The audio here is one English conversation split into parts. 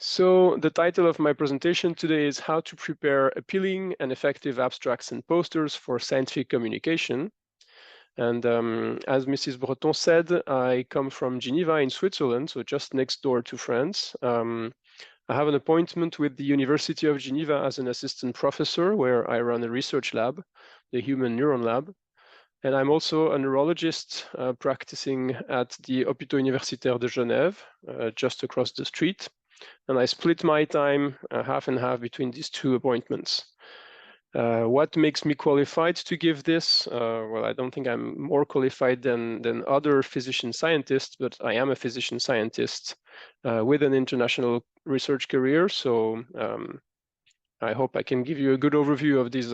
So the title of my presentation today is How to Prepare Appealing and Effective Abstracts and Posters for Scientific Communication. And as Mrs. Breton said, I come from Geneva in Switzerland, so just next door to France. I have an appointment with the University of Geneva as an assistant professor, where I run a research lab, the Human Neuron Lab. And I'm also a neurologist practicing at the Hôpitaux, universitaires de Genève, just across the street. And I split my time half and half between these two appointments. What makes me qualified to give this? Well, I don't think I'm more qualified than other physician scientists, but I am a physician scientist with an international research career. So I hope I can give you a good overview of these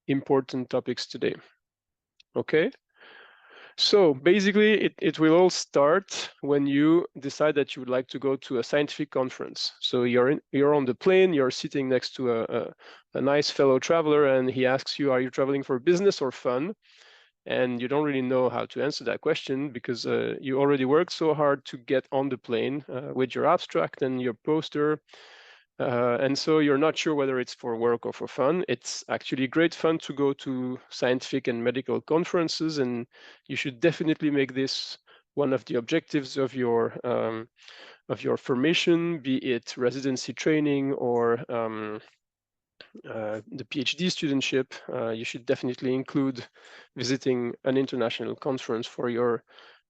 important topics today. Okay. So basically, it will all start when you decide that you would like to go to a scientific conference. So you're on the plane, you're sitting next to a nice fellow traveler, and he asks you, are you traveling for business or fun? And you don't really know how to answer that question because you already worked so hard to get on the plane with your abstract and your poster. And so you're not sure whether it's for work or for fun. It's actually great fun to go to scientific and medical conferences, and you should definitely make this one of the objectives of your formation, be it residency training or the PhD studentship. You should definitely include visiting an international conference for your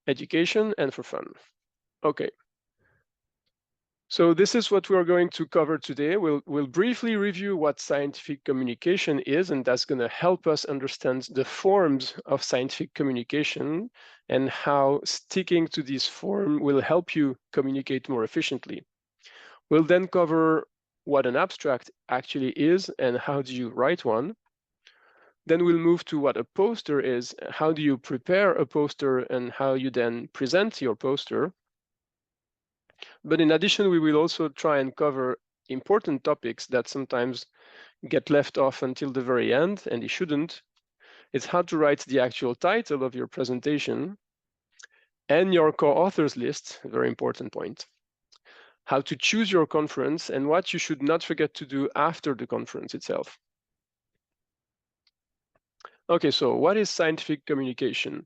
education and for fun. Okay. So this is what we're going to cover today. We'll briefly review what scientific communication is, and that's going to help us understand the forms of scientific communication and how sticking to this form will help you communicate more efficiently. We'll then cover what an abstract actually is and how do you write one. Then we'll move to what a poster is, how do you prepare a poster and how you then present your poster. But in addition, we will also try and cover important topics that sometimes get left off until the very end, and they shouldn't. It's how to write the actual title of your presentation and your co-authors list, a very important point. How to choose your conference and what you should not forget to do after the conference itself. Okay, so what is scientific communication?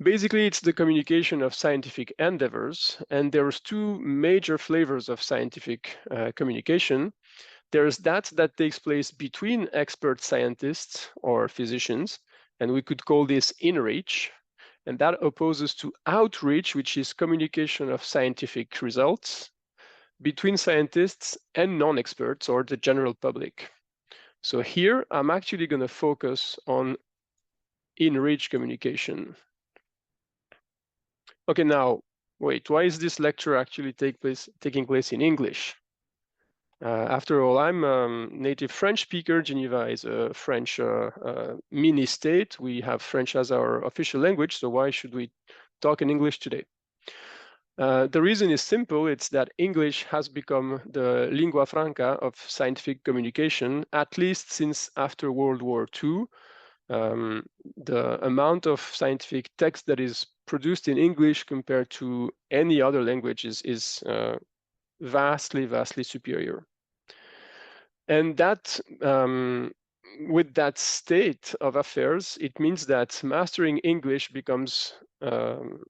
Basically, it's the communication of scientific endeavors, and there's two major flavors of scientific communication. There's that takes place between expert scientists or physicians, and we could call this in-reach, and that opposes to outreach, which is communication of scientific results between scientists and non-experts or the general public. So here, I'm actually going to focus on in-reach communication. Okay, now, wait, why is this lecture actually taking place in English? After all, I'm a native French speaker. Geneva is a French mini state. We have French as our official language, so why should we talk in English today? The reason is simple. It's that English has become the lingua franca of scientific communication, at least since after World War II. The amount of scientific text that is produced in English compared to any other language is vastly, vastly superior. And that, with that state of affairs, it means that mastering English becomes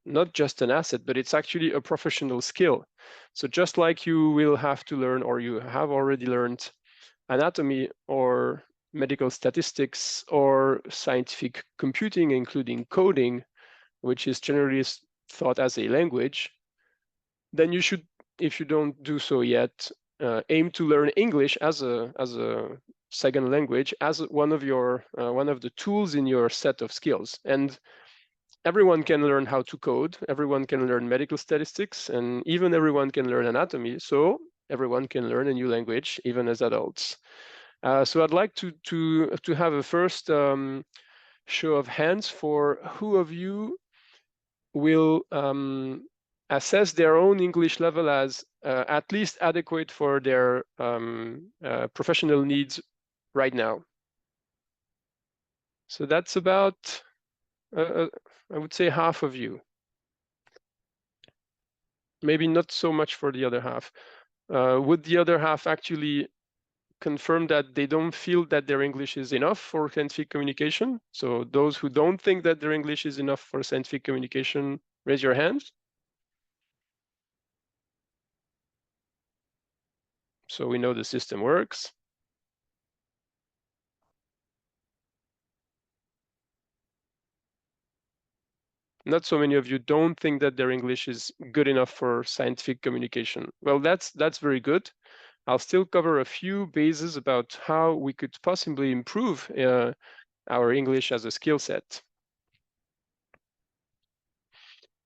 not just an asset, but it's actually a professional skill. So just like you will have to learn, or you have already learned, anatomy or medical statistics or scientific computing, including coding, which is generally thought as a language, then you should, if you don't do so yet, aim to learn English as a second language, as one of the tools in your set of skills. And everyone can learn how to code, everyone can learn medical statistics, and even everyone can learn anatomy. So everyone can learn a new language, even as adults. So I'd like to have a first show of hands for who of you will assess their own English level as at least adequate for their professional needs right now. So that's about, I would say, half of you. Maybe not so much for the other half. Would the other half actually confirm that they don't feel that their English is enough for scientific communication? So those who don't think that their English is enough for scientific communication, raise your hands. So we know the system works. Not so many of you don't think that their English is good enough for scientific communication. Well, that's very good. I'll still cover a few bases about how we could possibly improve our English as a skill set.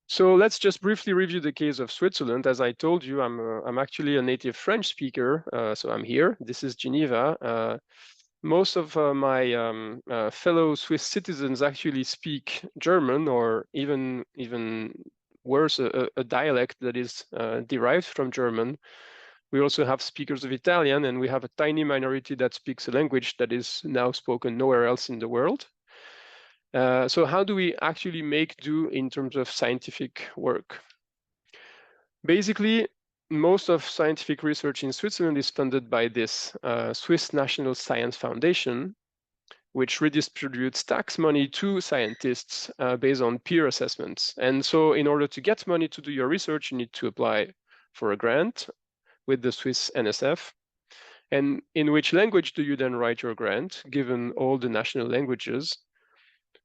So let's just briefly review the case of Switzerland. As I told you, I'm actually a native French speaker, so I'm here. This is Geneva. Most of my fellow Swiss citizens actually speak German, or even worse, a dialect that is derived from German. We also have speakers of Italian, and we have a tiny minority that speaks a language that is now spoken nowhere else in the world. So how do we actually make do in terms of scientific work? Basically, most of scientific research in Switzerland is funded by this Swiss National Science Foundation, which redistributes tax money to scientists based on peer assessments. And so in order to get money to do your research, you need to apply for a grant with the Swiss NSF. And in which language do you then write your grant, given all the national languages?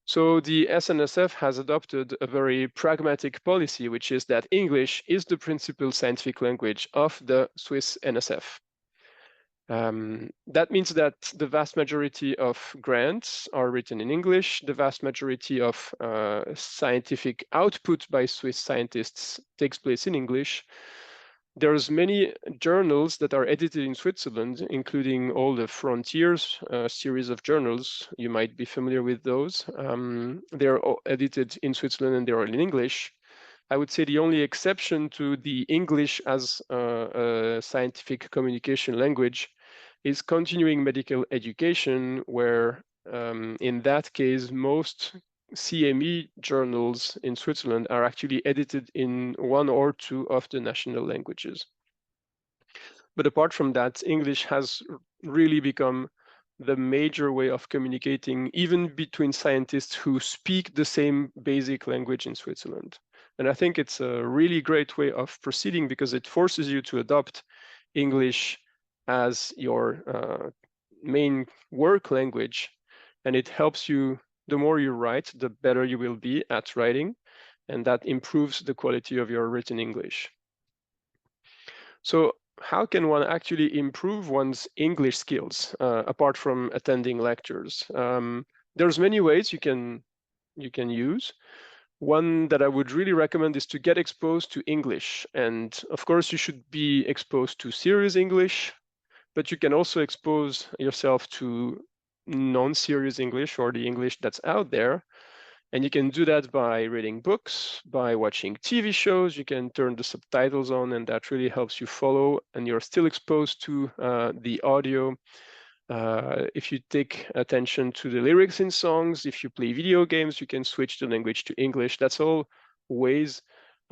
So the SNSF has adopted a very pragmatic policy, which is that English is the principal scientific language of the Swiss NSF. That means that the vast majority of grants are written in English. The vast majority of scientific output by Swiss scientists takes place in English. There's many journals that are edited in Switzerland, including all the Frontiers series of journals. You might be familiar with those. They're all edited in Switzerland and they're all in English. I would say the only exception to the English as a scientific communication language is continuing medical education, where in that case, most CME journals in Switzerland are actually edited in one or two of the national languages. But apart from that, English has really become the major way of communicating, even between scientists who speak the same basic language in Switzerland. And I think it's a really great way of proceeding because it forces you to adopt English as your main work language, and it helps you. The more you write, the better you will be at writing, and that improves the quality of your written English. So how can one actually improve one's English skills apart from attending lectures? There's many ways you can use. One that I would really recommend is to get exposed to English. And of course, you should be exposed to serious English, but you can also expose yourself to non-serious English, or the English that's out there. And you can do that by reading books, by watching TV shows. You can turn the subtitles on, and that really helps you follow, and you're still exposed to the audio. If you take attention to the lyrics in songs, if you play video games, you can switch the language to English. That's all ways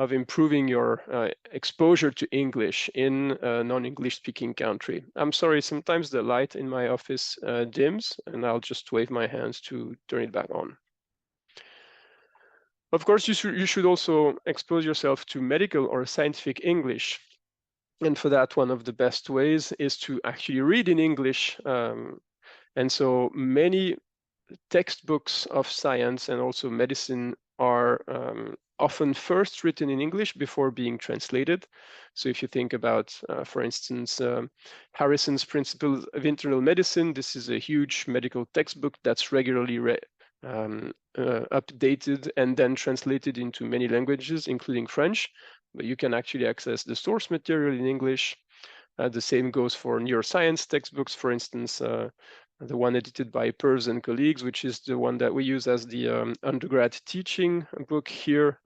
of improving your exposure to English in a non-English speaking country. I'm sorry, sometimes the light in my office dims, and I'll just wave my hands to turn it back on. Of course, you should also expose yourself to medical or scientific English. And for that, one of the best ways is to actually read in English. And so many textbooks of science and also medicine are often first written in English before being translated. So if you think about, for instance, Harrison's Principles of Internal Medicine, this is a huge medical textbook that's regularly updated and then translated into many languages, including French. But you can actually access the source material in English. The same goes for neuroscience textbooks, for instance, the one edited by Pers and colleagues, which is the one that we use as the undergrad teaching book here,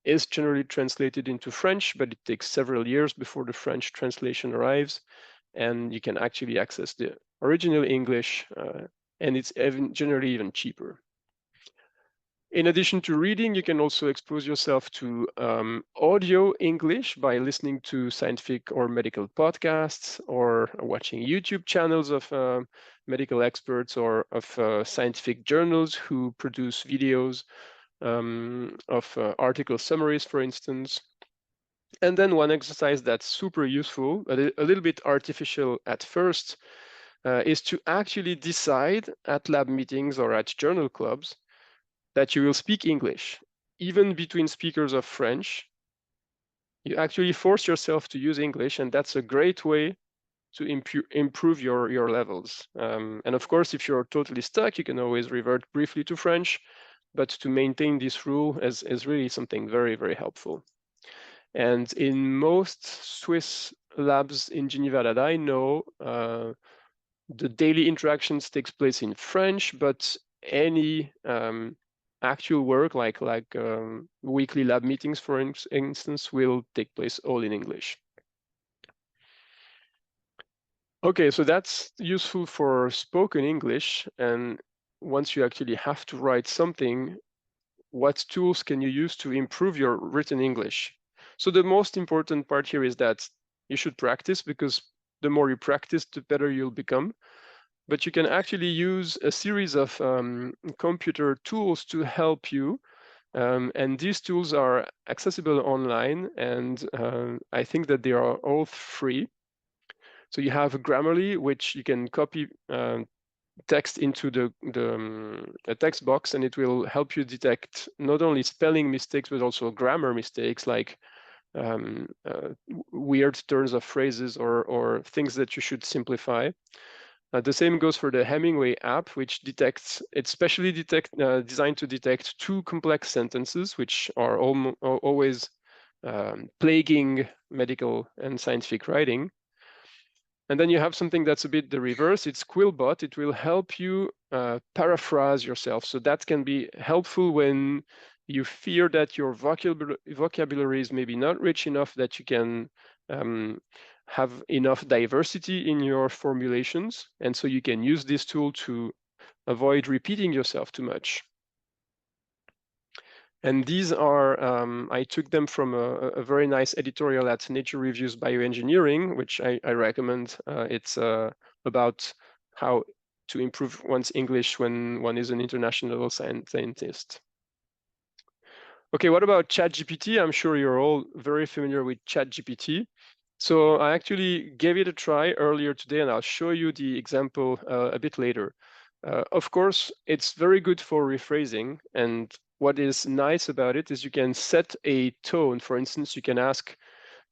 is generally translated into French, but it takes several years before the French translation arrives. And you can actually access the original English, and it's generally even cheaper. In addition to reading, you can also expose yourself to audio English by listening to scientific or medical podcasts, or watching YouTube channels of medical experts or of scientific journals who produce videos of article summaries, for instance. And then one exercise that's super useful, but a little bit artificial at first, is to actually decide at lab meetings or at journal clubs that you will speak English. Even between speakers of French, you actually force yourself to use English, and that's a great way to improve your levels. And of course, if you're totally stuck, you can always revert briefly to French, but to maintain this rule is really something very, very helpful. And in most Swiss labs in Geneva that I know, the daily interactions takes place in French, but any actual work, like weekly lab meetings, for instance, will take place all in English. Okay, so that's useful for spoken English. And once you actually have to write something, what tools can you use to improve your written English? So the most important part here is that you should practice, because the more you practice, the better you'll become. But you can actually use a series of computer tools to help you. And these tools are accessible online, and I think that they are all free. So you have Grammarly, which you can copy text into a text box, and it will help you detect not only spelling mistakes, but also grammar mistakes, like weird turns of phrases or things that you should simplify. The same goes for the Hemingway app, which detects, it's specially designed to detect too complex sentences, which are always plaguing medical and scientific writing. And then you have something that's a bit the reverse. It's Quillbot. It will help you paraphrase yourself. So that can be helpful when you fear that your vocabulary is maybe not rich enough, that you can have enough diversity in your formulations. And so you can use this tool to avoid repeating yourself too much. And these are, I took them from a very nice editorial at Nature Reviews Bioengineering, which I recommend. It's about how to improve one's English when one is an international scientist. Okay, what about ChatGPT? I'm sure you're all very familiar with ChatGPT. So I actually gave it a try earlier today, and I'll show you the example a bit later. Of course, it's very good for rephrasing, and what is nice about it is you can set a tone. For instance, you can ask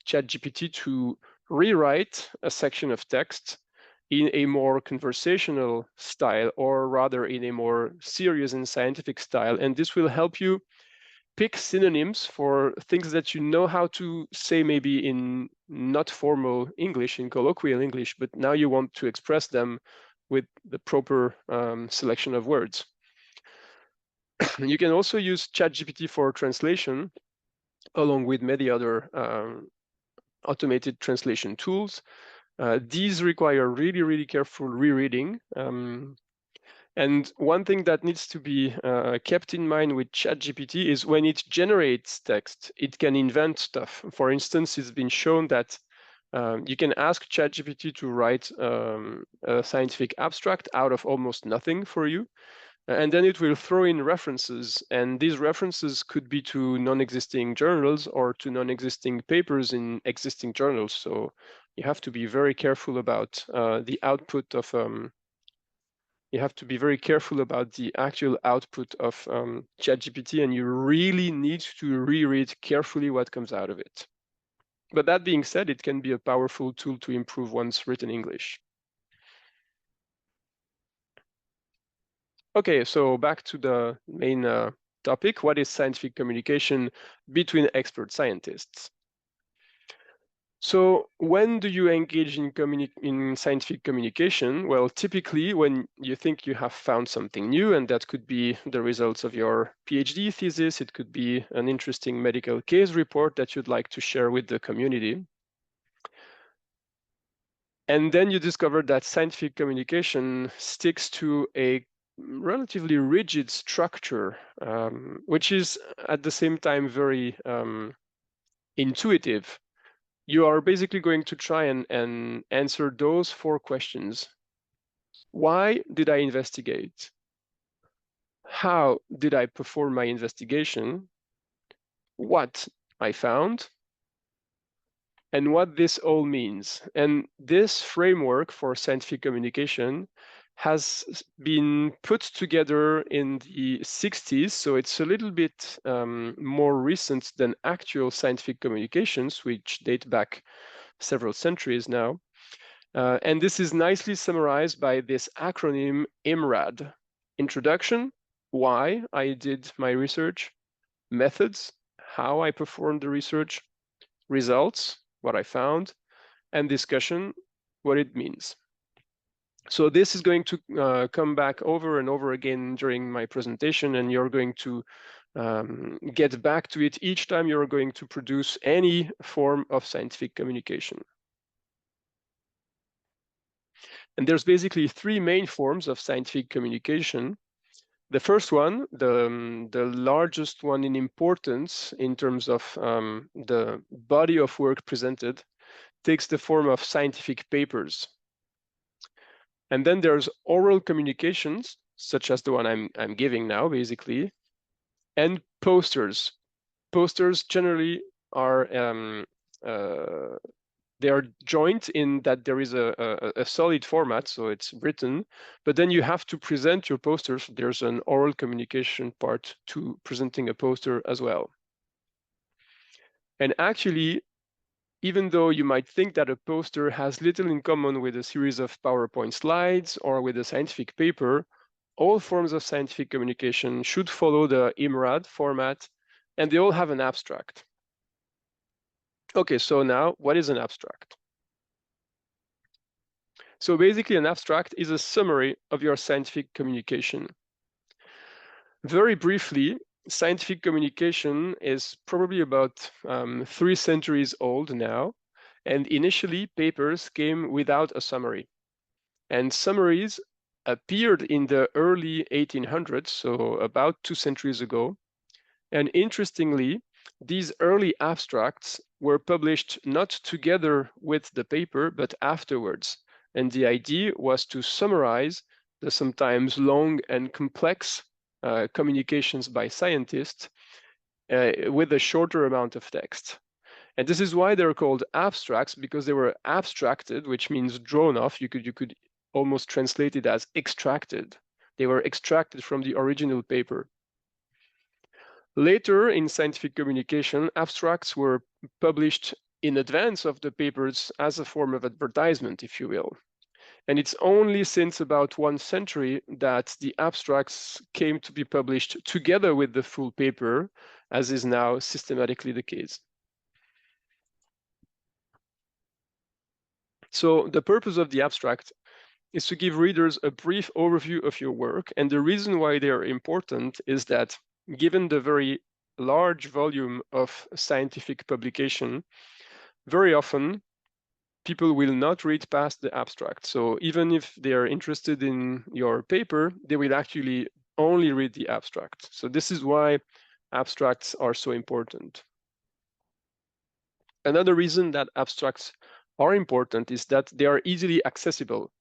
ChatGPT to rewrite a section of text in a more conversational style, or rather in a more serious and scientific style, and this will help you pick synonyms for things that you know how to say maybe in not formal English, in colloquial English, but now you want to express them with the proper selection of words. You can also use ChatGPT for translation, along with many other automated translation tools. These require really, really careful rereading. And one thing that needs to be kept in mind with ChatGPT is when it generates text, it can invent stuff. For instance, it's been shown that you can ask ChatGPT to write a scientific abstract out of almost nothing for you, and then it will throw in references. And these references could be to non-existing journals or to non-existing papers in existing journals. So you have to be very careful about the output of you have to be very careful about the actual output of ChatGPT, and you really need to reread carefully what comes out of it. But that being said, it can be a powerful tool to improve one's written English. Okay, so back to the main topic. What is scientific communication between expert scientists? So when do you engage in scientific communication? Well, typically when you think you have found something new, and that could be the results of your PhD thesis, it could be an interesting medical case report that you'd like to share with the community. And then you discover that scientific communication sticks to a relatively rigid structure, which is at the same time very intuitive. You are basically going to try and answer those 4 questions. Why did I investigate? How did I perform my investigation? What I found? And what this all means. And this framework for scientific communication has been put together in the 60s, so it's a little bit more recent than actual scientific communications, which date back several centuries now. And this is nicely summarized by this acronym IMRAD. Introduction, why I did my research, methods, how I performed the research, results, what I found, and discussion, what it means. So this is going to come back over and over again during my presentation, and you're going to get back to it each time you're going to produce any form of scientific communication. And there's basically 3 main forms of scientific communication. The first one, the largest one in importance in terms of the body of work presented, takes the form of scientific papers. And then there's oral communications, such as the one I'm giving now, basically, and posters. Posters generally are they are joint in that there is a solid format, so it's written, but then you have to present your posters. There's an oral communication part to presenting a poster as well. And actually, even though you might think that a poster has little in common with a series of PowerPoint slides or with a scientific paper, all forms of scientific communication should follow the IMRAD format, and they all have an abstract. Okay, so now what is an abstract? So basically, an abstract is a summary of your scientific communication. Very briefly, scientific communication is probably about 3 centuries old now, and initially papers came without a summary. And summaries appeared in the early 1800s, so about 2 centuries ago. And interestingly, these early abstracts were published not together with the paper, but afterwards. And the idea was to summarize the sometimes long and complex communications by scientists with a shorter amount of text. And this is why they're called abstracts, because they were abstracted, which means drawn off. You could almost translate it as extracted. They were extracted from the original paper. Later in scientific communication, abstracts were published in advance of the papers as a form of advertisement, if you will. And it's only since about 1 century that the abstracts came to be published together with the full paper, as is now systematically the case. So the purpose of the abstract is to give readers a brief overview of your work. And the reason why they are important is that given the very large volume of scientific publication, very often people will not read past the abstract. So even if they are interested in your paper, they will actually only read the abstract. So this is why abstracts are so important. Another reason that abstracts are important is that they are easily accessible.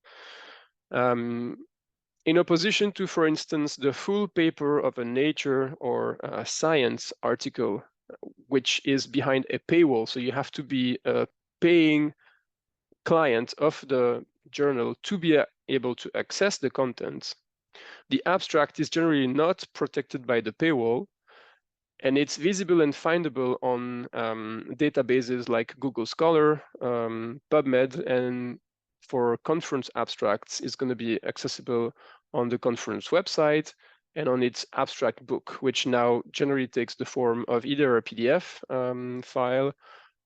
In opposition to, for instance, the full paper of a Nature or a Science article, which is behind a paywall, so you have to be a paying client of the journal to be able to access the contents. The abstract is generally not protected by the paywall, and it's visible and findable on databases like Google Scholar, PubMed, and for conference abstracts, it's going to be accessible on the conference website and on its abstract book, which now generally takes the form of either a PDF file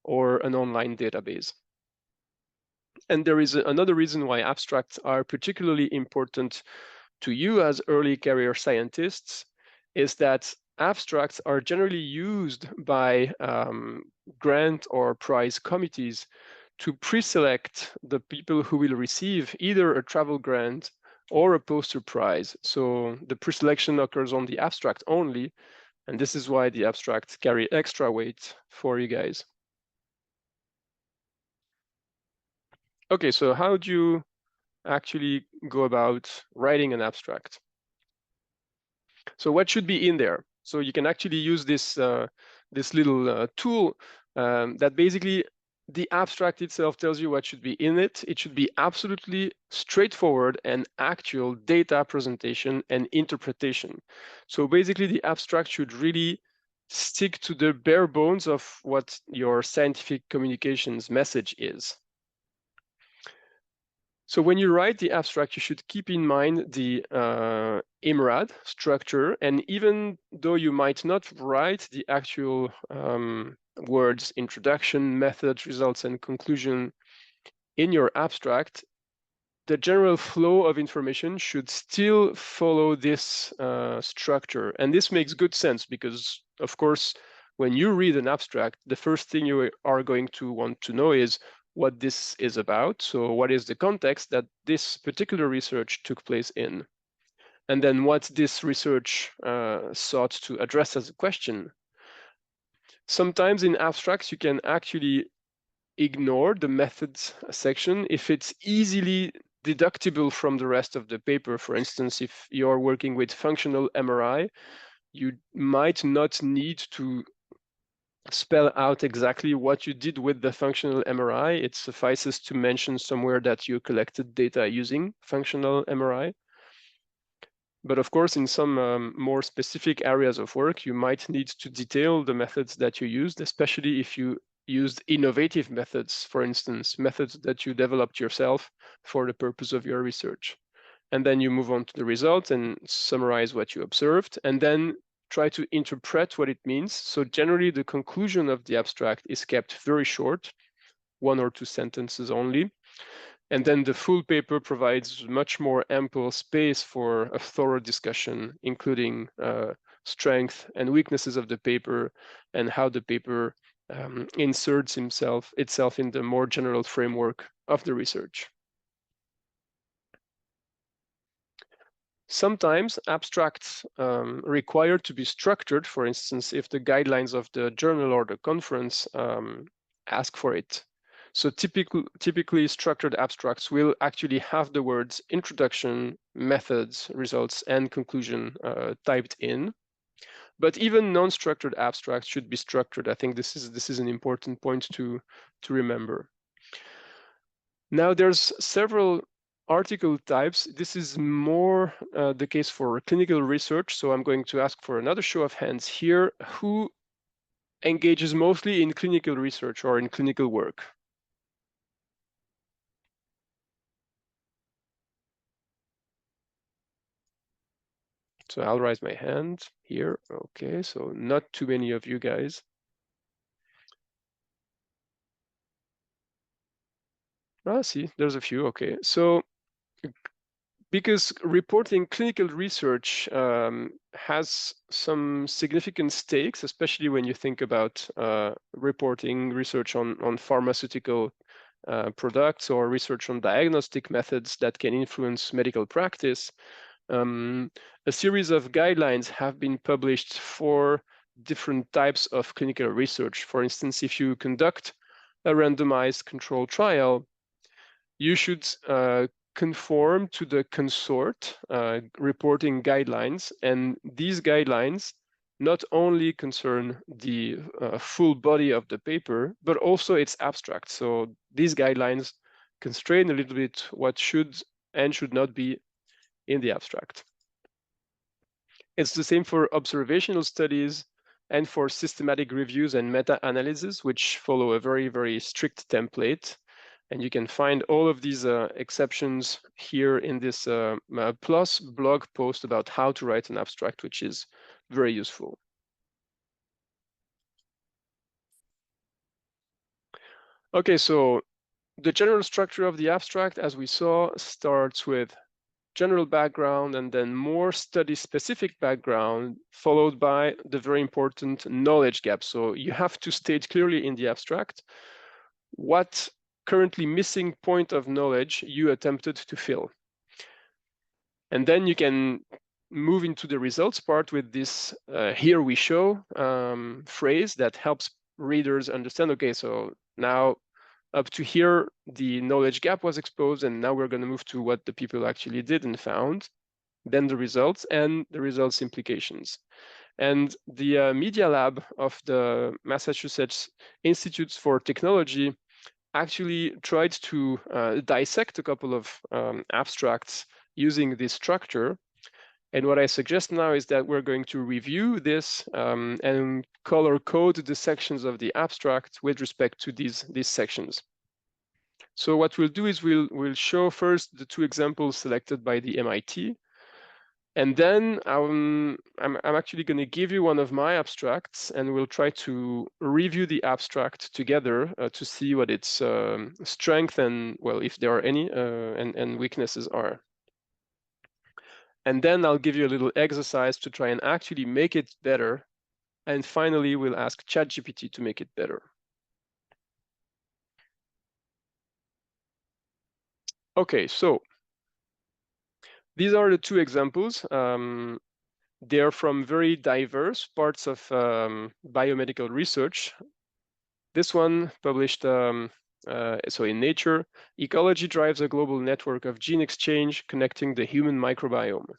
or an online database. And there is another reason why abstracts are particularly important to you as early career scientists, is that abstracts are generally used by grant or prize committees to pre-select the people who will receive either a travel grant or a poster prize. So the preselection occurs on the abstract only, and this is why the abstracts carry extra weight for you guys. Okay, so how do you actually go about writing an abstract? So what should be in there? So you can actually use this this little tool that basically the abstract itself tells you what should be in it. It should be absolutely straightforward and actual data presentation and interpretation. So basically the abstract should really stick to the bare bones of what your scientific communications message is. So when you write the abstract, you should keep in mind the IMRAD structure. And even though you might not write the actual words, introduction, methods, results, and conclusion in your abstract, the general flow of information should still follow this structure. And this makes good sense because, of course, when you read an abstract, the first thing you are going to want to know is what this is about. So what is the context that this particular research took place in? And then what this research sought to address as a question. Sometimes in abstracts, you can actually ignore the methods section if it's easily deductible from the rest of the paper. For instance, if you're working with functional MRI, you might not need to spell out exactly what you did with the functional MRI. It suffices to mention somewhere that you collected data using functional MRI. But of course, in some more specific areas of work, you might need to detail the methods that you used, especially if you used innovative methods, for instance, methods that you developed yourself for the purpose of your research. And then you move on to the result and summarize what you observed, and then try to interpret what it means. So generally, the conclusion of the abstract is kept very short, 1 or 2 sentences only. And then the full paper provides much more ample space for a thorough discussion, including strengths and weaknesses of the paper and how the paper inserts itself in the more general framework of the research. Sometimes abstracts require to be structured, for instance, if the guidelines of the journal or the conference ask for it. So typically structured abstracts will actually have the words introduction, methods, results, and conclusion typed in. But even non-structured abstracts should be structured. I think this is an important point to remember. Now there's several article types. This is more the case for clinical research. So I'm going to ask for another show of hands here. Who engages mostly in clinical research or in clinical work? So I'll raise my hand here. Okay, so not too many of you guys. Ah, see, there's a few. Okay, so because reporting clinical research has some significant stakes, especially when you think about reporting research on pharmaceutical products or research on diagnostic methods that can influence medical practice. A series of guidelines have been published for different types of clinical research. For instance, if you conduct a randomized controlled trial, you should conform to the consort reporting guidelines. And these guidelines not only concern the full body of the paper, but also its abstract. So these guidelines constrain a little bit what should and should not be in the abstract. It's the same for observational studies and for systematic reviews and meta-analysis, which follow a very, very strict template. And you can find all of these exceptions here in this PLOS blog post about how to write an abstract, which is very useful. Okay, so the general structure of the abstract, as we saw, starts with general background and then more study-specific background, followed by the very important knowledge gap. So you have to state clearly in the abstract what currently missing point of knowledge you attempted to fill. And then you can move into the results part with this here we show phrase that helps readers understand, okay, so now up to here, the knowledge gap was exposed, and now we're going to move to what the people actually did and found, then the results and the results implications. And the Media Lab of the Massachusetts Institutes for Technology actually tried to dissect a couple of abstracts using this structure. And what I suggest now is that we're going to review this and color code the sections of the abstract with respect to these sections. So what we'll do is we'll show first the two examples selected by the MIT. And then I'm actually going to give you one of my abstracts, and we'll try to review the abstract together to see what its strength and, well, if there are any, and weaknesses are. And then I'll give you a little exercise to try and actually make it better. And finally, we'll ask ChatGPT to make it better. Okay, so these are the two examples. They're from very diverse parts of biomedical research. This one published so in Nature, ecology drives a global network of gene exchange connecting the human microbiome.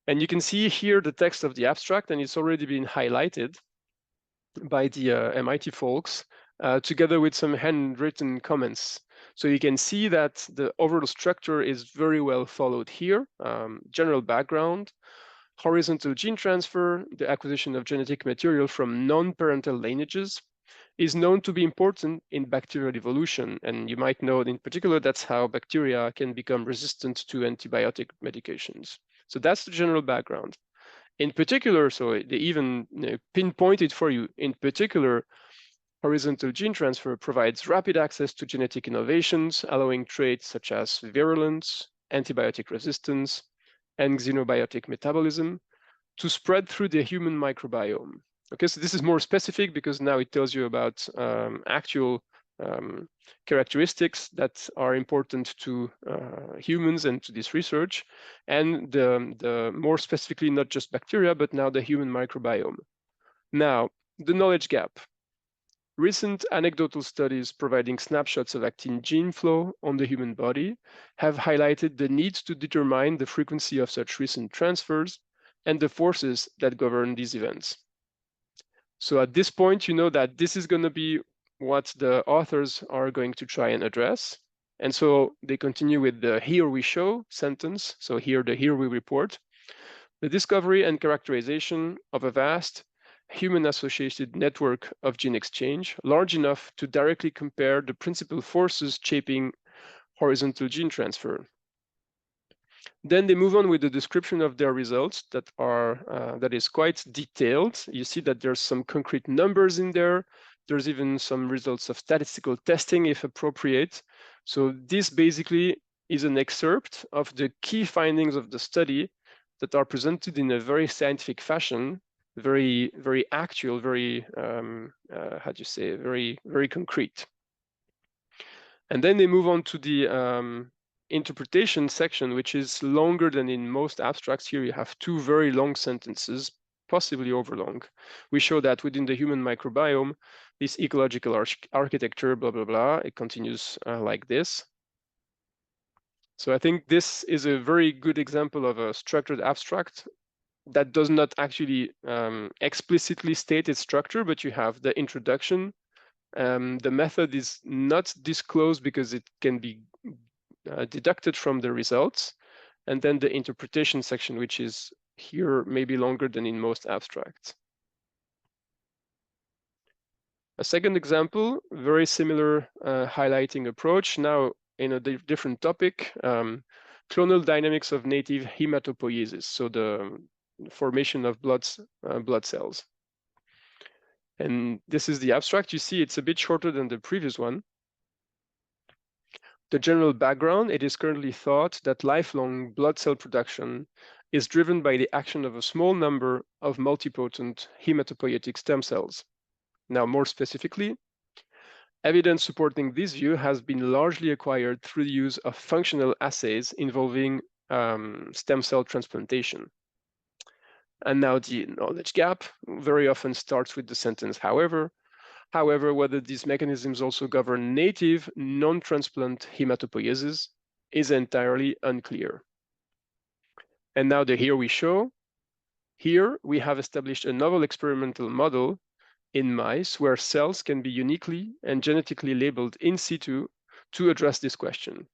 And you can see here the text of the abstract, and it's already been highlighted by the MIT folks, together with some handwritten comments. So you can see that the overall structure is very well followed here. General background, horizontal gene transfer, the acquisition of genetic material from non-parental lineages, is known to be important in bacterial evolution. And you might know in particular, that's how bacteria can become resistant to antibiotic medications. So that's the general background. In particular, so they even pinpointed for you, in particular, horizontal gene transfer provides rapid access to genetic innovations, allowing traits such as virulence, antibiotic resistance, and xenobiotic metabolism to spread through the human microbiome. Okay, so this is more specific because now it tells you about actual characteristics that are important to humans and to this research, and the more specifically, not just bacteria, but now the human microbiome. Now, the knowledge gap. Recent anecdotal studies providing snapshots of actin gene flow on the human body have highlighted the need to determine the frequency of such recent transfers and the forces that govern these events. So at this point, you know that this is going to be what the authors are going to try and address. And so they continue with the here we show sentence. So here we report. The discovery and characterization of a vast human-associated network of gene exchange, large enough to directly compare the principal forces shaping horizontal gene transfer. Then they move on with the description of their results that is quite detailed. You see that there's some concrete numbers in there. There's even some results of statistical testing if appropriate. So this basically is an excerpt of the key findings of the study that are presented in a very scientific fashion, very, very actual, very, how do you say, very, very concrete. And then they move on to the interpretation section, which is longer than in most abstracts. Here you have two very long sentences, possibly overlong. We show that within the human microbiome, this ecological architecture, blah, blah, blah, it continues like this. So I think this is a very good example of a structured abstract that does not actually explicitly state its structure, but you have the introduction. The method is not disclosed because it can be deducted from the results, and then the interpretation section, which is here maybe longer than in most abstracts. A second example, very similar highlighting approach, now in a different topic, clonal dynamics of native hematopoiesis, so the formation of blood cells. And this is the abstract. You see it's a bit shorter than the previous one. The general background, it is currently thought that lifelong blood cell production is driven by the action of a small number of multipotent hematopoietic stem cells. Now, more specifically, evidence supporting this view has been largely acquired through the use of functional assays involving stem cell transplantation. And now the knowledge gap very often starts with the sentence, however. However, whether these mechanisms also govern native non-transplant hematopoiesis is entirely unclear. And now the here we show. Here we have established a novel experimental model in mice where cells can be uniquely and genetically labeled in situ to address this question.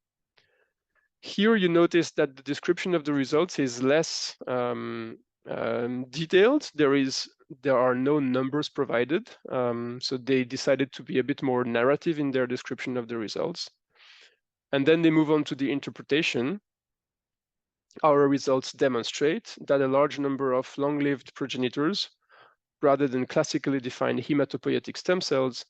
Here you notice that the description of the results is less detailed. There are no numbers provided, so they decided to be a bit more narrative in their description of the results. And then they move on to the interpretation. Our results demonstrate that a large number of long-lived progenitors, rather than classically defined hematopoietic stem cells,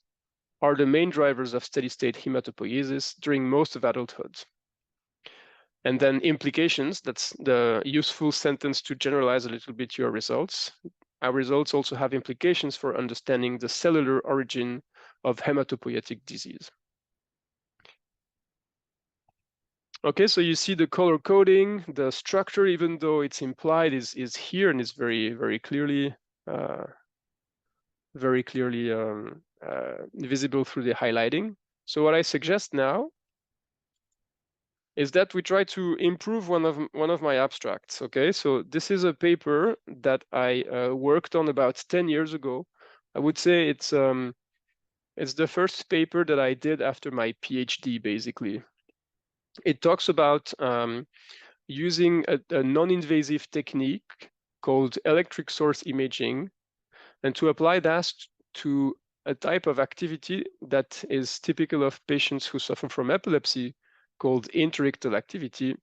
are the main drivers of steady-state hematopoiesis during most of adulthood. And then implications, that's the useful sentence to generalize a little bit your results. Our results also have implications for understanding the cellular origin of hematopoietic disease. Okay, so you see the color coding, the structure, even though it's implied, is here and is very clearly visible through the highlighting. So what I suggest now is that we try to improve one of my abstracts. Okay, so this is a paper that I worked on about 10 years ago. I would say it's the first paper that I did after my PhD, basically. It talks about using a non-invasive technique called electric source imaging, and to apply that to a type of activity that is typical of patients who suffer from epilepsy, called interictal activity.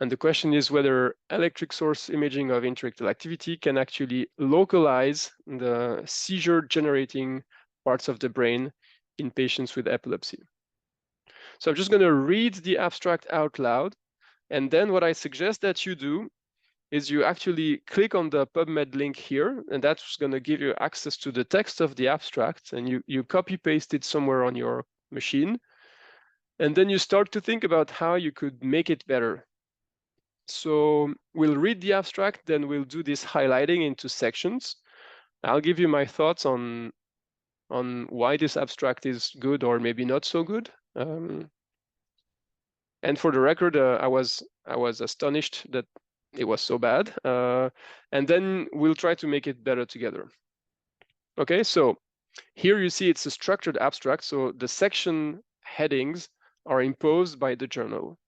And the question is whether electric source imaging of interictal activity can actually localize the seizure-generating parts of the brain in patients with epilepsy. So I'm just going to read the abstract out loud, and then what I suggest that you do is you actually click on the PubMed link here, and that's going to give you access to the text of the abstract, and you copy-paste it somewhere on your machine. And then you start to think about how you could make it better. So we'll read the abstract, then we'll do this highlighting into sections. I'll give you my thoughts on why this abstract is good or maybe not so good. And for the record, I was astonished that it was so bad. And then we'll try to make it better together. Okay, so here you see it's a structured abstract. So the section headings are imposed by the journal.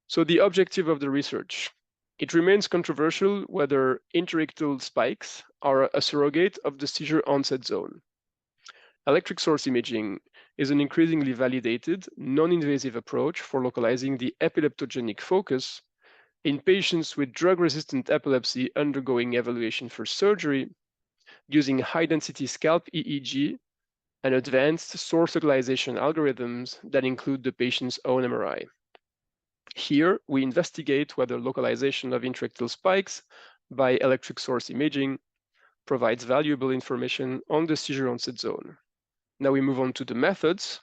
So the objective of the research. It remains controversial whether interictal spikes are a surrogate of the seizure onset zone. Electric source imaging is an increasingly validated, non-invasive approach for localizing the epileptogenic focus in patients with drug-resistant epilepsy undergoing evaluation for surgery using high-density scalp EEG and advanced source localization algorithms that include the patient's own MRI. Here, we investigate whether localization of interictal spikes by electric source imaging provides valuable information on the seizure onset zone. Now we move on to the methods.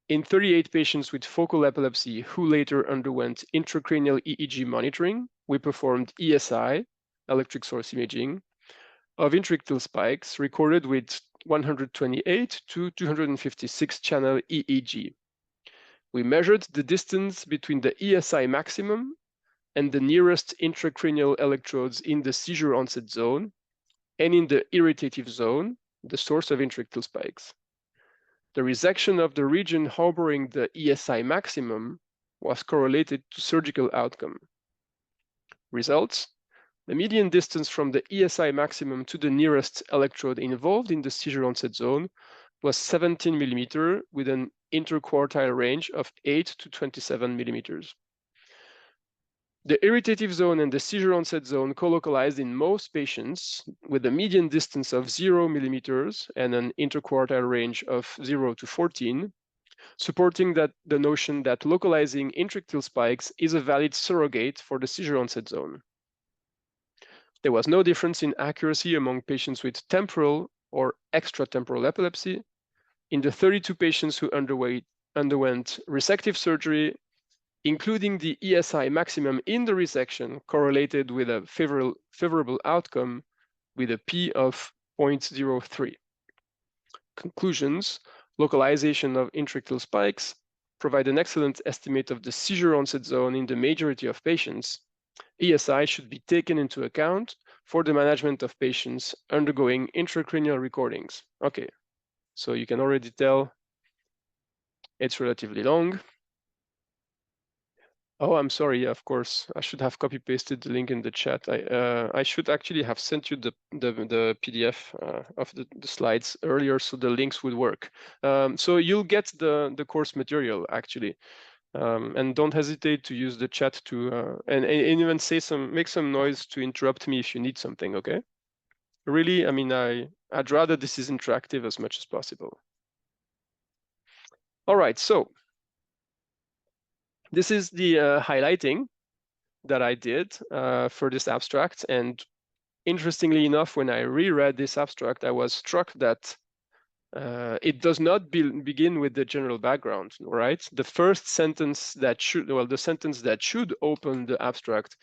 In 38 patients with focal epilepsy who later underwent intracranial EEG monitoring, we performed ESI, electric source imaging, of interictal spikes recorded with 128 to 256 channel EEG. We measured the distance between the ESI maximum and the nearest intracranial electrodes in the seizure onset zone and in the irritative zone, the source of interictal spikes. The resection of the region harboring the ESI maximum was correlated to surgical outcome. Results: the median distance from the ESI maximum to the nearest electrode involved in the seizure onset zone was 17 millimeter with an interquartile range of 8 to 27 millimeters. The irritative zone and the seizure onset zone co-localized in most patients with a median distance of 0 millimeters and an interquartile range of 0 to 14, supporting that the notion that localizing interictal spikes is a valid surrogate for the seizure onset zone. There was no difference in accuracy among patients with temporal or extratemporal epilepsy. In the 32 patients who underwent resective surgery, including the ESI maximum in the resection correlated with a favorable outcome with a P of 0.03. Conclusions: localization of intractile spikes provide an excellent estimate of the seizure onset zone in the majority of patients. ESI should be taken into account for the management of patients undergoing intracranial recordings. Okay, so you can already tell it's relatively long. Oh, I'm sorry. Of course, I should have copy-pasted the link in the chat. I should actually have sent you the PDF of the slides earlier, so the links would work. So you'll get the course material actually, and don't hesitate to use the chat to and even make some noise to interrupt me if you need something. Okay. Really, I mean, I'd rather this is interactive as much as possible. All right, so this is the highlighting that I did for this abstract. And interestingly enough, when I reread this abstract, I was struck that it does not begin with the general background, right? The first sentence that should, well, the sentence that should open the abstract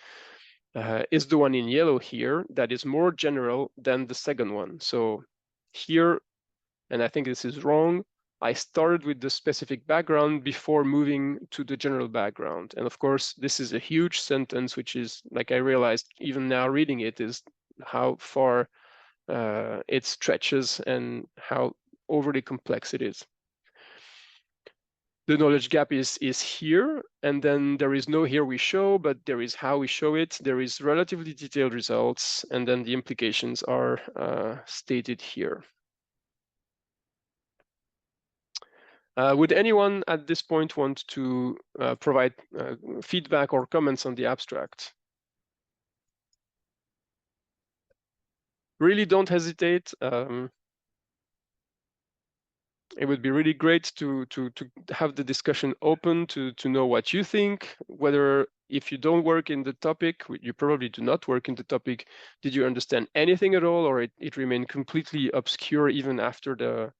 is the one in yellow here that is more general than the second one. So here, and I think this is wrong, I started with the specific background before moving to the general background. And of course, this is a huge sentence, which is, like I realized even now reading it, is how far it stretches and how overly complex it is. The knowledge gap is here, and then there is no here we show, but there is how we show it. There is relatively detailed results, and then the implications are stated here. Would anyone at this point want to provide feedback or comments on the abstract? Really don't hesitate. It would be really great to have the discussion open, to know what you think, whether if you don't work in the topic, you probably do not work in the topic, did you understand anything at all, or it remained completely obscure even after the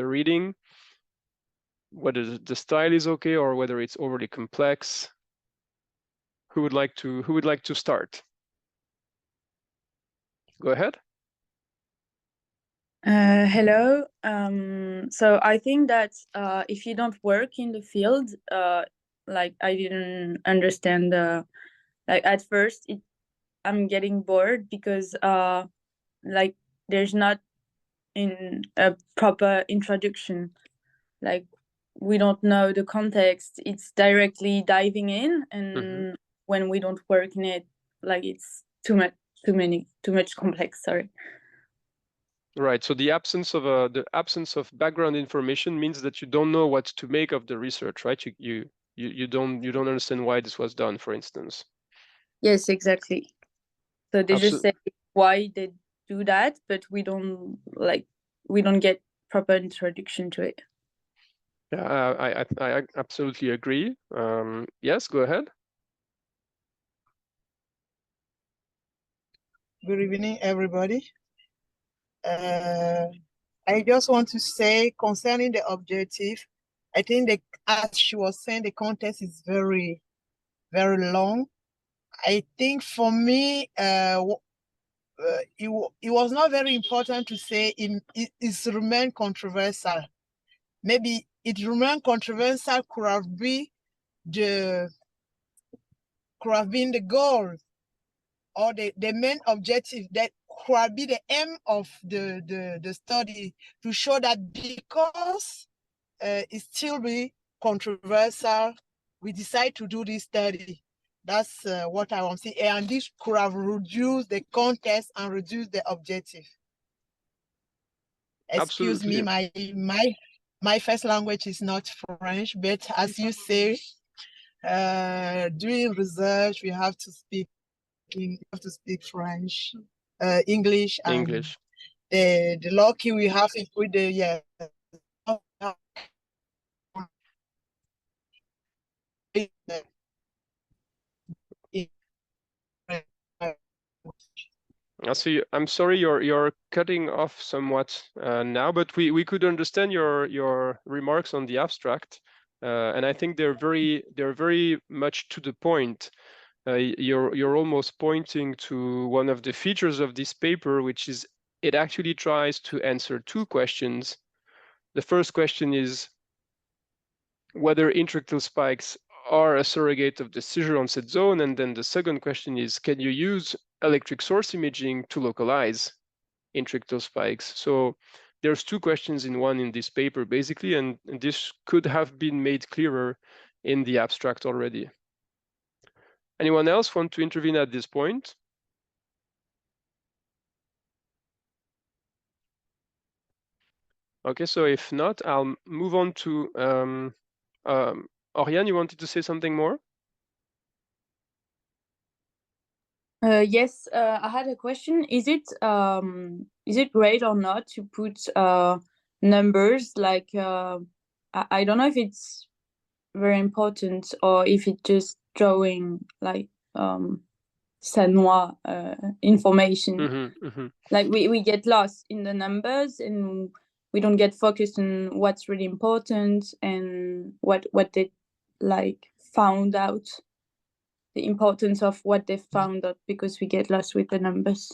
reading? Whether the style is okay or whether it's overly complex. Who would like to start? Go ahead. Hello. So I think that if you don't work in the field, like I didn't understand. Like at first, I'm getting bored because like there's not in a proper introduction. Like we don't know the context. It's directly diving in, and when we don't work in it, like it's too much complex. Sorry. Right. So the absence of background information means that you don't know what to make of the research, right? You don't understand why this was done, for instance. Yes, exactly. So they just say why they do that, but we don't get proper introduction to it. Yeah, I absolutely agree. Yes, go ahead. Good evening, everybody. I just want to say concerning the objective, I think as she was saying, the context is very, very long. I think for me, it was not very important to say it's remained controversial. Maybe it remained controversial could have been the goal or the main objective that could be the aim of the study, to show that because it still be controversial, we decide to do this study. That's what I want to say. And this could have reduced the context and reduced the objective. Excuse Absolutely. me, my first language is not French, but as you say, doing research, we have to speak French, English, and English. The lucky we have it with the So I'm sorry, you're cutting off somewhat now, but we could understand your remarks on the abstract. and I think they're very much to the point. You're almost pointing to one of the features of this paper, which is it actually tries to answer two questions. The first question is whether intractile spikes are a surrogate of the seizure onset zone, and then the second question is, can you use electric source imaging to localize intractile spikes? So there's two questions in one in this paper, basically, and this could have been made clearer in the abstract already. Anyone else want to intervene at this point? Okay, so if not, I'll move on to Oriane, you wanted to say something more? Yes, I had a question. Is it great or not to put numbers like I don't know if it's very important or if it's just drawing like Sanois information. Like we get lost in the numbers and we don't get focused on what's really important and what they like found out, the importance of what they found out, because we get lost with the numbers.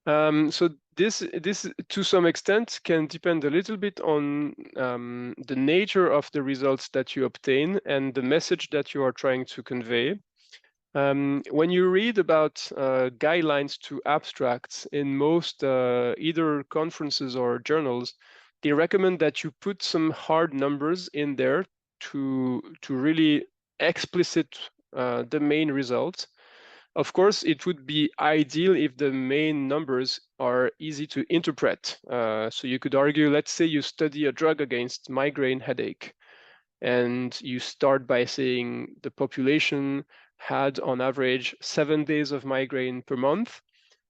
So this to some extent can depend a little bit on the nature of the results that you obtain and the message that you are trying to convey. When you read about guidelines to abstracts in most either conferences or journals, they recommend that you put some hard numbers in there to really explicit the main results. Of course, it would be ideal if the main numbers are easy to interpret. So you could argue, let's say you study a drug against migraine headache, and you start by saying the population had on average 7 days of migraine per month,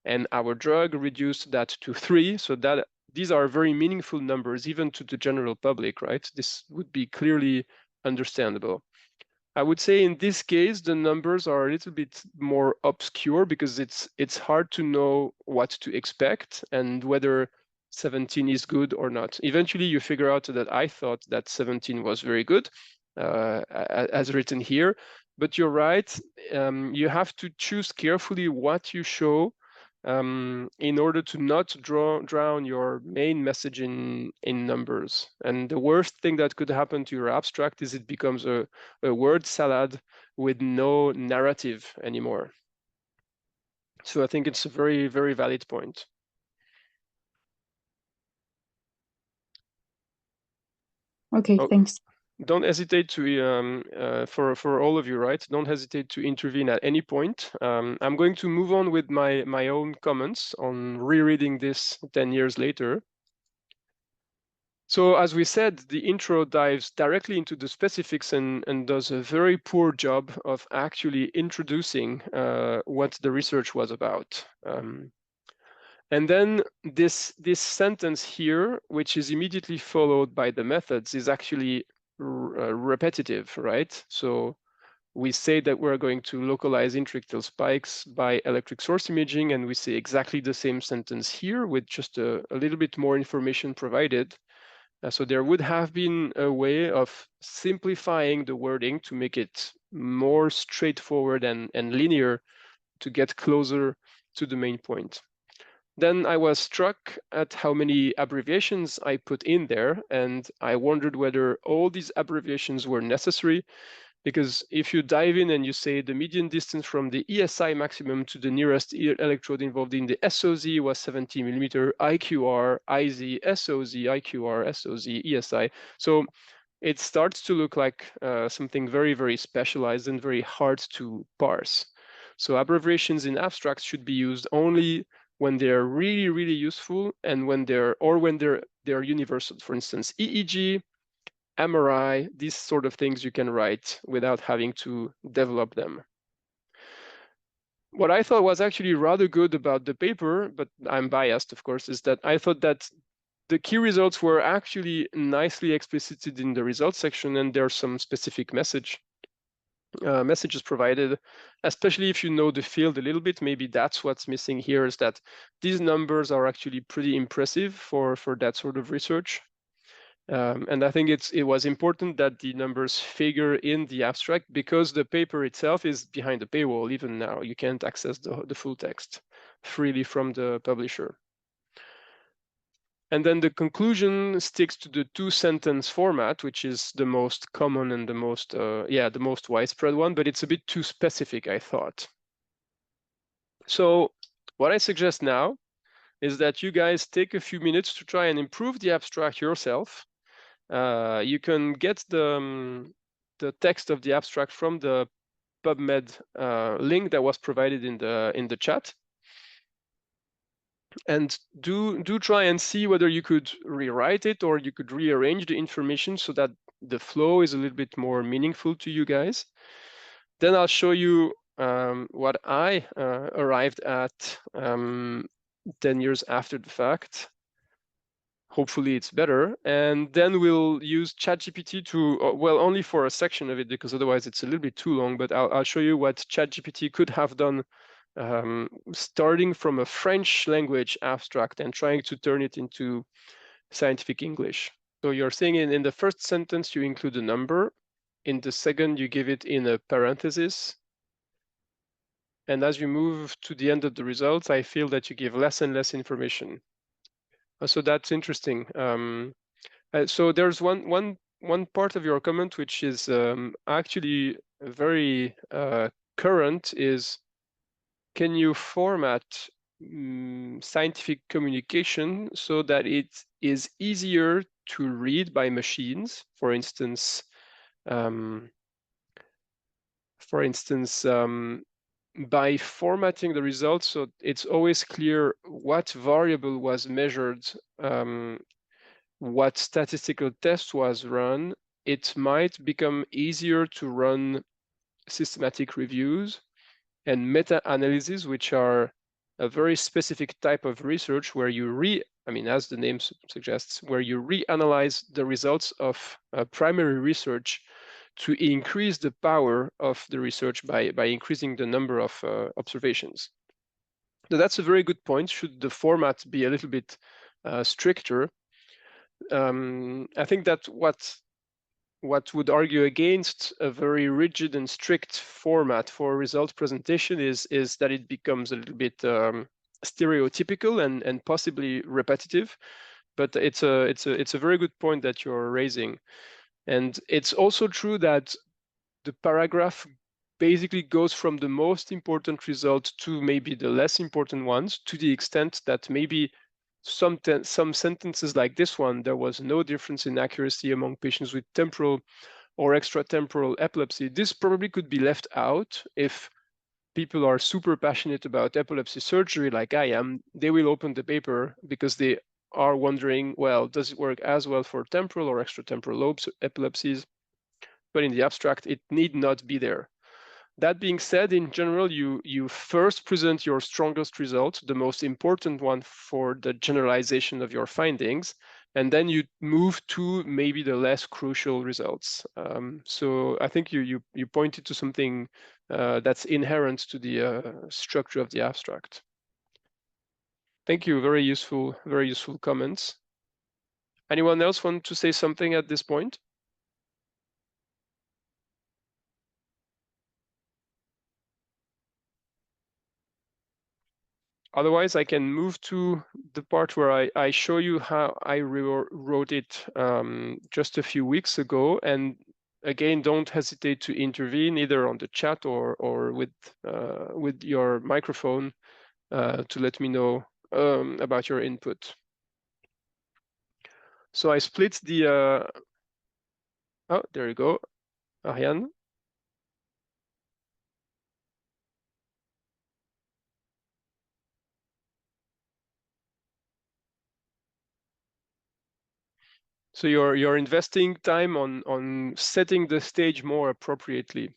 and our drug reduced that to 3. So that these are very meaningful numbers, even to the general public, right? This would be clearly understandable. I would say in this case, the numbers are a little bit more obscure because it's hard to know what to expect and whether 17 is good or not. Eventually, you figure out that I thought that 17 was very good, as written here. But you're right, you have to choose carefully what you show in order to not drown your main message in numbers. And the worst thing that could happen to your abstract is it becomes a word salad with no narrative anymore. So I think it's a very, very valid point. Okay, thanks. Don't hesitate to, for all of you, right? Don't hesitate to intervene at any point. I'm going to move on with my own comments on rereading this 10 years later. So as we said, the intro dives directly into the specifics and does a very poor job of actually introducing what the research was about. And then this sentence here, which is immediately followed by the methods, is actually repetitive, right? So we say that we're going to localize intractile spikes by electric source imaging, and we say exactly the same sentence here with just a little bit more information provided. So there would have been a way of simplifying the wording to make it more straightforward and linear to get closer to the main point. Then I was struck at how many abbreviations I put in there, and I wondered whether all these abbreviations were necessary, because if you dive in and you say the median distance from the ESI maximum to the nearest electrode involved in the SOZ was 70 millimeter, IQR, IZ, SOZ, IQR, SOZ, ESI. So it starts to look like something very, very specialized and very hard to parse. So abbreviations in abstracts should be used only when they're really, really useful and when they're universal. For instance, EEG, MRI, these sort of things you can write without having to develop them. What I thought was actually rather good about the paper, but I'm biased, of course, is that I thought that the key results were actually nicely explicited in the results section, and there's some specific messages provided, especially if you know the field a little bit. Maybe that's what's missing here, is that these numbers are actually pretty impressive for that sort of research. And I think it was important that the numbers figure in the abstract, because the paper itself is behind the paywall. Even now, you can't access the full text freely from the publisher. And then the conclusion sticks to the 2-sentence format, which is the most common and the most widespread one, but it's a bit too specific, I thought. So what I suggest now is that you guys take a few minutes to try and improve the abstract yourself. You can get the text of the abstract from the PubMed link that was provided in the chat. And do try and see whether you could rewrite it or you could rearrange the information so that the flow is a little bit more meaningful to you guys. Then I'll show you what I arrived at 10 years after the fact. Hopefully it's better. And then we'll use ChatGPT to, well, only for a section of it, because otherwise it's a little bit too long, but I'll show you what ChatGPT could have done starting from a French language abstract and trying to turn it into scientific English. So you're saying in the first sentence, you include a number. In the second, you give it in a parenthesis. And as you move to the end of the results, I feel that you give less and less information. So that's interesting. So there's one part of your comment which is actually very current, is can you format scientific communication so that it is easier to read by machines? For instance, by formatting the results so it's always clear what variable was measured, what statistical test was run, it might become easier to run systematic reviews and meta-analysis, which are a very specific type of research where you as the name suggests, where you reanalyze the results of primary research to increase the power of the research by increasing the number of observations. So that's a very good point. Should the format be a little bit stricter? I think that what would argue against a very rigid and strict format for result presentation is that it becomes a little bit stereotypical and possibly repetitive. But it's a very good point that you're raising. And it's also true that the paragraph basically goes from the most important result to maybe the less important ones, to the extent that maybe some sentences like this one, there was no difference in accuracy among patients with temporal or extratemporal epilepsy. This probably could be left out if people are super passionate about epilepsy surgery like I am. They will open the paper because they are wondering, well, does it work as well for temporal or extratemporal lobe epilepsies? But in the abstract, it need not be there. That being said, in general, you first present your strongest result, the most important one for the generalization of your findings, and then you move to maybe the less crucial results. So I think you pointed to something that's inherent to the structure of the abstract. Thank you. Very useful comments. Anyone else want to say something at this point? Otherwise, I can move to the part where I show you how I wrote it just a few weeks ago. And again, don't hesitate to intervene either on the chat or with your microphone to let me know about your input. So I split the, oh, there you go, Ariane. So you're investing time on setting the stage more appropriately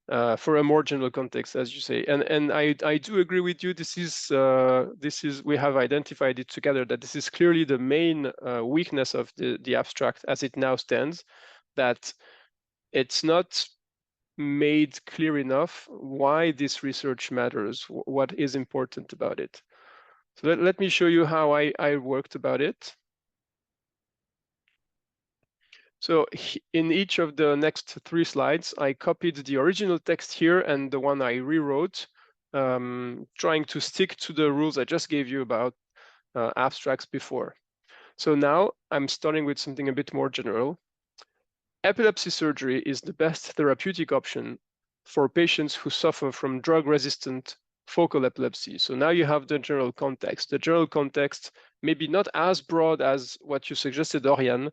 for a more general context, as you say. And I do agree with you. This is we have identified it together that this is clearly the main weakness of the abstract as it now stands, that it's not made clear enough why this research matters, what is important about it. So let me show you how I worked about it. So in each of the next 3 slides, I copied the original text here and the one I rewrote, trying to stick to the rules I just gave you about abstracts before. So now I'm starting with something a bit more general. Epilepsy surgery is the best therapeutic option for patients who suffer from drug-resistant focal epilepsy. So now you have the general context. The general context maybe not as broad as what you suggested, Oriane,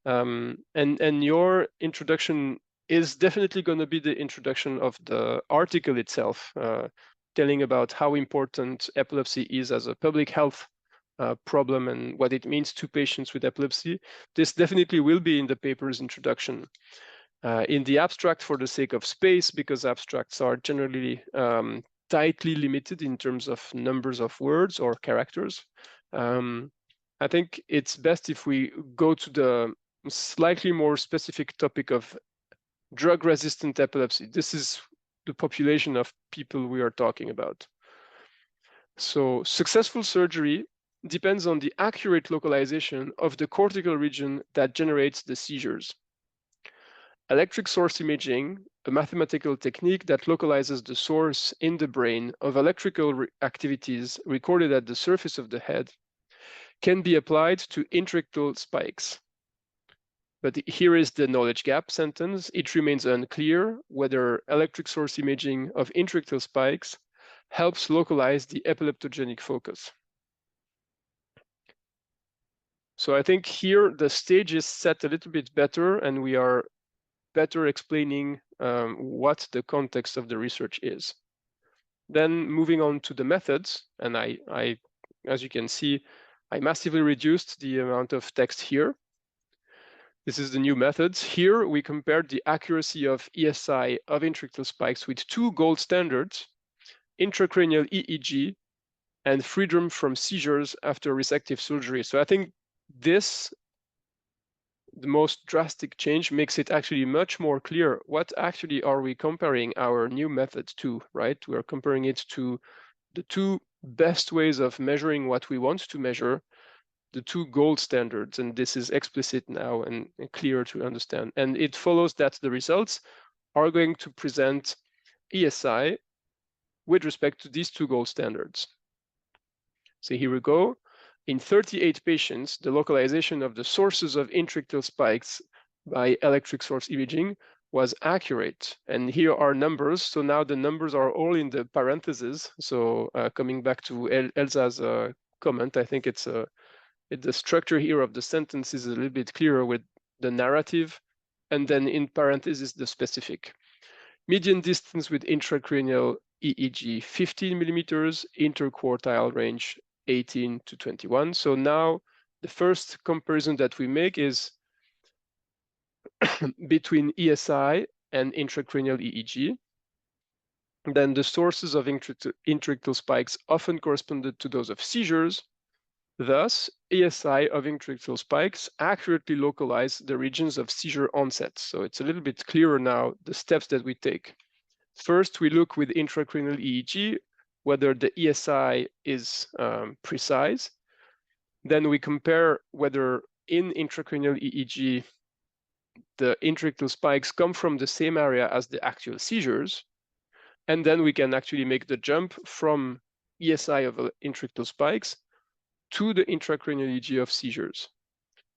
and your introduction is definitely going to be the introduction of the article itself, telling about how important epilepsy is as a public health problem and what it means to patients with epilepsy. This definitely will be in the paper's introduction. In the abstract, for the sake of space, because abstracts are generally tightly limited in terms of numbers of words or characters, I think it's best if we go to the slightly more specific topic of drug-resistant epilepsy. This is the population of people we are talking about. So successful surgery depends on the accurate localization of the cortical region that generates the seizures. Electric source imaging, a mathematical technique that localizes the source in the brain of electrical activities recorded at the surface of the head, can be applied to intrictal spikes. But here is the knowledge gap sentence. It remains unclear whether electric source imaging of intrictal spikes helps localize the epileptogenic focus. So I think here the stage is set a little bit better, and we are better explaining what the context of the research is. Then moving on to the methods, and I, as you can see, I massively reduced the amount of text here. This is the new methods. Here we compared the accuracy of ESI of intrictal spikes with 2 gold standards, intracranial EEG and freedom from seizures after resective surgery. So I think this, the most drastic change, makes it actually much more clear what actually are we comparing our new method to, right? We're comparing it to the 2 best ways of measuring what we want to measure, the 2 gold standards, and this is explicit now and clear to understand. And it follows that the results are going to present ESI with respect to these 2 gold standards. So here we go. In 38 patients, the localization of the sources of intrictal spikes by electric source imaging was accurate. And here are numbers. So now the numbers are all in the parentheses. So coming back to Elsa's comment, I think it's the structure here of the sentence is a little bit clearer with the narrative, and then in parentheses the specific. Median distance with intracranial EEG 15 millimeters, interquartile range 18 to 21. So now the first comparison that we make is between ESI and intracranial EEG. Then the sources of intrictal spikes often corresponded to those of seizures. Thus, ESI of intrictal spikes accurately localize the regions of seizure onset. So it's a little bit clearer now, the steps that we take. First, we look with intracranial EEG, whether the ESI is precise. Then we compare whether in intracranial EEG, the intrictal spikes come from the same area as the actual seizures. And then we can actually make the jump from ESI of intrictal spikes to the intracranial EEG of seizures.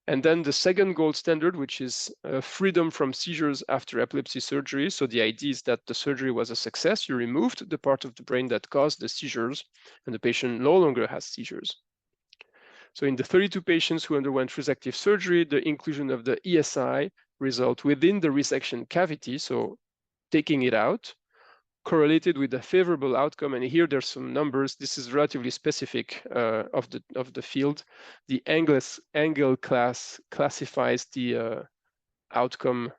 And then the second gold standard, which is freedom from seizures after epilepsy surgery. So the idea is that the surgery was a success. You removed the part of the brain that caused the seizures, and the patient no longer has seizures. So in the 32 patients who underwent resective surgery, the inclusion of the ESI result within the resection cavity, so taking it out, correlated with a favorable outcome. And here there's some numbers. This is relatively specific of the field. The angle class classifies the outcome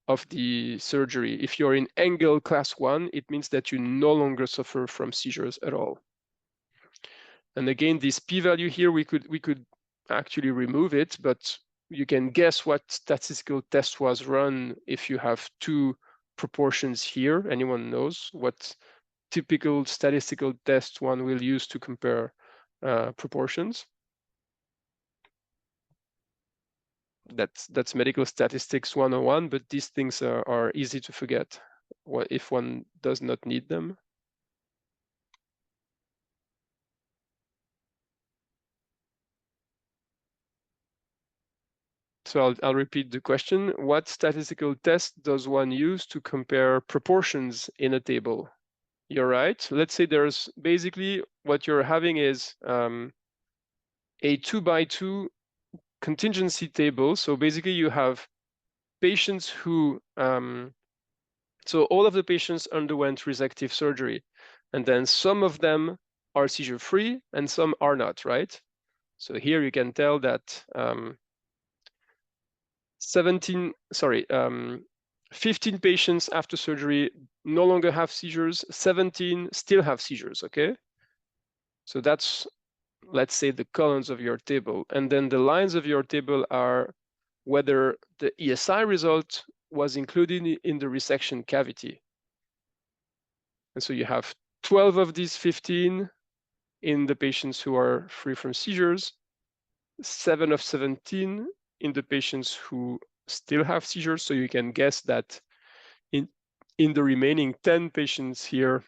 of the surgery. If you're in angle class 1, it means that you no longer suffer from seizures at all. And again, this p-value here, we could actually remove it, but you can guess what statistical test was run if you have 2 proportions here. Anyone knows what typical statistical test one will use to compare proportions? that's medical statistics 101, but these things are easy to forget if one does not need them. So I'll repeat the question. What statistical test does one use to compare proportions in a table? You're right. Let's say there's basically what you're having is a 2x2 contingency table. So basically you have patients who, so all of the patients underwent resective surgery, and then some of them are seizure-free and some are not, right? So here you can tell that 15 patients after surgery no longer have seizures, 17 still have seizures, okay? So that's, let's say, the columns of your table. And then the lines of your table are whether the ESI result was included in the resection cavity. And so you have 12 of these 15 in the patients who are free from seizures, 7 of 17 in the patients who still have seizures. So you can guess that in the remaining 10 patients here,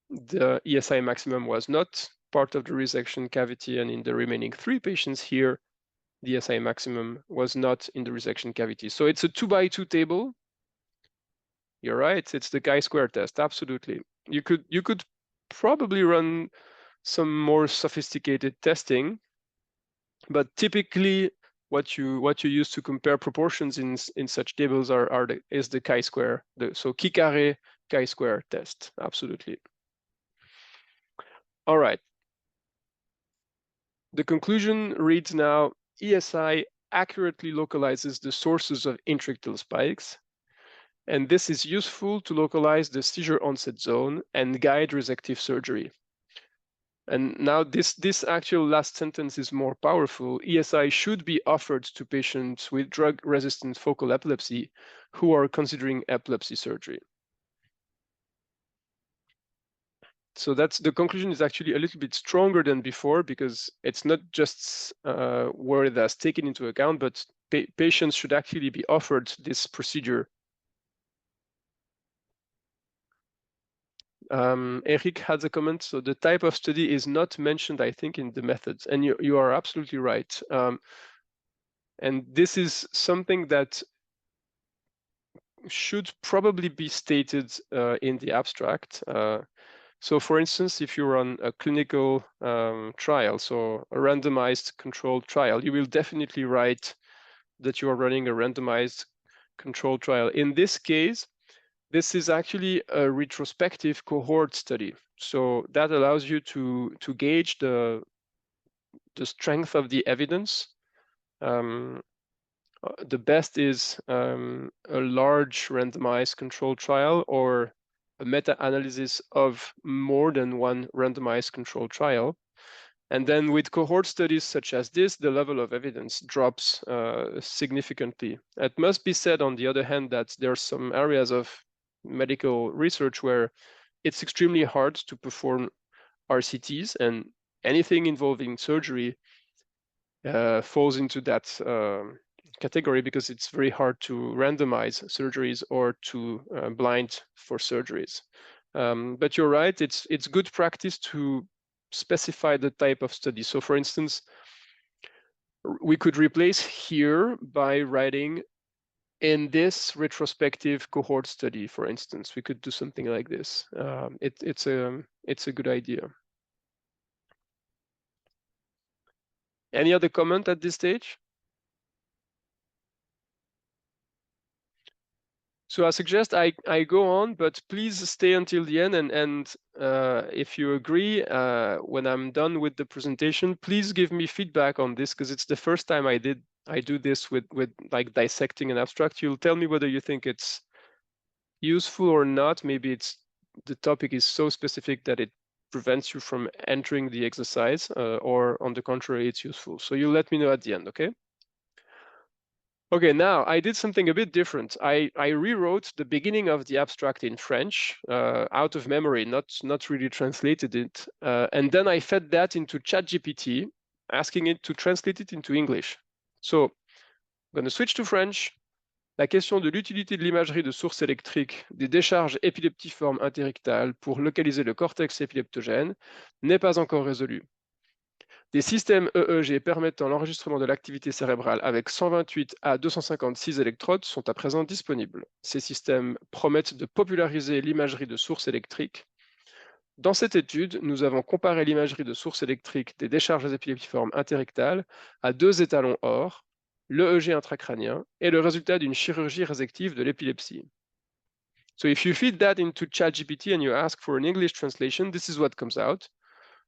the ESI maximum was not part of the resection cavity, and in the remaining 3 patients here, the ESI maximum was not in the resection cavity. So it's a 2x2 table. You're right, it's the chi-square test, absolutely. You could probably run some more sophisticated testing, but typically what you use to compare proportions in such tables is the chi-square, so chi-carré chi-square test, absolutely. All right. The conclusion reads now: ESI accurately localizes the sources of intrictal spikes, and this is useful to localize the seizure onset zone and guide resective surgery. And now this actual last sentence is more powerful. ESI should be offered to patients with drug-resistant focal epilepsy who are considering epilepsy surgery. So that's the conclusion is actually a little bit stronger than before, because it's not just word that's taken into account, but patients should actually be offered this procedure. Eric has a comment. So the type of study is not mentioned, I think, in the methods, and you are absolutely right. And this is something that should probably be stated in the abstract. So for instance, if you run a clinical trial, so a randomized controlled trial, you will definitely write that you are running a randomized controlled trial. In this case, this is actually a retrospective cohort study. So that allows you to gauge the strength of the evidence. The best is a large randomized controlled trial or a meta-analysis of more than one randomized controlled trial. And then with cohort studies such as this, the level of evidence drops significantly. It must be said, on the other hand, that there are some areas of medical research where it's extremely hard to perform RCTs, and anything involving surgery falls into that category, because it's very hard to randomize surgeries or to blind for surgeries. But you're right, it's good practice to specify the type of study. So for instance, we could replace here by writing in this retrospective cohort study, for instance. We could do something like this. It's a good idea. Any other comment at this stage? So I suggest I go on, but please stay until the end. And if you agree, when I'm done with the presentation, please give me feedback on this, because it's the first time I do this with like dissecting an abstract. You'll tell me whether you think it's useful or not. Maybe the topic is so specific that it prevents you from entering the exercise, or on the contrary, it's useful. So you let me know at the end, okay? Okay, now I did something a bit different. I rewrote the beginning of the abstract in French, out of memory, not really translated it. And then I fed that into ChatGPT, asking it to translate it into English. So going to switch to French. La question de l'utilité de l'imagerie de source électrique des décharges épileptiformes interictales pour localiser le cortex épileptogène n'est pas encore résolue. Des systèmes EEG permettant l'enregistrement de l'activité cérébrale avec 128 à 256 électrodes sont à présent disponibles. Ces systèmes promettent de populariser l'imagerie de source électrique. Dans cette étude, nous avons comparé l'imagerie de source électrique des décharges épileptiformes interictales à 2 étalons OR, l'EEG intracrânien et le résultat d'une chirurgie résective de l'épilepsie. So if you feed that into ChatGPT and you ask for an English translation, this is what comes out.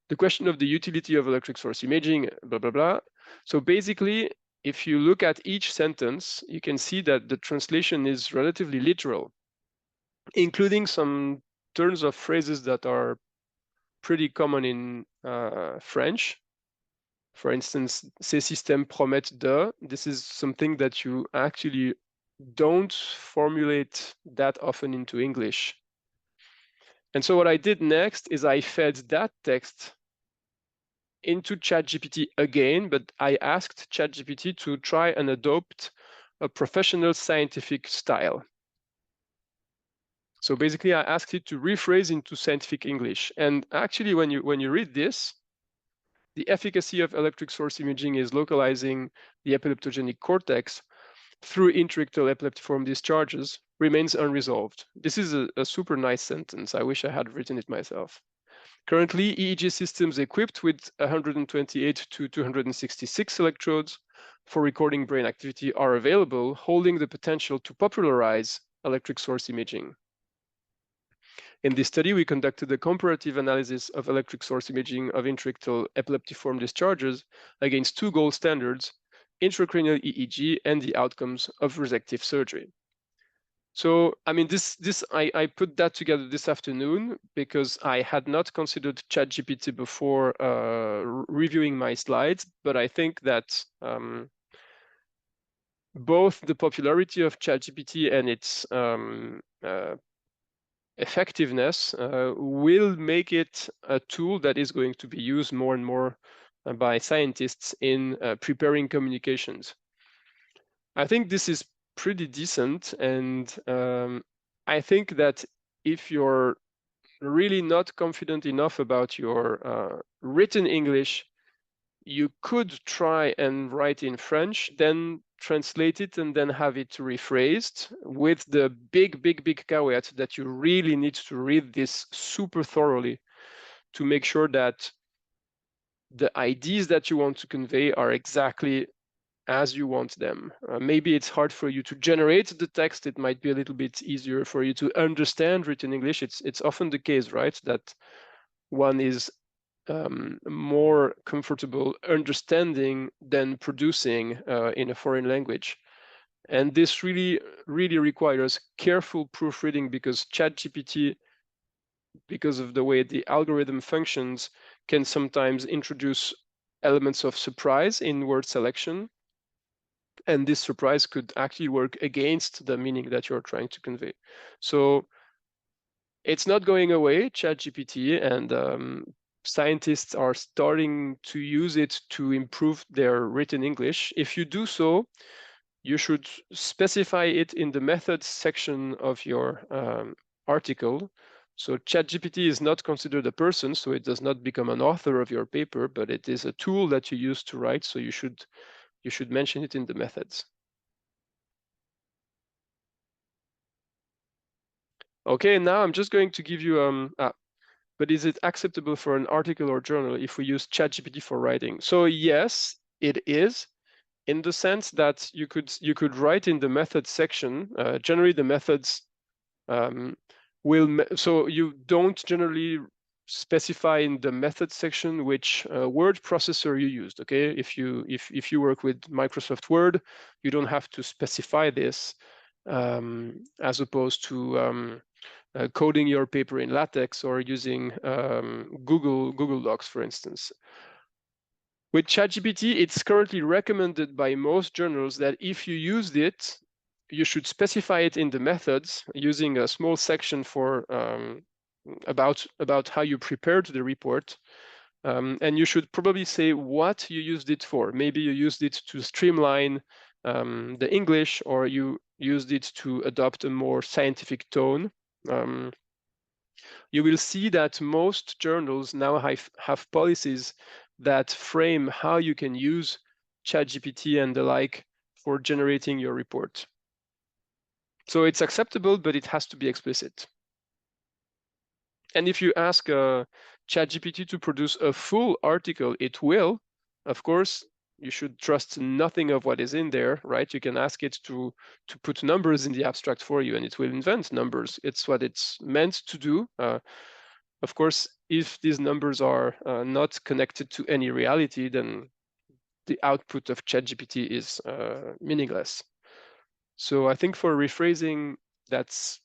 The question of the utility of electric source imaging, blah, blah, blah. So basically, if you look at each sentence, you can see that the translation is relatively literal, including some turns of phrases that are pretty common in French. For instance, ces systèmes promettent de. This is something that you actually don't formulate that often into English. And so what I did next is I fed that text into ChatGPT again, but I asked ChatGPT to try and adopt a professional scientific style. So basically, I asked it to rephrase into scientific English. And actually, when you read this, the efficacy of electric source imaging is localizing the epileptogenic cortex through intrictal epileptiform discharges remains unresolved. This is a super nice sentence. I wish I had written it myself. Currently, EEG systems equipped with 128 to 266 electrodes for recording brain activity are available, holding the potential to popularize electric source imaging. In this study, we conducted a comparative analysis of electric source imaging of intrictal epileptiform discharges against 2 gold standards, intracranial EEG and the outcomes of resective surgery. So, I mean, I put that together this afternoon because I had not considered ChatGPT before reviewing my slides, but I think that both the popularity of ChatGPT and its effectiveness will make it a tool that is going to be used more and more by scientists in preparing communications. I think this is pretty decent, and I think that if you're really not confident enough about your written English, you could try and write in French, then translate it and then have it rephrased with the big caveat that you really need to read this super thoroughly to make sure that the ideas that you want to convey are exactly as you want them. Maybe it's hard for you to generate the text. It might be a little bit easier for you to understand written English. It's often the case, right, that one is more comfortable understanding than producing in a foreign language. And this really requires careful proofreading because ChatGPT, because of the way the algorithm functions, can sometimes introduce elements of surprise in word selection. And this surprise could actually work against the meaning that you're trying to convey. So it's not going away, ChatGPT, and scientists are starting to use it to improve their written English. If you do so, you should specify it in the methods section of your article. So ChatGPT is not considered a person, so it does not become an author of your paper, but it is a tool that you use to write, so you should mention it in the methods. Okay, now I'm just going to give you but is it acceptable for an article or journal if we use ChatGPT for writing? So yes, it is, in the sense that you could write in the methods section. Generally, the methods so you don't generally specify in the methods section which word processor you used. Okay, if you work with Microsoft Word, you don't have to specify this, as opposed to coding your paper in LaTeX or using Google Docs, for instance. With ChatGPT, it's currently recommended by most journals that if you used it, you should specify it in the methods using a small section for about how you prepared the report. And you should probably say what you used it for. Maybe you used it to streamline the English, or you used it to adopt a more scientific tone. You will see that most journals now have policies that frame how you can use ChatGPT and the like for generating your report. So it's acceptable, but it has to be explicit. And if you ask ChatGPT to produce a full article, it will. Of course, you should trust nothing of what is in there, right? You can ask it to put numbers in the abstract for you, and it will invent numbers. It's what it's meant to do. Of course, if these numbers are not connected to any reality, then the output of ChatGPT is meaningless. So I think for rephrasing, that's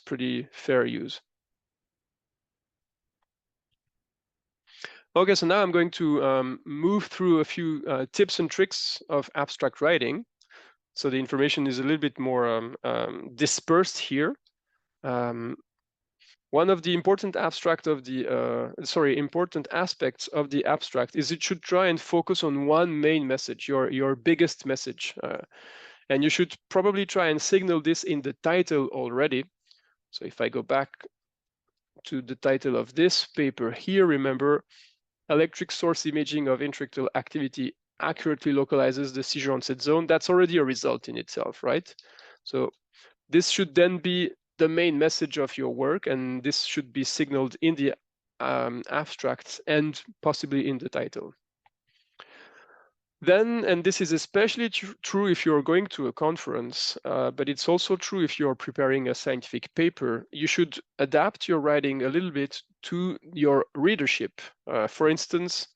pretty fair use. Okay, so now I'm going to move through a few tips and tricks of abstract writing. So the information is a little bit more dispersed here. One of the important aspects of the abstract is it should try and focus on one main message, your biggest message. And you should probably try and signal this in the title already. So if I go back to the title of this paper here, remember, electric source imaging of intractable activity accurately localizes the seizure onset zone. That's already a result in itself, right? So this should then be the main message of your work, and this should be signaled in the abstract and possibly in the title. Then, and this is especially true if you're going to a conference, but it's also true if you're preparing a scientific paper, you should adapt your writing a little bit to your readership. For instance,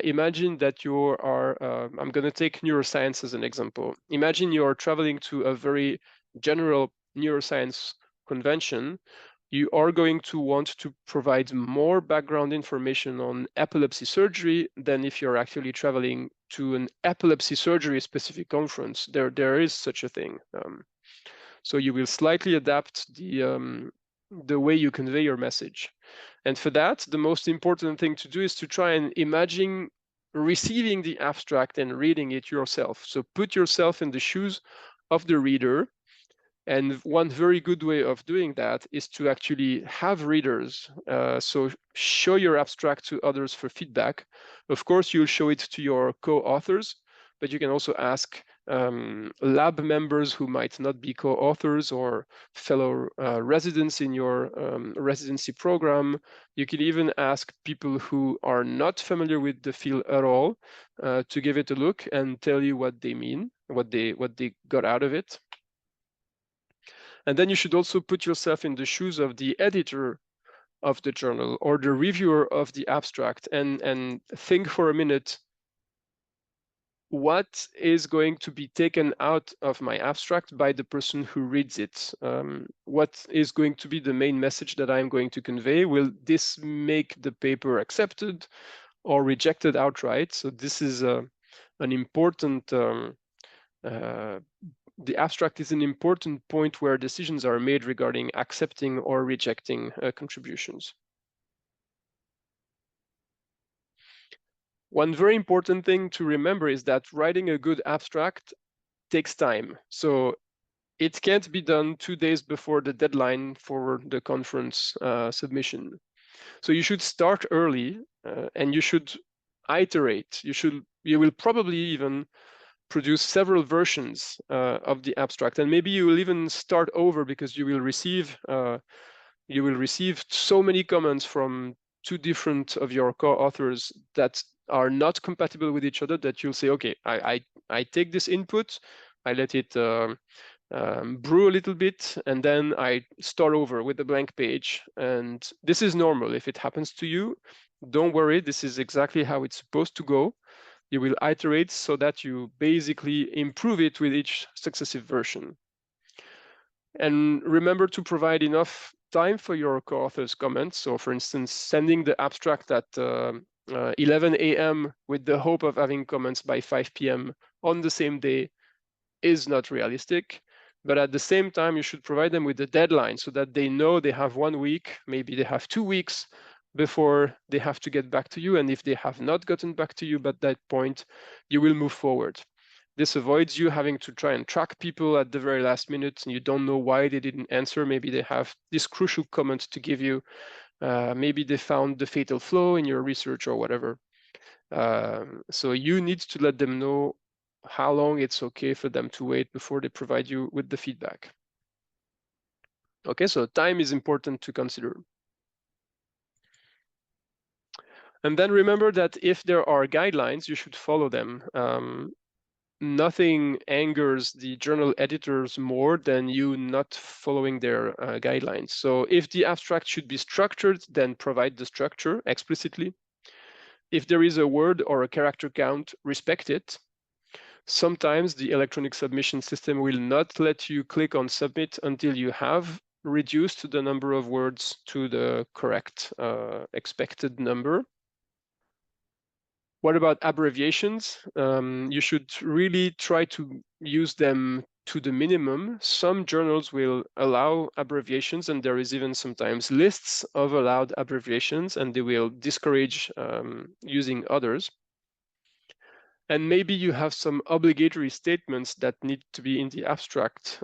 imagine that you are, I'm going to take neuroscience as an example. Imagine you're traveling to a very general neuroscience convention. You are going to want to provide more background information on epilepsy surgery than if you're actually traveling to an epilepsy surgery specific conference. There is such a thing. So you will slightly adapt the way you convey your message. And for that, the most important thing to do is to try and imagine receiving the abstract and reading it yourself. So put yourself in the shoes of the reader. And one very good way of doing that is to actually have readers. So show your abstract to others for feedback. Of course, you'll show it to your co-authors, but you can also ask lab members who might not be co-authors or fellow residents in your residency program. You can even ask people who are not familiar with the field at all to give it a look and tell you what they mean, what they got out of it. And then you should also put yourself in the shoes of the editor of the journal or the reviewer of the abstract and think for a minute, what is going to be taken out of my abstract by the person who reads it? What is going to be the main message that I'm going to convey? Will this make the paper accepted or rejected outright? So this is an important the abstract is an important point where decisions are made regarding accepting or rejecting contributions. One very important thing to remember is that writing a good abstract takes time. So it can't be done 2 days before the deadline for the conference submission. So you should start early and you should iterate. You will probably even produce several versions of the abstract, and maybe you will even start over because you will receive so many comments from 2 different of your co-authors that are not compatible with each other that you'll say, okay, I take this input, I let it brew a little bit, and then I start over with a blank page. And this is normal. If it happens to you, don't worry, this is exactly how it's supposed to go. You will iterate so that you basically improve it with each successive version. And remember to provide enough time for your co-author's comments. So for instance, sending the abstract at 11 a.m. with the hope of having comments by 5 p.m. on the same day is not realistic. But at the same time, you should provide them with a deadline so that they know they have 1 week, maybe they have 2 weeks before they have to get back to you. And if they have not gotten back to you by that point, you will move forward. This avoids you having to try and track people at the very last minute and you don't know why they didn't answer. Maybe they have this crucial comment to give you. Maybe they found the fatal flaw in your research or whatever. So you need to let them know how long it's okay for them to wait before they provide you with the feedback. Okay, so time is important to consider. And then remember that if there are guidelines, you should follow them. Nothing angers the journal editors more than you not following their guidelines. So if the abstract should be structured, then provide the structure explicitly. If there is a word or a character count, respect it. Sometimes the electronic submission system will not let you click on submit until you have reduced the number of words to the correct expected number. What about abbreviations? You should really try to use them to the minimum. Some journals will allow abbreviations, and there is even sometimes lists of allowed abbreviations, and they will discourage using others. And maybe you have some obligatory statements that need to be in the abstract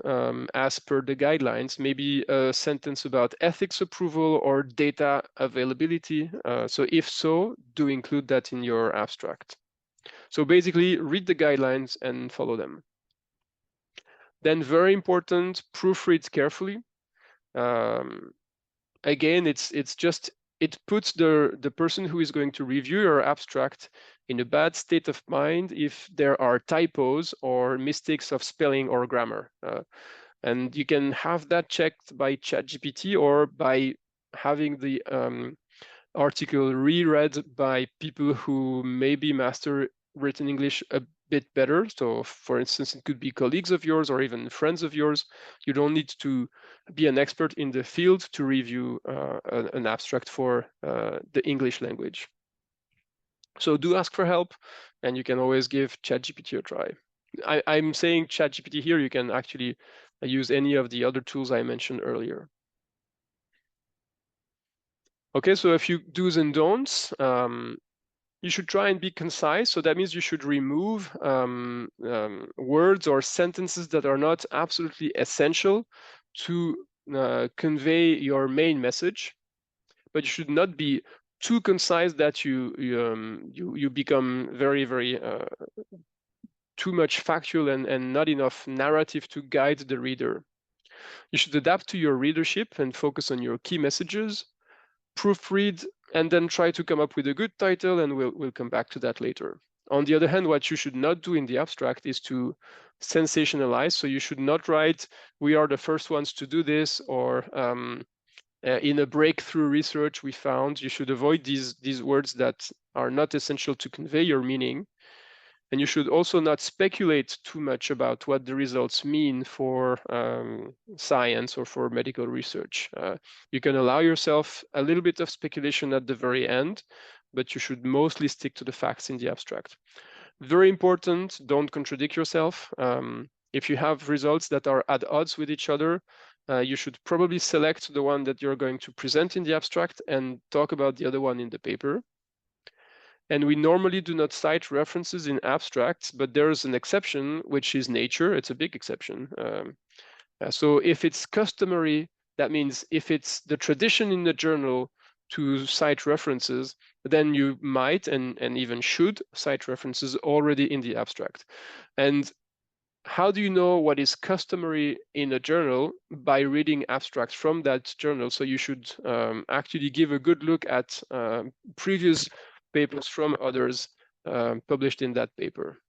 as per the guidelines, maybe a sentence about ethics approval or data availability. So if so, do include that in your abstract. So basically read the guidelines and follow them. Then very important, proofread carefully. Again, it puts the person who is going to review your abstract in a bad state of mind if there are typos or mistakes of spelling or grammar. And you can have that checked by ChatGPT or by having the article reread by people who maybe master written English a bit better. So for instance, it could be colleagues of yours or even friends of yours. You don't need to be an expert in the field to review an abstract for the English language. So do ask for help, and you can always give ChatGPT a try. I'm saying ChatGPT here, you can actually use any of the other tools I mentioned earlier. Okay, so a few do's and don'ts. You should try and be concise. So that means you should remove words or sentences that are not absolutely essential to convey your main message. But you should not be too concise that you become very too much factual and not enough narrative to guide the reader. You should adapt to your readership and focus on your key messages. Proofread and then try to come up with a good title, and we'll come back to that later. On the other hand, what you should not do in the abstract is to sensationalize. So you should not write, we are the first ones to do this, or in a breakthrough research we found. You should avoid these words that are not essential to convey your meaning. And you should also not speculate too much about what the results mean for science or for medical research. You can allow yourself a little bit of speculation at the very end, but you should mostly stick to the facts in the abstract. Very important, don't contradict yourself. If you have results that are at odds with each other, you should probably select the one that you're going to present in the abstract and talk about the other one in the paper. And we normally do not cite references in abstracts, but there's an exception, which is nature. It's a big exception. So if it's customary, that means if it's the tradition in the journal to cite references, then you might and even should cite references already in the abstract. And how do you know what is customary in a journal? By reading abstracts from that journal. So you should actually give a good look at previous papers from others published in that paper.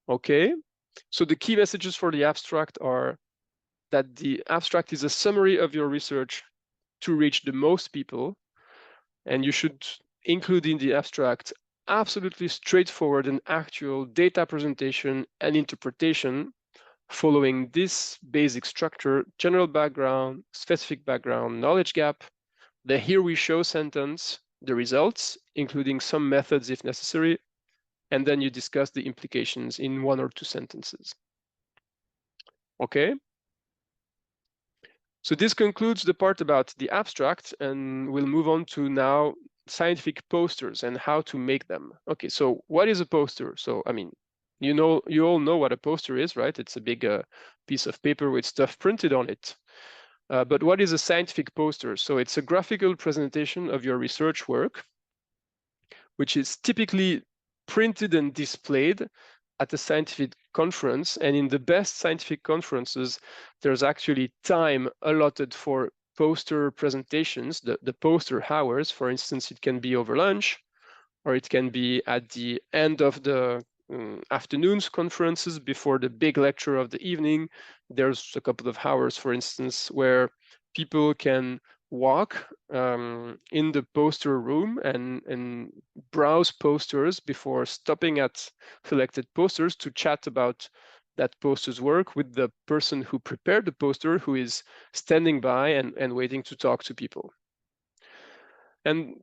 Okay, so the key messages for the abstract are that the abstract is a summary of your research to reach the most people, and you should include in the abstract absolutely straightforward and actual data presentation and interpretation following this basic structure: general background, specific background, knowledge gap, the here we show sentence, the results, including some methods if necessary, and then you discuss the implications in 1 or 2 sentences. Okay. So this concludes the part about the abstract, and we'll move on to now scientific posters and how to make them. Okay, so what is a poster? So, I mean, you all know what a poster is, right? It's a big piece of paper with stuff printed on it. But what is a scientific poster? So it's a graphical presentation of your research work, which is typically printed and displayed at a scientific conference. And in the best scientific conferences, there's actually time allotted for poster presentations, the poster hours. For instance, it can be over lunch, or it can be at the end of the afternoon's conferences before the big lecture of the evening. There's a couple of hours, for instance, where people can walk in the poster room and browse posters before stopping at selected posters to chat about that poster's work with the person who prepared the poster, who is standing by and waiting to talk to people. And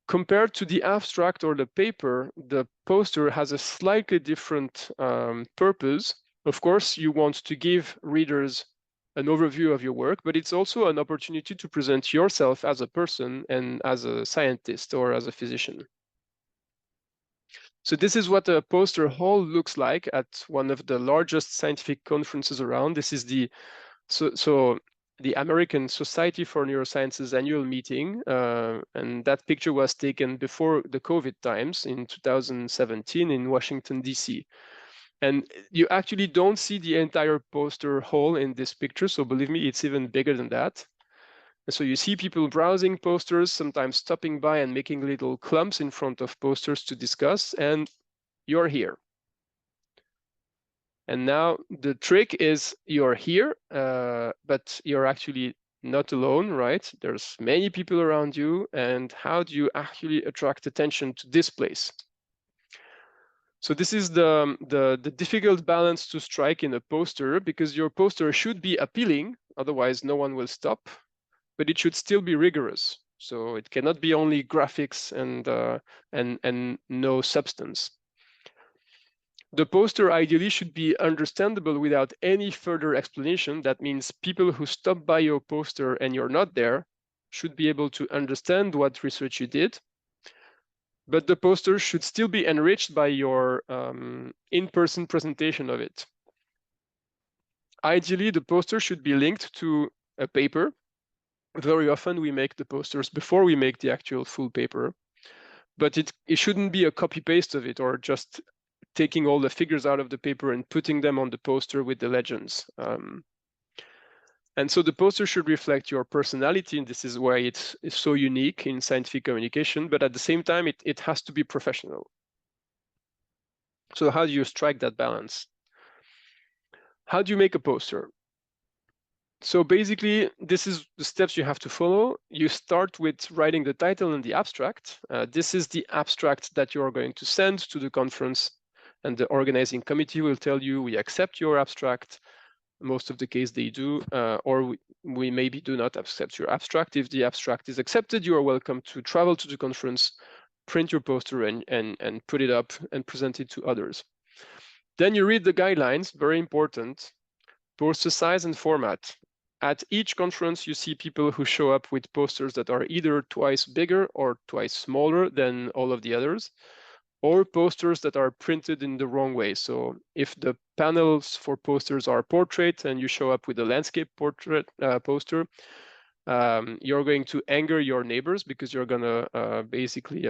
compared to the abstract or the paper, the poster has a slightly different purpose. Of course, you want to give readers an overview of your work, but it's also an opportunity to present yourself as a person and as a scientist or as a physician. So this is what a poster hall looks like at one of the largest scientific conferences around. This is the the American Society for Neurosciences annual meeting, and that picture was taken before the COVID times in 2017 in Washington, DC. And you actually don't see the entire poster hall in this picture, so believe me, it's even bigger than that. And so you see people browsing posters, sometimes stopping by and making little clumps in front of posters to discuss, and you're here. And now the trick is you're here, but you're actually not alone, right? There's many people around you, and how do you actually attract attention to this place? So this is the difficult balance to strike in a poster, because your poster should be appealing, otherwise no one will stop, but it should still be rigorous. So it cannot be only graphics and no substance. The poster ideally should be understandable without any further explanation. That means people who stop by your poster and you're not there should be able to understand what research you did. But the poster should still be enriched by your in-person presentation of it. Ideally, the poster should be linked to a paper. Very often we make the posters before we make the actual full paper, but it shouldn't be a copy-paste of it or just taking all the figures out of the paper and putting them on the poster with the legends. And so the poster should reflect your personality, and this is why it's so unique in scientific communication, but at the same time, it has to be professional. So how do you strike that balance? How do you make a poster? So basically, this is the steps you have to follow. You start with writing the title and the abstract. This is the abstract that you are going to send to the conference, and the organizing committee will tell you, we accept your abstract. Most of the case they do, or we maybe do not accept your abstract. If the abstract is accepted, you are welcome to travel to the conference, print your poster and put it up and present it to others. Then you read the guidelines, very important. Poster size and format. At each conference, you see people who show up with posters that are either twice bigger or twice smaller than all of the others, or posters that are printed in the wrong way. So if the panels for posters are portrait and you show up with a landscape portrait poster, you're going to anger your neighbors because you're gonna basically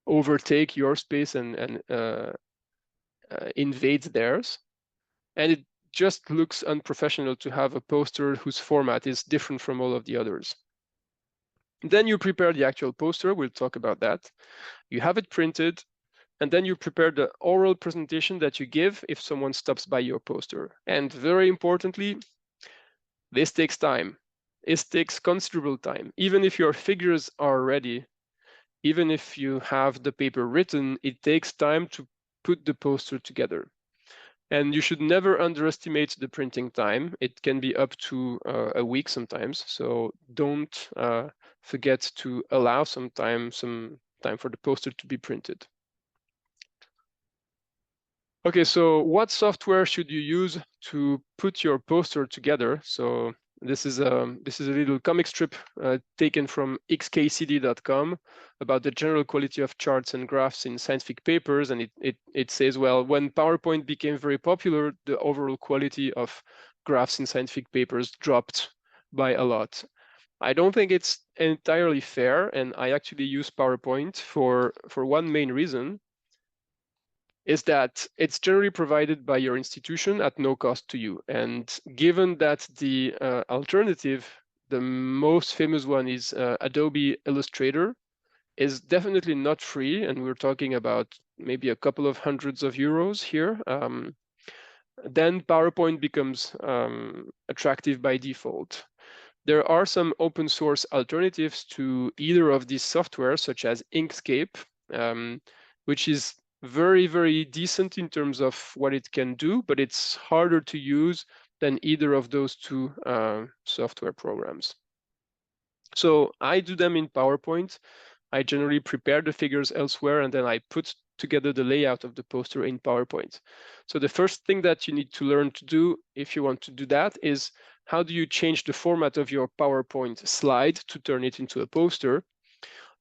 overtake your space and invade theirs. And it just looks unprofessional to have a poster whose format is different from all of the others. Then you prepare the actual poster, we'll talk about that. You have it printed, and then you prepare the oral presentation that you give if someone stops by your poster. And very importantly, this takes time. It takes considerable time. Even if your figures are ready, even if you have the paper written, it takes time to put the poster together. And you should never underestimate the printing time. It can be up to a week sometimes. So don't forget to allow some time for the poster to be printed. Okay, so what software should you use to put your poster together? So This is a little comic strip taken from xkcd.com about the general quality of charts and graphs in scientific papers, and it says, well, when PowerPoint became very popular, the overall quality of graphs in scientific papers dropped by a lot. I don't think it's entirely fair, and I actually use PowerPoint for one main reason, is that it's generally provided by your institution at no cost to you. And given that the alternative, the most famous one is Adobe Illustrator, is definitely not free, and we're talking about maybe a couple of hundreds of euros here, then PowerPoint becomes attractive by default. There are some open source alternatives to either of these softwares, such as Inkscape, which is very, very decent in terms of what it can do, but it's harder to use than either of those two software programs. So I do them in PowerPoint. I generally prepare the figures elsewhere, and then I put together the layout of the poster in PowerPoint. So the first thing that you need to learn to do if you want to do that is, how do you change the format of your PowerPoint slide to turn it into a poster?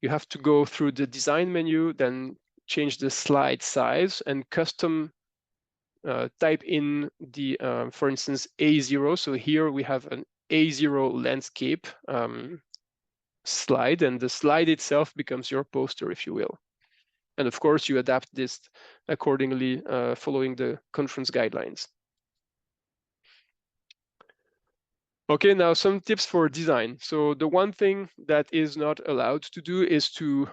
You have to go through the design menu, then change the slide size and custom type in the, for instance, A0. So here we have an A0 landscape slide, and the slide itself becomes your poster, if you will. And of course, you adapt this accordingly, following the conference guidelines. Okay, now some tips for design. So the one thing that is not allowed to do is to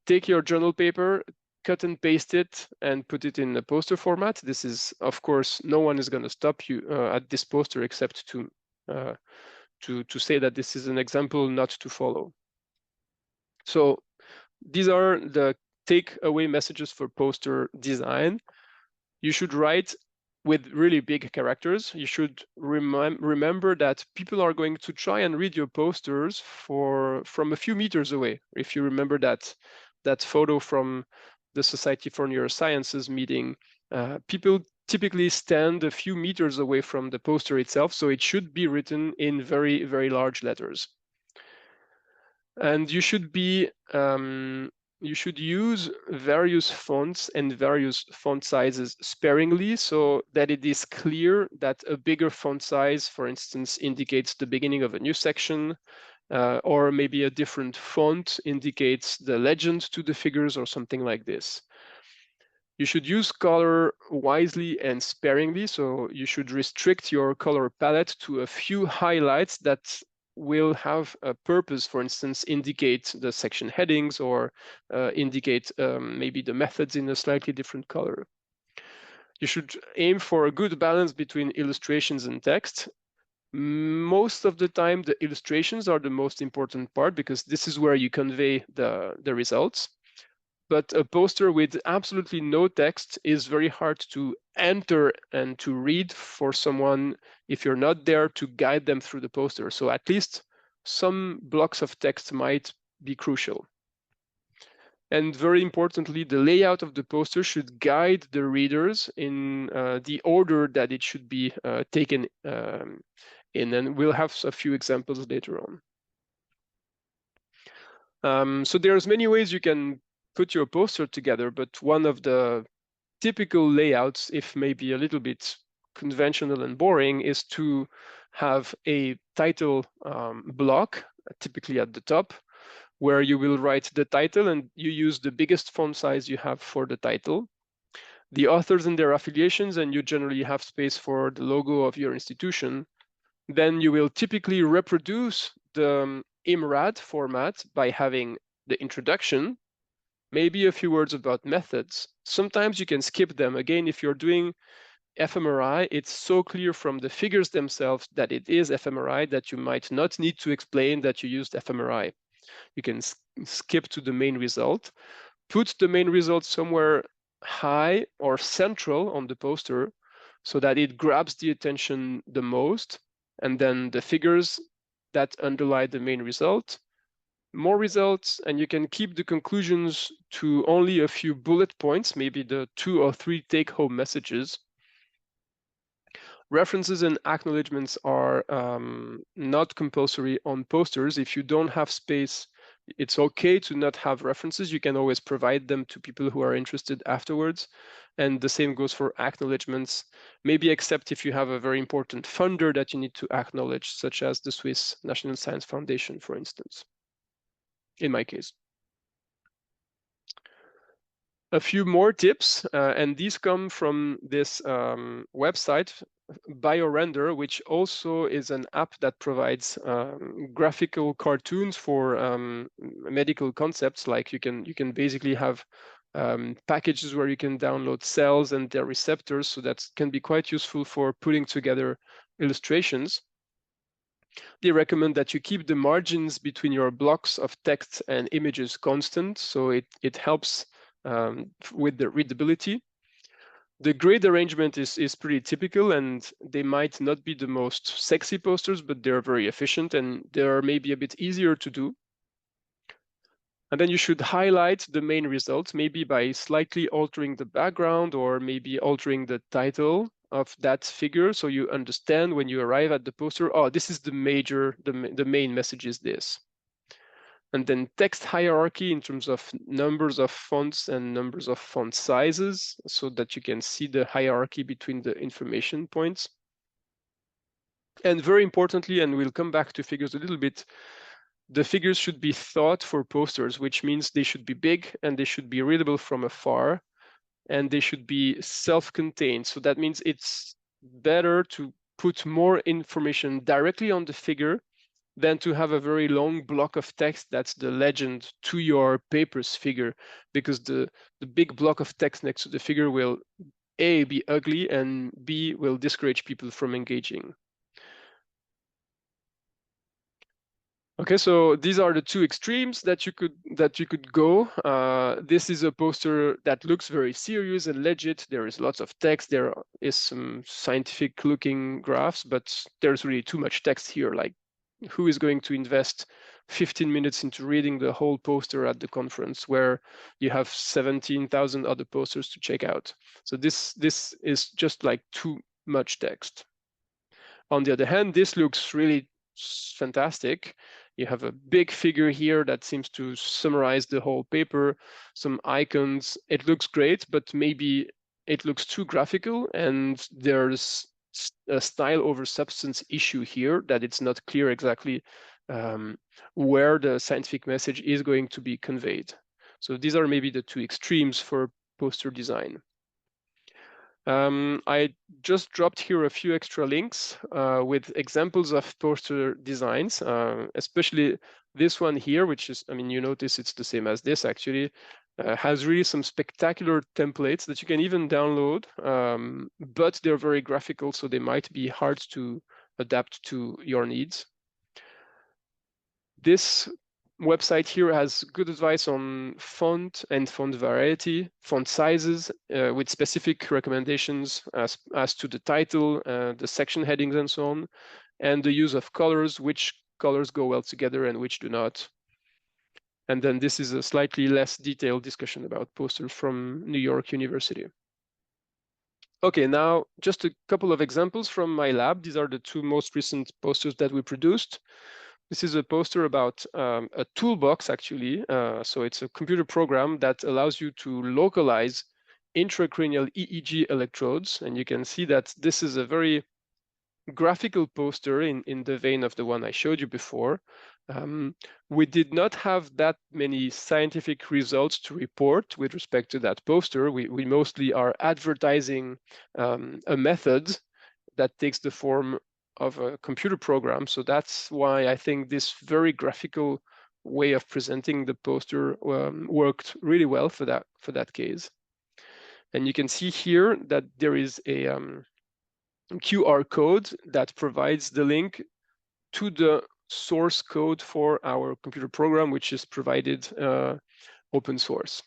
take your journal paper, cut and paste it, and put it in a poster format. This is, of course, no one is going to stop you at this poster except to say that this is an example not to follow. So these are the takeaway messages for poster design. You should write with really big characters. You should remember that people are going to try and read your posters from a few meters away. If you remember that photo from the Society for Neurosciences meeting, people typically stand a few meters away from the poster itself, so it should be written in very, very large letters. And you should be you should use various fonts and various font sizes sparingly, so that it is clear that a bigger font size, for instance, indicates the beginning of a new section, or maybe a different font indicates the legend to the figures or something like this. You should use color wisely and sparingly, so you should restrict your color palette to a few highlights that will have a purpose, for instance, indicate the section headings or indicate maybe the methods in a slightly different color. You should aim for a good balance between illustrations and text. Most of the time, the illustrations are the most important part because this is where you convey the results. But a poster with absolutely no text is very hard to enter and to read for someone if you're not there to guide them through the poster. So at least some blocks of text might be crucial. And very importantly, the layout of the poster should guide the readers in the order that it should be taken in. And we'll have a few examples later on. So there's many ways you can put your poster together, but one of the typical layouts, if maybe a little bit conventional and boring, is to have a title block, typically at the top, where you will write the title and you use the biggest font size you have for the title, the authors and their affiliations, and you generally have space for the logo of your institution. Then you will typically reproduce the IMRAD format by having the introduction, maybe a few words about methods. Sometimes you can skip them. Again, if you're doing fMRI, it's so clear from the figures themselves that it is fMRI that you might not need to explain that you used fMRI. You can skip to the main result. Put the main result somewhere high or central on the poster so that it grabs the attention the most, and then the figures that underlie the main result, more results, and you can keep the conclusions to only a few bullet points, maybe the 2 or 3 take-home messages. References and acknowledgements are not compulsory on posters. If you don't have space, it's okay to not have references. You can always provide them to people who are interested afterwards. And the same goes for acknowledgements, maybe except if you have a very important funder that you need to acknowledge, such as the Swiss National Science Foundation, for instance, in my case. A few more tips, and these come from this website, BioRender, which also is an app that provides graphical cartoons for medical concepts. Like you can basically have packages where you can download cells and their receptors, so that can be quite useful for putting together illustrations. They recommend that you keep the margins between your blocks of text and images constant, so it helps with the readability. The grid arrangement is pretty typical, and they might not be the most sexy posters, but they're very efficient and they're maybe a bit easier to do. And then you should highlight the main results, maybe by slightly altering the background or maybe altering the title of that figure, so you understand when you arrive at the poster, oh, this is the main message is this. And then text hierarchy in terms of numbers of fonts and numbers of font sizes, so that you can see the hierarchy between the information points. And very importantly, and we'll come back to figures a little bit, the figures should be thought for posters, which means they should be big and they should be readable from afar, and they should be self-contained. So that means it's better to put more information directly on the figure than to have a very long block of text that's the legend to your paper's figure, because the big block of text next to the figure will A, be ugly, and B, will discourage people from engaging. Okay, so these are the two extremes that you could go. This is a poster that looks very serious and legit. There is lots of text. There is some scientific-looking graphs, but there's really too much text here. Like, who is going to invest 15 minutes into reading the whole poster at the conference where you have 17,000 other posters to check out? So this is just like too much text. On the other hand, this looks really fantastic. You have a big figure here that seems to summarize the whole paper, some icons. It looks great, but maybe it looks too graphical, and there's a style over substance issue here, that it's not clear exactly where the scientific message is going to be conveyed. So these are maybe the two extremes for poster design. I just dropped here a few extra links with examples of poster designs, especially this one here, which is, I mean, you notice it's the same as this actually, has really some spectacular templates that you can even download, but they're very graphical, so they might be hard to adapt to your needs. This website here has good advice on font and font variety, font sizes, with specific recommendations as to the title, the section headings, and so on, and the use of colors, which colors go well together and which do not. And then this is a slightly less detailed discussion about posters from New York University. Okay, now just a couple of examples from my lab. These are the two most recent posters that we produced. This is a poster about a toolbox, actually. So it's a computer program that allows you to localize intracranial EEG electrodes. And you can see that this is a very graphical poster in the vein of the one I showed you before. We did not have that many scientific results to report with respect to that poster. We mostly are advertising a method that takes the form of a computer program. So that's why I think this very graphical way of presenting the poster worked really well for that case. And you can see here that there is a QR code that provides the link to the source code for our computer program, which is provided open source.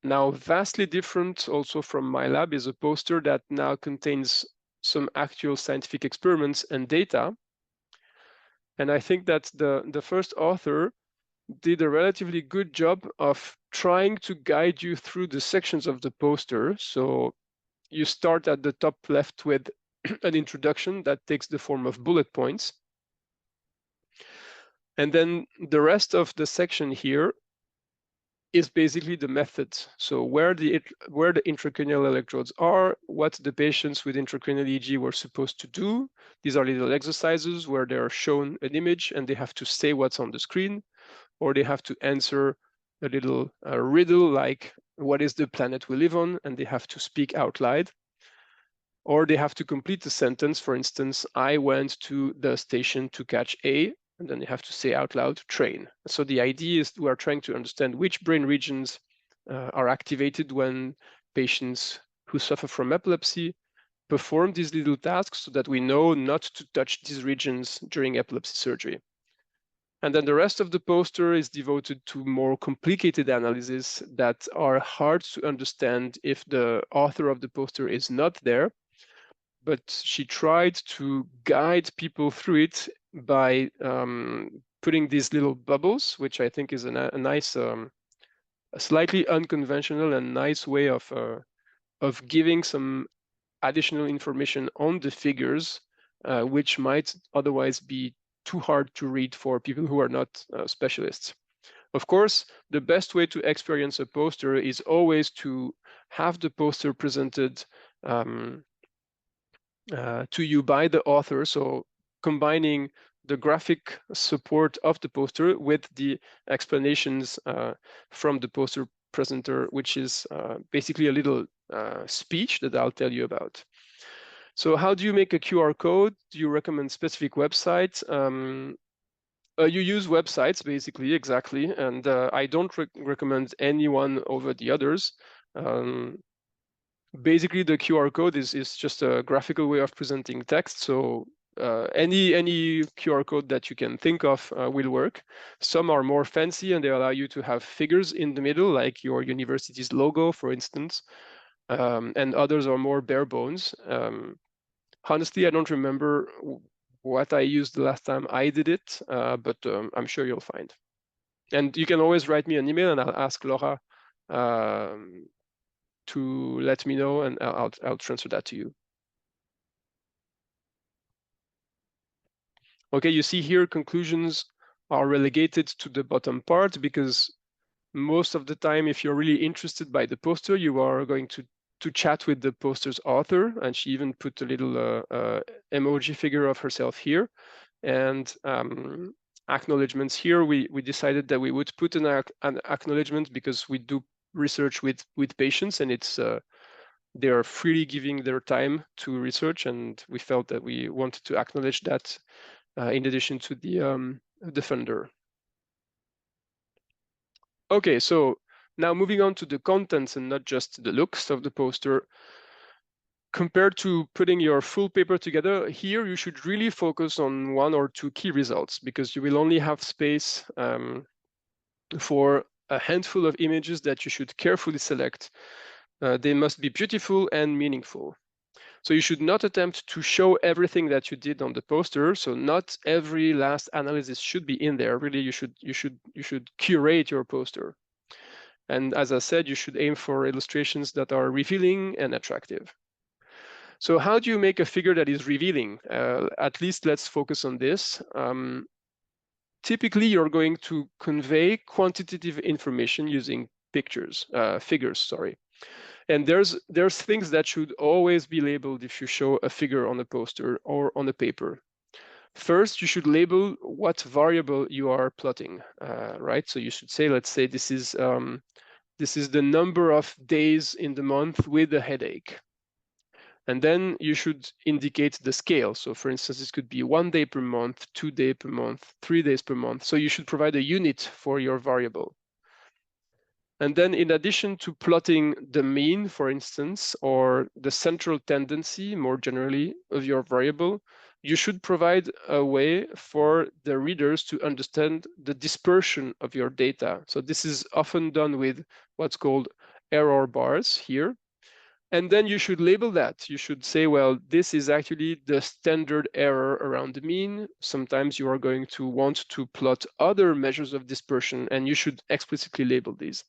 Now, vastly different also from my lab is a poster that now contains some actual scientific experiments and data. And I think that the first author did a relatively good job of trying to guide you through the sections of the poster. So you start at the top left with an introduction that takes the form of bullet points. And then the rest of the section here is basically the method. So where the intracranial electrodes are, what the patients with intracranial EEG were supposed to do. These are little exercises where they are shown an image and they have to say what's on the screen, or they have to answer a little riddle like, what is the planet we live on? And they have to speak out loud. Or they have to complete the sentence. For instance, I went to the station to catch a, and then they have to say out loud, train. So the idea is we are trying to understand which brain regions are activated when patients who suffer from epilepsy perform these little tasks so that we know not to touch these regions during epilepsy surgery. And then the rest of the poster is devoted to more complicated analyses that are hard to understand if the author of the poster is not there. But she tried to guide people through it by putting these little bubbles, which I think is a nice, a slightly unconventional and nice way of giving some additional information on the figures, which might otherwise be too hard to read for people who are not specialists. Of course, the best way to experience a poster is always to have the poster presented to you by the author, so combining the graphic support of the poster with the explanations from the poster presenter, which is basically a little speech that I'll tell you about. So how do you make a QR code? Do you recommend specific websites? You use websites, basically, exactly, and I don't recommend any one over the others. Basically, the QR code is just a graphical way of presenting text. So any QR code that you can think of will work. Some are more fancy and they allow you to have figures in the middle, like your university's logo, for instance. And others are more bare bones. Honestly, I don't remember what I used the last time I did it, but I'm sure you'll find. And you can always write me an email and I'll ask Laura to let me know, and I'll transfer that to you. Okay, you see here conclusions are relegated to the bottom part because most of the time, if you're really interested by the poster, you are going to chat with the poster's author, and she even put a little emoji figure of herself here. And acknowledgements here, we decided that we would put an acknowledgement because we do research with patients, and it's they are freely giving their time to research, and we felt that we wanted to acknowledge that in addition to the funder. Okay, so now moving on to the contents and not just the looks of the poster. Compared to putting your full paper together, here you should really focus on one or two key results because you will only have space for a handful of images that you should carefully select. They must be beautiful and meaningful. So you should not attempt to show everything that you did on the poster. So not every last analysis should be in there. Really, you should curate your poster. And as I said, you should aim for illustrations that are revealing and attractive. So how do you make a figure that is revealing? At least let's focus on this. Typically, you're going to convey quantitative information using figures, sorry. And there's things that should always be labeled if you show a figure on a poster or on a paper. First, you should label what variable you are plotting, right? So you should say, let's say this is the number of days in the month with a headache. And then you should indicate the scale. So for instance, this could be 1 day per month, 2 days per month, 3 days per month. So you should provide a unit for your variable. And then in addition to plotting the mean, for instance, or the central tendency, more generally, of your variable, you should provide a way for the readers to understand the dispersion of your data. So this is often done with what's called error bars here. And then you should label that. You should say, well, this is actually the standard error around the mean. Sometimes you are going to want to plot other measures of dispersion, and you should explicitly label these.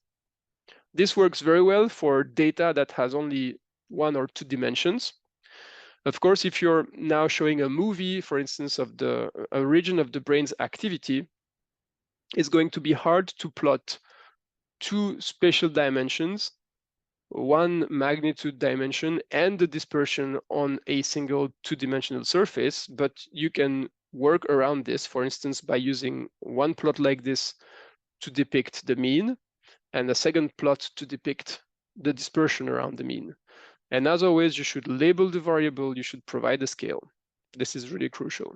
This works very well for data that has only 1 or 2 dimensions. Of course, if you're now showing a movie, for instance, of a region of the brain's activity, it's going to be hard to plot 2 spatial dimensions, 1 magnitude dimension, and the dispersion on a single 2-dimensional surface. But you can work around this, for instance, by using 1 plot like this to depict the mean, and a second plot to depict the dispersion around the mean. And as always, you should label the variable, you should provide the scale. This is really crucial.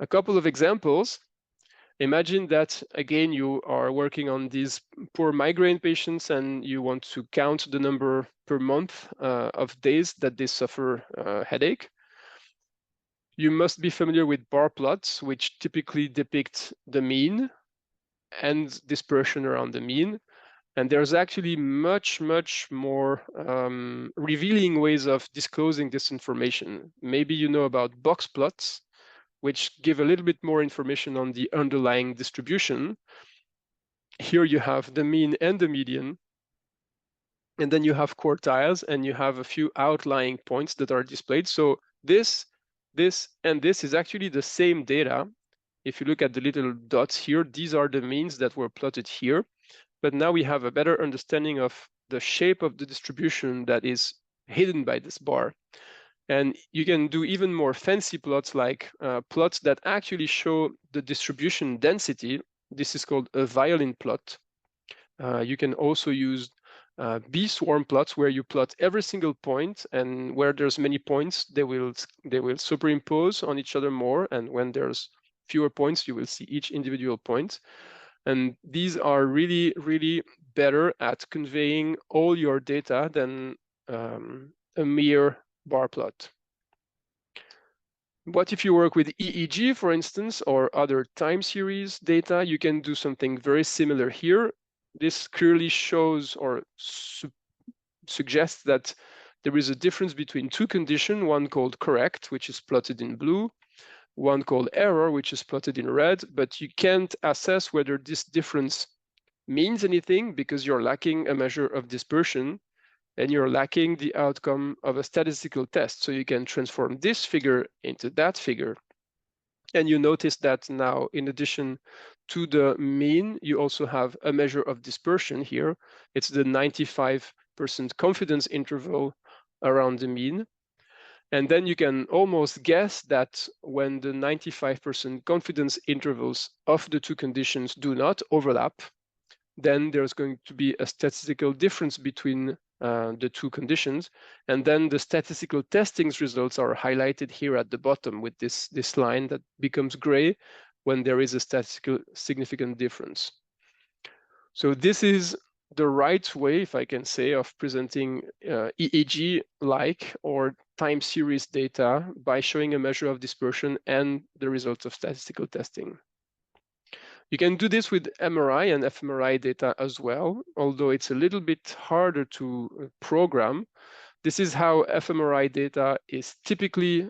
A couple of examples. Imagine that, again, you are working on these poor migraine patients and you want to count the number per month of days that they suffer headache. You must be familiar with bar plots, which typically depict the mean and dispersion around the mean. And there's actually much more revealing ways of disclosing this information. Maybe you know about box plots, which give a little bit more information on the underlying distribution. Here you have the mean and the median, and then you have quartiles, and you have a few outlying points that are displayed. So this, and this is actually the same data. If you look at the little dots here, these are the means that were plotted here. But now we have a better understanding of the shape of the distribution that is hidden by this bar. And you can do even more fancy plots, like plots that actually show the distribution density. This is called a violin plot. You can also use bee swarm plots, where you plot every single point, and where there's many points, they will superimpose on each other more, and when there's fewer points, you will see each individual point. And these are really better at conveying all your data than a mere bar plot. What if you work with EEG, for instance, or other time series data? You can do something very similar here. This clearly shows or suggests that there is a difference between 2 conditions, one called correct, which is plotted in blue, one called error, which is plotted in red, but you can't assess whether this difference means anything because you're lacking a measure of dispersion and you're lacking the outcome of a statistical test. So you can transform this figure into that figure. And you notice that now, in addition to the mean, you also have a measure of dispersion here. It's the 95% confidence interval around the mean. And then you can almost guess that when the 95% confidence intervals of the 2 conditions do not overlap, then there's going to be a statistical difference between the 2 conditions. And then the statistical testing's results are highlighted here at the bottom with this line that becomes gray when there is a statistical significant difference. So this is the right way, if I can say, of presenting EEG-like or time series data by showing a measure of dispersion and the results of statistical testing. You can do this with MRI and fMRI data as well, although it's a little bit harder to program. This is how fMRI data is typically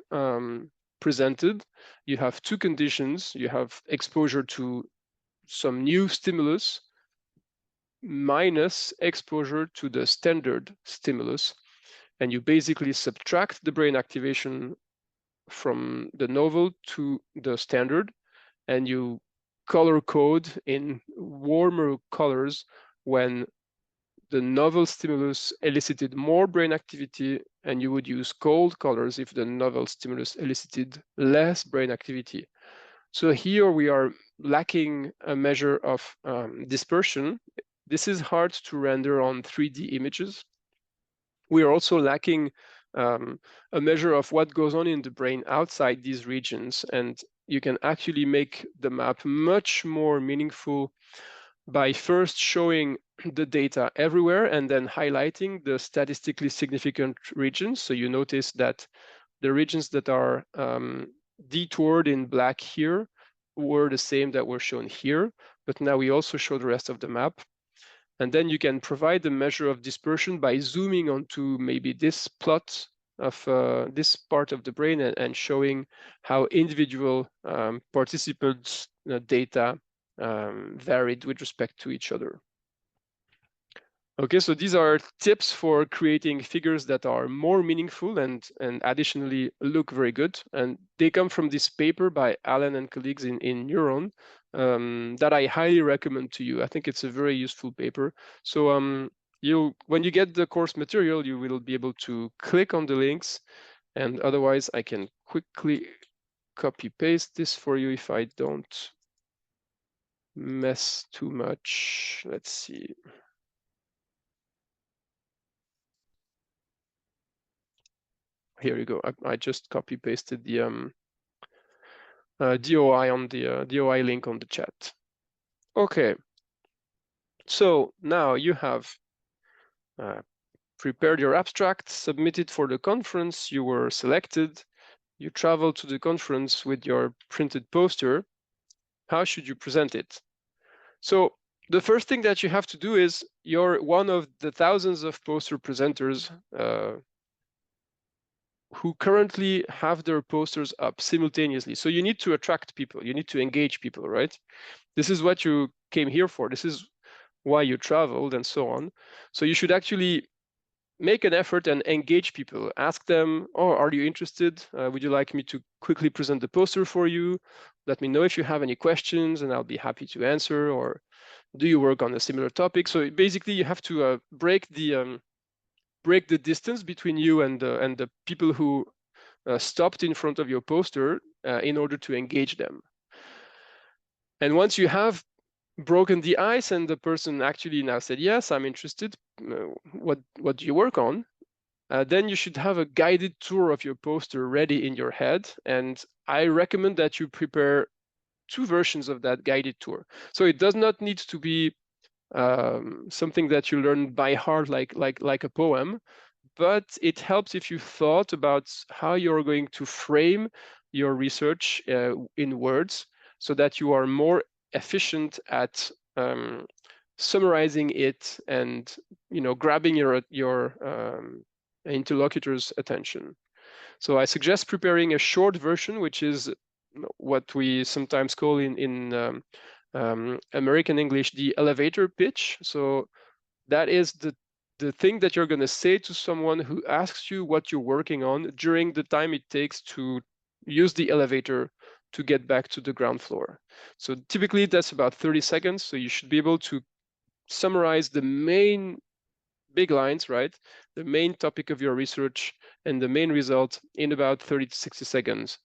presented. You have 2 conditions. You have exposure to some new stimulus minus exposure to the standard stimulus. And you basically subtract the brain activation from the novel to the standard, and you color code in warmer colors when the novel stimulus elicited more brain activity, and you would use cold colors if the novel stimulus elicited less brain activity. So here we are lacking a measure of dispersion. This is hard to render on 3D images. We are also lacking a measure of what goes on in the brain outside these regions, and you can actually make the map much more meaningful by first showing the data everywhere and then highlighting the statistically significant regions. So you notice that the regions that are detoured in black here were the same that were shown here, but now we also show the rest of the map. And then you can provide the measure of dispersion by zooming onto maybe this plot of this part of the brain and showing how individual participants' data varied with respect to each other. Okay, so these are tips for creating figures that are more meaningful and additionally look very good. And they come from this paper by Alan and colleagues in Neuron that I highly recommend to you. I think it's a very useful paper. So when you get the course material, you will be able to click on the links, and otherwise I can quickly copy paste this for you if I don't mess too much. Let's see. Here you go. I just copy pasted the DOI on the DOI link on the chat. Okay. So now you have prepared your abstract, submitted for the conference, you were selected, you traveled to the conference with your printed poster. How should you present it? So the first thing that you have to do is you're one of the thousands of poster presenters who currently have their posters up simultaneously. So you need to attract people, you need to engage people, right? This is what you came here for. This is why you traveled and so on. So you should actually make an effort and engage people. Ask them, oh, are you interested? Would you like me to quickly present the poster for you? Let me know if you have any questions and I'll be happy to answer. Or do you work on a similar topic? So basically you have to break the distance between you and the people who stopped in front of your poster in order to engage them. And once you have broken the ice and the person actually now said, yes, I'm interested, what do you work on? Then you should have a guided tour of your poster ready in your head. And I recommend that you prepare 2 versions of that guided tour. So it does not need to be something that you learn by heart like a poem, but it helps if you thought about how you're going to frame your research in words so that you are more efficient at summarizing it and grabbing your interlocutor's attention. So I suggest preparing a short version, which is what we sometimes call in American English the elevator pitch. So that is the thing that you're going to say to someone who asks you what you're working on during the time it takes to use the elevator to get back to the ground floor. So typically that's about 30 seconds. So you should be able to summarize the main big lines, right? The main topic of your research and the main result in about 30 to 60 seconds.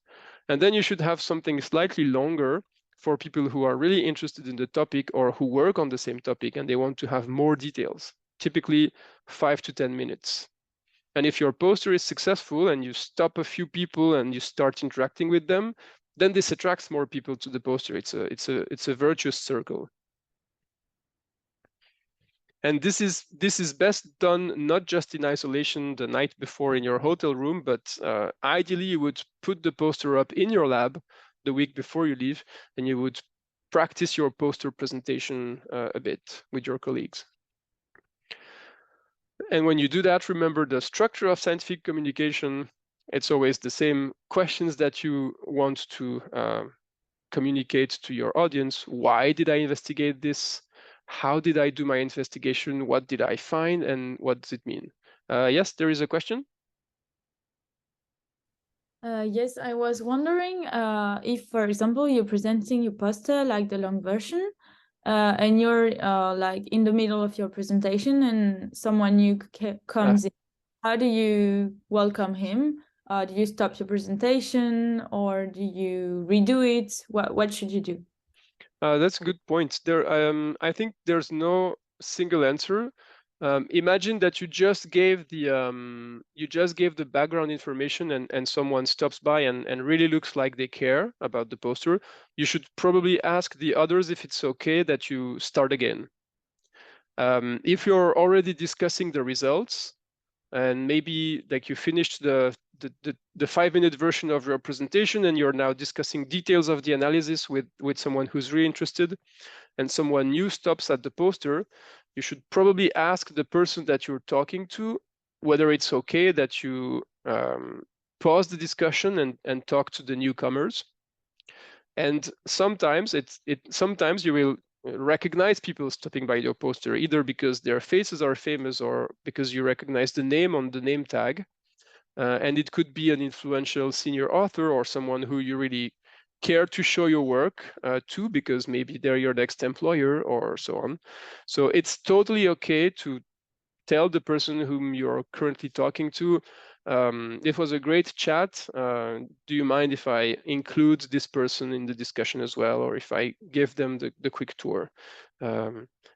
And then you should have something slightly longer for people who are really interested in the topic or who work on the same topic and they want to have more details, typically 5 to 10 minutes. And if your poster is successful and you stop a few people and you start interacting with them, then this attracts more people to the poster. It's a virtuous circle. And this is best done not just in isolation the night before in your hotel room, but ideally you would put the poster up in your lab the week before you leave, and you would practice your poster presentation a bit with your colleagues. And when you do that, remember the structure of scientific communication. It's always the same questions that you want to communicate to your audience. Why did I investigate this? How did I do my investigation? What did I find? And what does it mean? Yes, there is a question. Yes, I was wondering if, for example, you're presenting your poster like the long version, and you're like in the middle of your presentation and someone new comes in. How do you welcome him? Do you stop your presentation or do you redo it? What should you do? That's a good point. I think there's no single answer. Imagine that you just gave the background information and someone stops by and really looks like they care about the poster. You should probably ask the others if it's okay that you start again. If you're already discussing the results and maybe like you finished the 5-minute version of your presentation and you're now discussing details of the analysis with someone who's really interested, and someone new stops at the poster, you should probably ask the person that you're talking to whether it's okay that you pause the discussion and talk to the newcomers. And sometimes sometimes you will recognize people stopping by your poster, either because their faces are famous or because you recognize the name on the name tag. And it could be an influential senior author or someone who you really care to show your work to, because maybe they're your next employer or so on. So it's totally okay to tell the person whom you're currently talking to, it was a great chat. Do you mind if I include this person in the discussion as well, or if I give them the quick tour?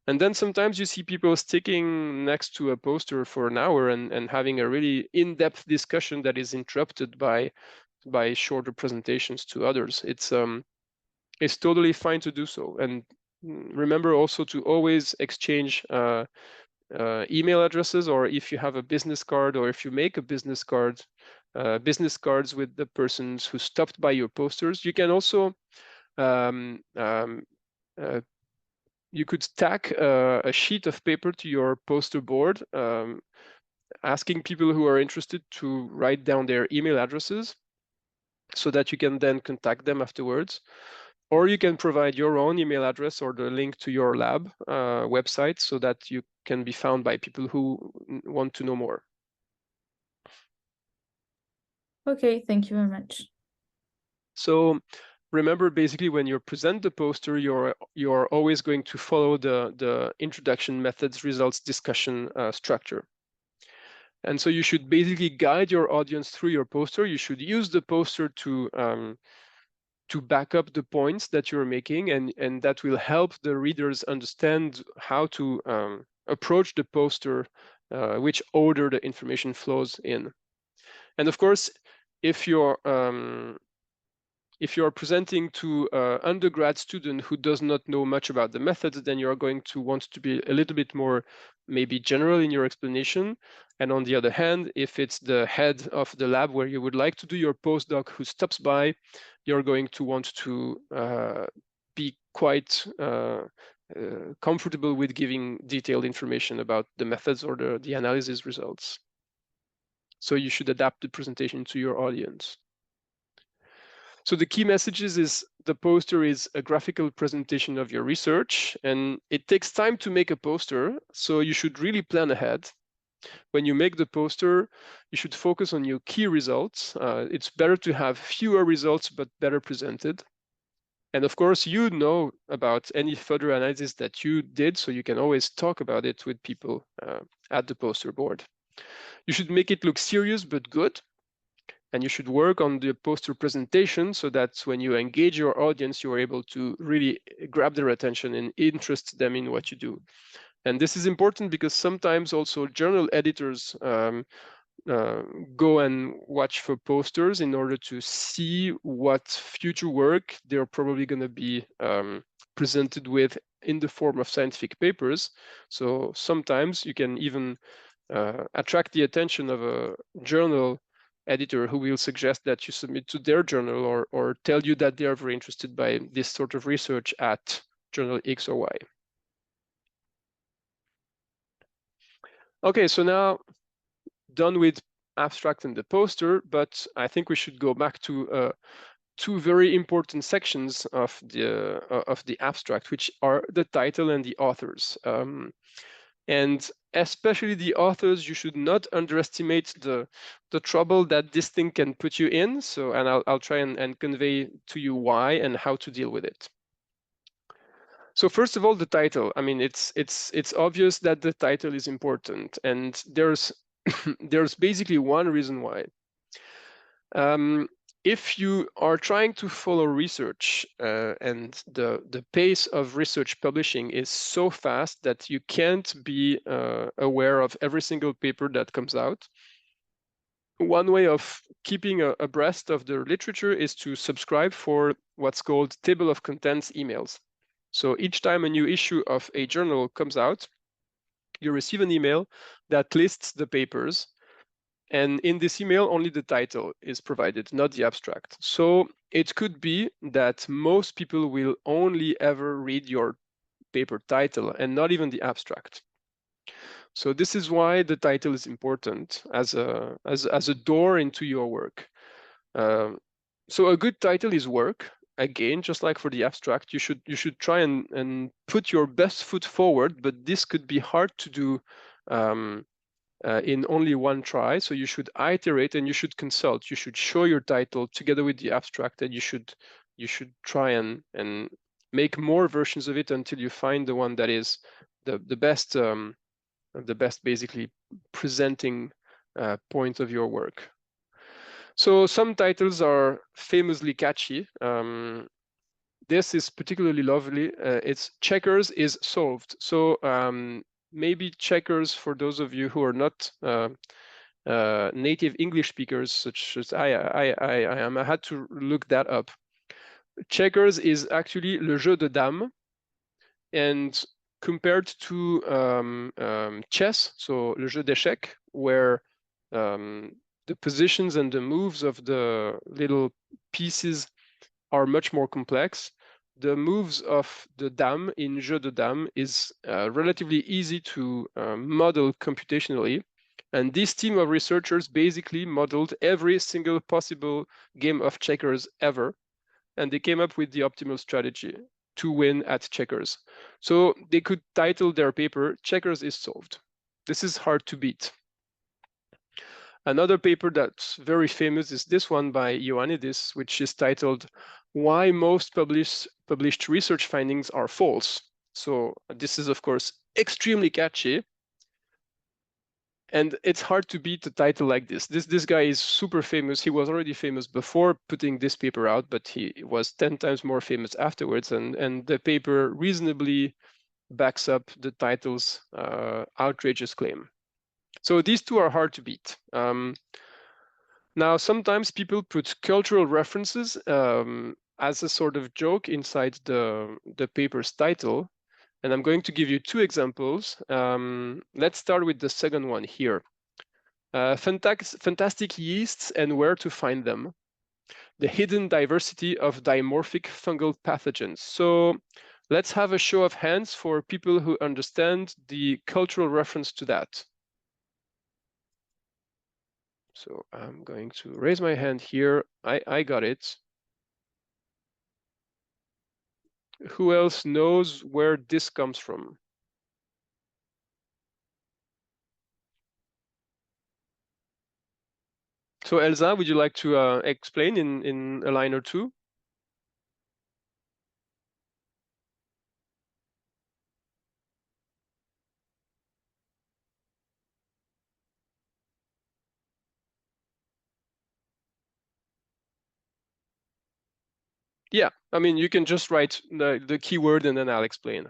And then sometimes you see people sticking next to a poster for an hour and having a really in-depth discussion that is interrupted by shorter presentations to others. It's totally fine to do so. And remember also to always exchange email addresses, or if you have a business card, or if you make a business cards with the persons who stopped by your posters. You can also you could tack a sheet of paper to your poster board, asking people who are interested to write down their email addresses so that you can then contact them afterwards. Or you can provide your own email address or the link to your lab website so that you can be found by people who want to know more. Okay, thank you very much. So remember, basically, when you present the poster, you're always going to follow the introduction, methods, results, discussion structure. And so you should basically guide your audience through your poster. You should use the poster to back up the points that you're making, and that will help the readers understand how to approach the poster, which order the information flows in. And of course, if you're presenting to an undergrad student who does not know much about the methods, then you're going to want to be a little bit more maybe general in your explanation. And on the other hand, if it's the head of the lab where you would like to do your postdoc who stops by, you're going to want to be quite comfortable with giving detailed information about the methods or the analysis results. So you should adapt the presentation to your audience. So the key messages is the poster is a graphical presentation of your research, and it takes time to make a poster, so you should really plan ahead. When you make the poster, you should focus on your key results. It's better to have fewer results, but better presented. And of course, you know about any further analysis that you did, so you can always talk about it with people at the poster board. You should make it look serious but good. And you should work on the poster presentation so that when you engage your audience, you are able to really grab their attention and interest them in what you do. And this is important because sometimes also journal editors go and watch for posters in order to see what future work they're probably going to be presented with in the form of scientific papers. So sometimes you can even attract the attention of a journal editor who will suggest that you submit to their journal, or tell you that they are very interested by this sort of research at journal X or Y. Okay, so now done with abstract and the poster, but I think we should go back to two very important sections of the abstract, which are the title and the authors. And especially the authors, you should not underestimate the trouble that this thing can put you in. So, and I'll try and convey to you why and how to deal with it. So first of all, the title. I mean, it's obvious that the title is important, and there's there's basically one reason why. If you are trying to follow research and the pace of research publishing is so fast that you can't be aware of every single paper that comes out, one way of keeping abreast of the literature is to subscribe for what's called table of contents emails. So each time a new issue of a journal comes out, you receive an email that lists the papers. And in this email, only the title is provided, not the abstract. So it could be that most people will only ever read your paper title and not even the abstract. So this is why the title is important as a door into your work. So a good title is work, again, just like for the abstract, you should try and put your best foot forward, but this could be hard to do in only one try. So you should iterate and you should consult. You should show your title together with the abstract, and you should try and make more versions of it until you find the one that is the best basically presenting point of your work. So some titles are famously catchy. This is particularly lovely. It's Checkers is Solved. So maybe checkers, for those of you who are not native English speakers, such as I am, I had to look that up. Checkers is actually le jeu de dames, and compared to chess, so le jeu d'échecs, where the positions and the moves of the little pieces are much more complex, the moves of the dame in jeu de dames is relatively easy to model computationally. And this team of researchers basically modeled every single possible game of checkers ever. And they came up with the optimal strategy to win at checkers. So they could title their paper, Checkers is Solved. This is hard to beat. Another paper that's very famous is this one by Ioannidis, which is titled Why Most Published Research Findings Are False. So this is, of course, extremely catchy. And it's hard to beat a title like this. This guy is super famous. He was already famous before putting this paper out, but he was 10 times more famous afterwards. And the paper reasonably backs up the title's outrageous claim. So these two are hard to beat. Now, sometimes people put cultural references as a sort of joke inside the paper's title. And I'm going to give you two examples. Let's start with the second one here. Fantastic yeasts and where to find them. The hidden diversity of dimorphic fungal pathogens. So let's have a show of hands for people who understand the cultural reference to that. So I'm going to raise my hand here. I got it. Who else knows where this comes from? So Elsa, would you like to explain in a line or two? Yeah, I mean, you can just write the keyword and then I'll explain.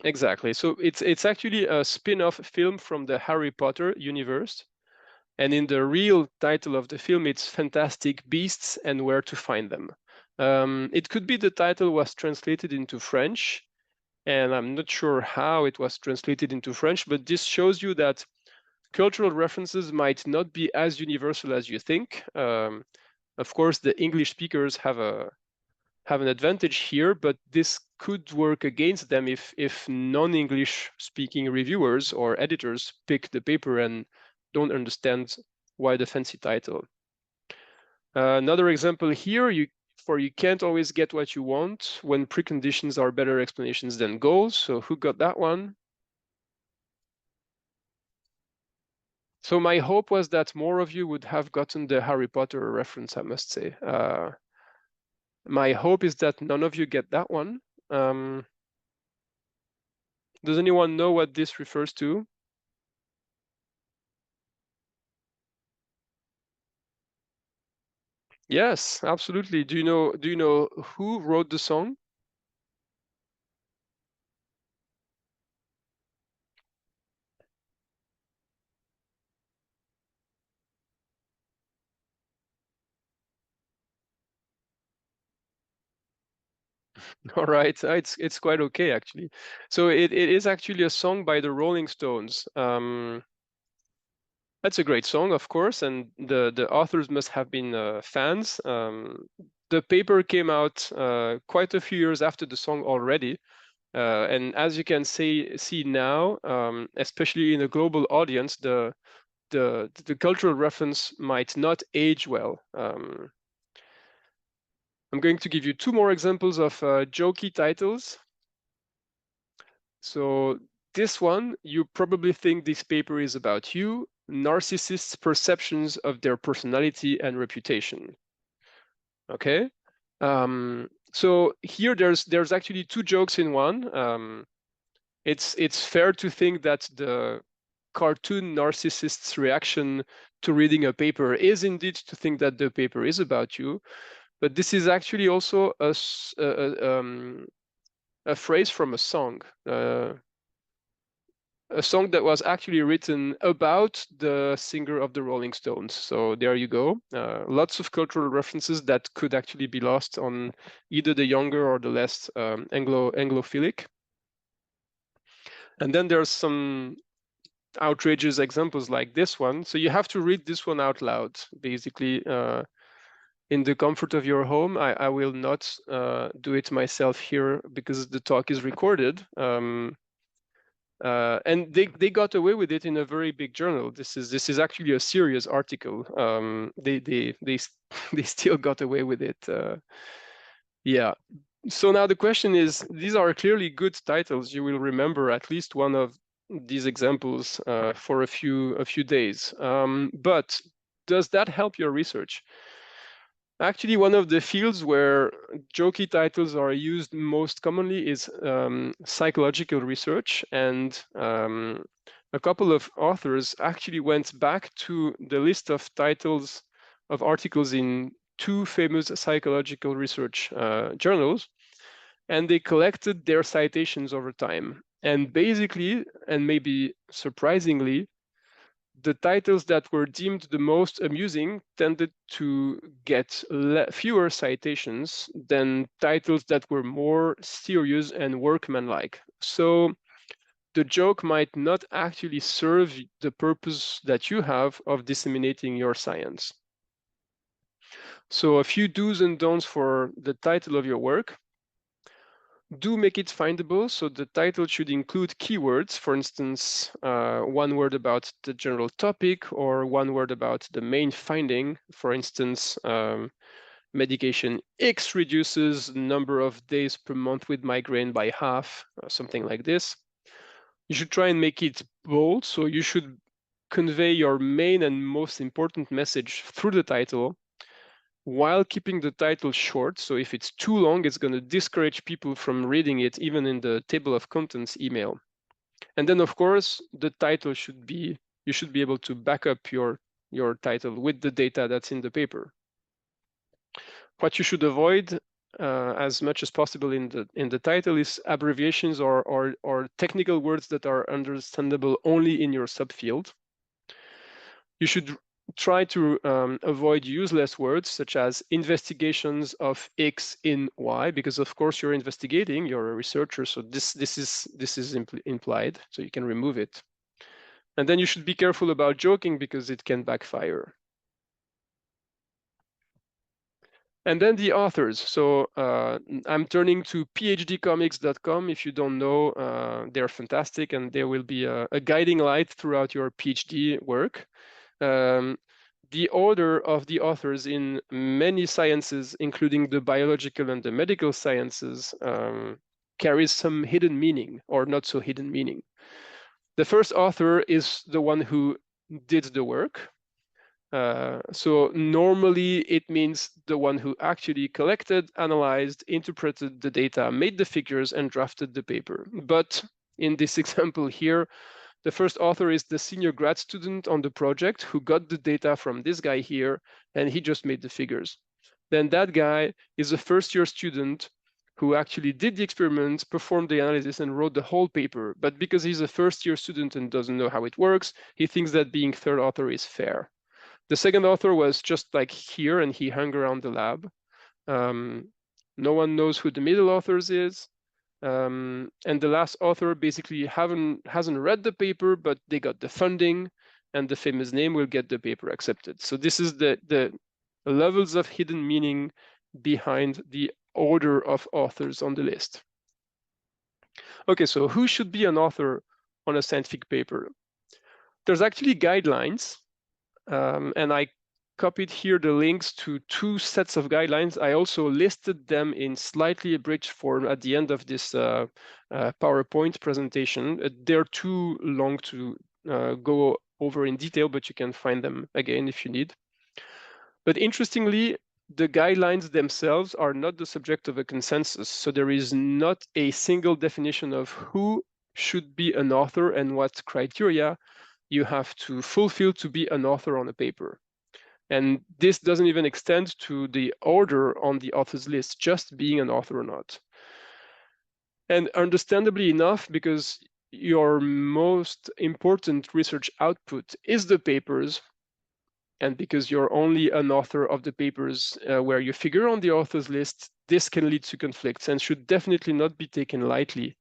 Exactly. So it's actually a spin-off film from the Harry Potter universe. And in the real title of the film, it's Fantastic Beasts and Where to Find Them. It could be the title was translated into French, and I'm not sure how it was translated into French, but this shows you that cultural references might not be as universal as you think. Of course, the English speakers have an advantage here, but this could work against them if non-English speaking reviewers or editors pick the paper and don't understand why the fancy title. Another example here, you can't always get what you want when preconditions are better explanations than goals. So who got that one? So my hope was that more of you would have gotten the Harry Potter reference, I must say. My hope is that none of you get that one. Does anyone know what this refers to? Yes, absolutely. Do you know who wrote the song? All right, it's quite okay actually. So it is actually a song by the Rolling Stones. That's a great song, of course, and the authors must have been fans. The paper came out quite a few years after the song already, and as you can see now, especially in a global audience, the the cultural reference might not age well. I'm going to give you 2 more examples of jokey titles. So this one, you probably think this paper is about you, narcissists' perceptions of their personality and reputation. Okay, so here there's actually 2 jokes in one. It's fair to think that the cartoon narcissist's reaction to reading a paper is indeed to think that the paper is about you, but this is actually also a phrase from a song that was actually written about the singer of the Rolling Stones. So there you go. Lots of cultural references that could actually be lost on either the younger or the less Anglophilic. And then there's some outrageous examples like this one. So you have to read this one out loud, basically, in the comfort of your home. I will not do it myself here because the talk is recorded. And they got away with it in a very big journal. This is actually a serious article. They still got away with it. Yeah. So now the question is, these are clearly good titles. You will remember at least one of these examples for a few days. But does that help your research? Actually, one of the fields where jokey titles are used most commonly is psychological research, and a couple of authors actually went back to the list of titles of articles in 2 famous psychological research journals, and they collected their citations over time. And basically, and maybe surprisingly, the titles that were deemed the most amusing tended to get fewer citations than titles that were more serious and workmanlike. So the joke might not actually serve the purpose that you have of disseminating your science. So a few do's and don'ts for the title of your work. Do make it findable, so the title should include keywords, for instance, 1 word about the general topic or 1 word about the main finding. For instance, medication X reduces number of days per month with migraine by half, something like this. You should try and make it bold, so you should convey your main and most important message through the title, while keeping the title short. So if it's too long, it's going to discourage people from reading it, even in the table of contents email. And then, of course, the title should be, you should be able to back up your title with the data that's in the paper. What you should avoid as much as possible in the title is abbreviations or technical words that are understandable only in your subfield. You should try to avoid useless words such as investigations of X in Y, because of course you're investigating, you're a researcher, so this is implied, so you can remove it. And then you should be careful about joking because it can backfire. And then the authors. So I'm turning to phdcomics.com. If you don't know, they're fantastic, and there will be a guiding light throughout your PhD work. The order of the authors in many sciences, including the biological and the medical sciences, carries some hidden meaning or not so hidden meaning. The first author is the one who did the work. So normally it means the one who actually collected, analyzed, interpreted the data, made the figures, and drafted the paper. But in this example here, the first author is the senior grad student on the project who got the data from this guy here, and he just made the figures. Then that guy is a first-year student who actually did the experiment, performed the analysis, and wrote the whole paper. But because he's a first-year student and doesn't know how it works, he thinks that being third author is fair. The second author was just like here, and he hung around the lab. No one knows who the middle authors is. And the last author basically hasn't read the paper, but they got the funding, and the famous name will get the paper accepted. So this is the levels of hidden meaning behind the order of authors on the list. Okay, so who should be an author on a scientific paper? There's actually guidelines And I copied here the links to 2 sets of guidelines. I also listed them in slightly abridged form at the end of this PowerPoint presentation. They're too long to go over in detail, but you can find them again if you need. But interestingly, the guidelines themselves are not the subject of a consensus. So there is not a single definition of who should be an author and what criteria you have to fulfill to be an author on a paper. And this doesn't even extend to the order on the authors list, just being an author or not. And understandably enough, because your most important research output is the papers, and because you're only an author of the papers where you figure on the authors list, this can lead to conflicts and should definitely not be taken lightly.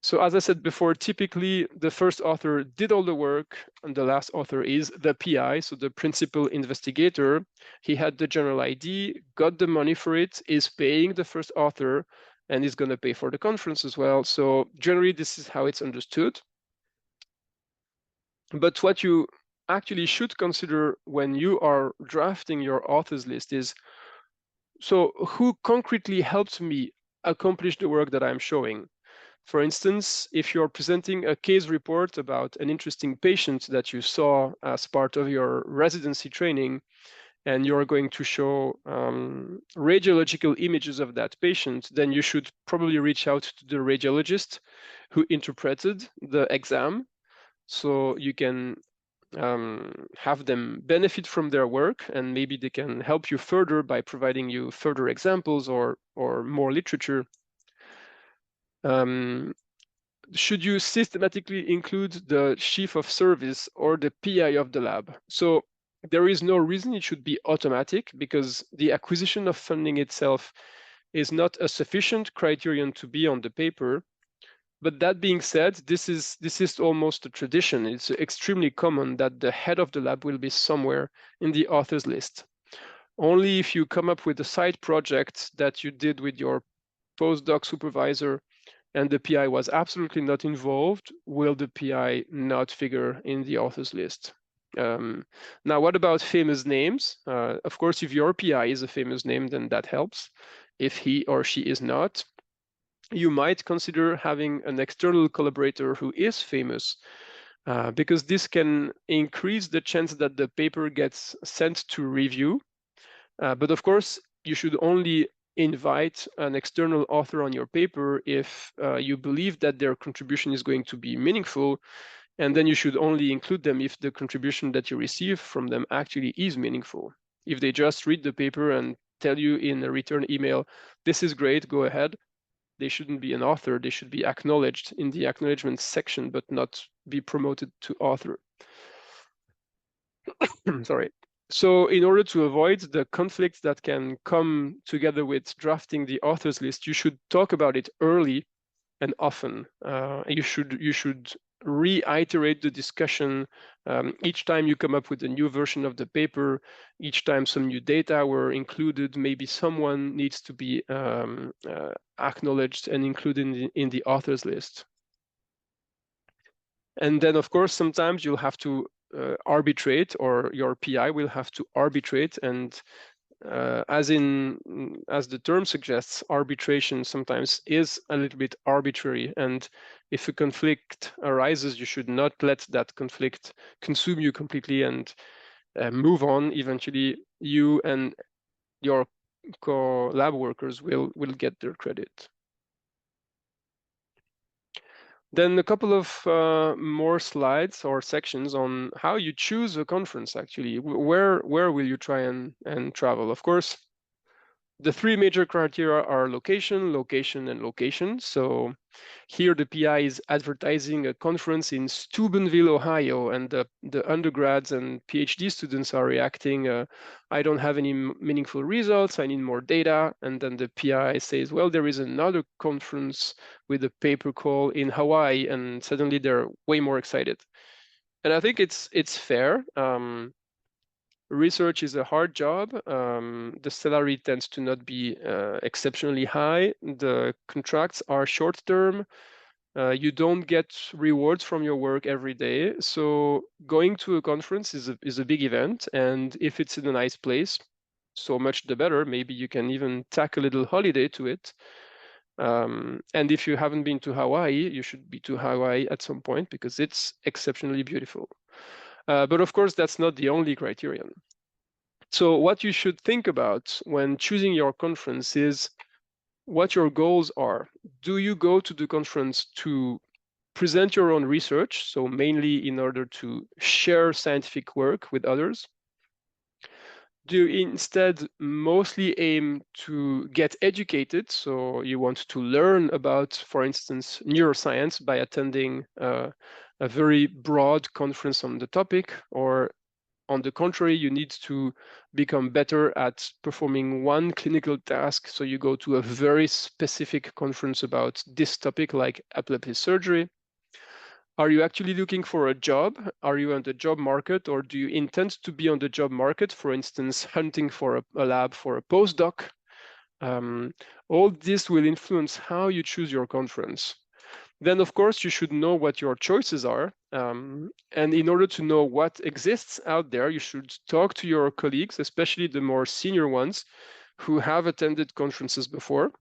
So as I said before, typically the first author did all the work and the last author is the PI, so the principal investigator. He had the general ID, got the money for it, is paying the first author, and is going to pay for the conference as well. So generally, this is how it's understood. But what you actually should consider when you are drafting your authors list is, so who concretely helped me accomplish the work that I'm showing? For instance, if you're presenting a case report about an interesting patient that you saw as part of your residency training, and you're going to show radiological images of that patient, then you should probably reach out to the radiologist who interpreted the exam, so you can have them benefit from their work, and maybe they can help you further by providing you further examples or more literature. Should you systematically include the chief of service or the PI of the lab? So there is no reason it should be automatic, because the acquisition of funding itself is not a sufficient criterion to be on the paper. But that being said, this is almost a tradition. It's extremely common that the head of the lab will be somewhere in the authors list. Only if you come up with a side project that you did with your postdoc supervisor and the PI was absolutely not involved, will the PI not figure in the authors list? Now, what about famous names? Of course, if your PI is a famous name, then that helps. If he or she is not, you might consider having an external collaborator who is famous, because this can increase the chance that the paper gets sent to review. But of course, you should only invite an external author on your paper if you believe that their contribution is going to be meaningful, and then you should only include them if the contribution that you receive from them actually is meaningful. If they just read the paper and tell you in a return email, this is great, go ahead, they shouldn't be an author. They should be acknowledged in the acknowledgement section, but not be promoted to author. Sorry. So in order to avoid the conflicts that can come together with drafting the authors list, you should talk about it early and often. You should reiterate the discussion each time you come up with a new version of the paper. Each time some new data were included, maybe someone needs to be acknowledged and included in the authors list. And then, of course, sometimes you'll have to arbitrate, or your PI will have to arbitrate. And as the term suggests, arbitration sometimes is a little bit arbitrary. And if a conflict arises, you should not let that conflict consume you completely and move on. Eventually, you and your co-lab workers will get their credit. Then a couple of more slides or sections on how you choose a conference, actually. Where will you try and travel? Of course, the 3 major criteria are location, location, and location. So here the PI is advertising a conference in Steubenville, Ohio, and the undergrads and PhD students are reacting, I don't have any meaningful results, I need more data. And then the PI says, well, there is another conference with a paper call in Hawaii, and suddenly they're way more excited. And I think it's fair. Research is a hard job. The salary tends to not be exceptionally high. The contracts are short-term. You don't get rewards from your work every day. So going to a conference is a big event. And if it's in a nice place, so much the better. Maybe you can even tack a little holiday to it. And if you haven't been to Hawaii, you should be to Hawaii at some point because it's exceptionally beautiful. But of course, that's not the only criterion. So what you should think about when choosing your conference is what your goals are. Do you go to the conference to present your own research, so mainly in order to share scientific work with others? Do you instead mostly aim to get educated, so you want to learn about, for instance, neuroscience by attending a very broad conference on the topic, or on the contrary, you need to become better at performing one clinical task, so you go to a very specific conference about this topic, like epilepsy surgery? Are you actually looking for a job? Are you on the job market, or do you intend to be on the job market, for instance, hunting for a lab for a postdoc? All this will influence how you choose your conference. Then, of course, you should know what your choices are. And in order to know what exists out there, you should talk to your colleagues, especially the more senior ones who have attended conferences before.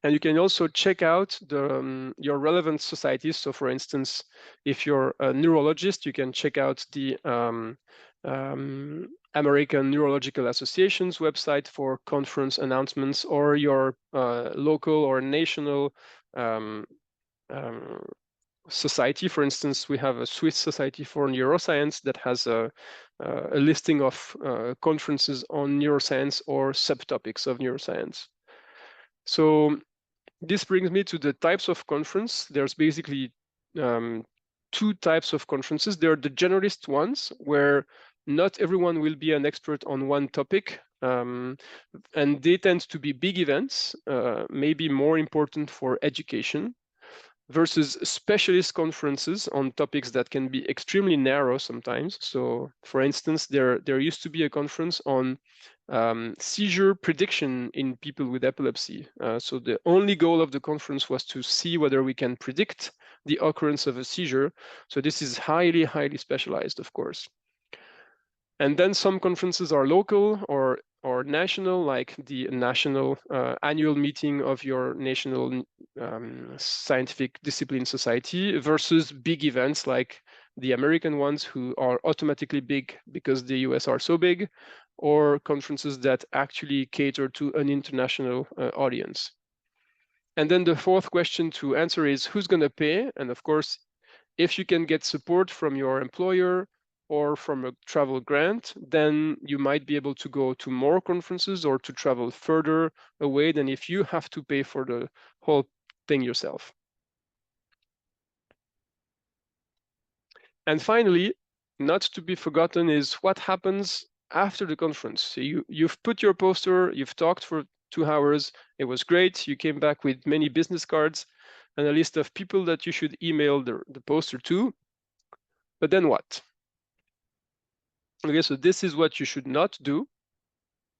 And you can also check out your relevant societies. So for instance, if you're a neurologist, you can check out the American Neurological Association's website for conference announcements, or your local or national society. For instance, we have a Swiss Society for Neuroscience that has a listing of conferences on neuroscience or subtopics of neuroscience. So this brings me to the types of conference. There's basically two types of conferences. There are the generalist ones, where not everyone will be an expert on one topic, and they tend to be big events, maybe more important for education, versus specialist conferences on topics that can be extremely narrow sometimes. So for instance, there used to be a conference on seizure prediction in people with epilepsy. So the only goal of the conference was to see whether we can predict the occurrence of a seizure. So this is highly, highly specialized, of course. And then some conferences are local or national, like the national annual meeting of your national scientific discipline society, versus big events like the American ones, who are automatically big because the US are so big, or conferences that actually cater to an international audience. And then the fourth question to answer is, who's going to pay? And of course, if you can get support from your employer or from a travel grant, then you might be able to go to more conferences or to travel further away than if you have to pay for the whole thing yourself. And finally, not to be forgotten, is what happens after the conference. So you've put your poster, you've talked for 2 hours, it was great, you came back with many business cards and a list of people that you should email the poster to. But then what? Okay, so this is what you should not do.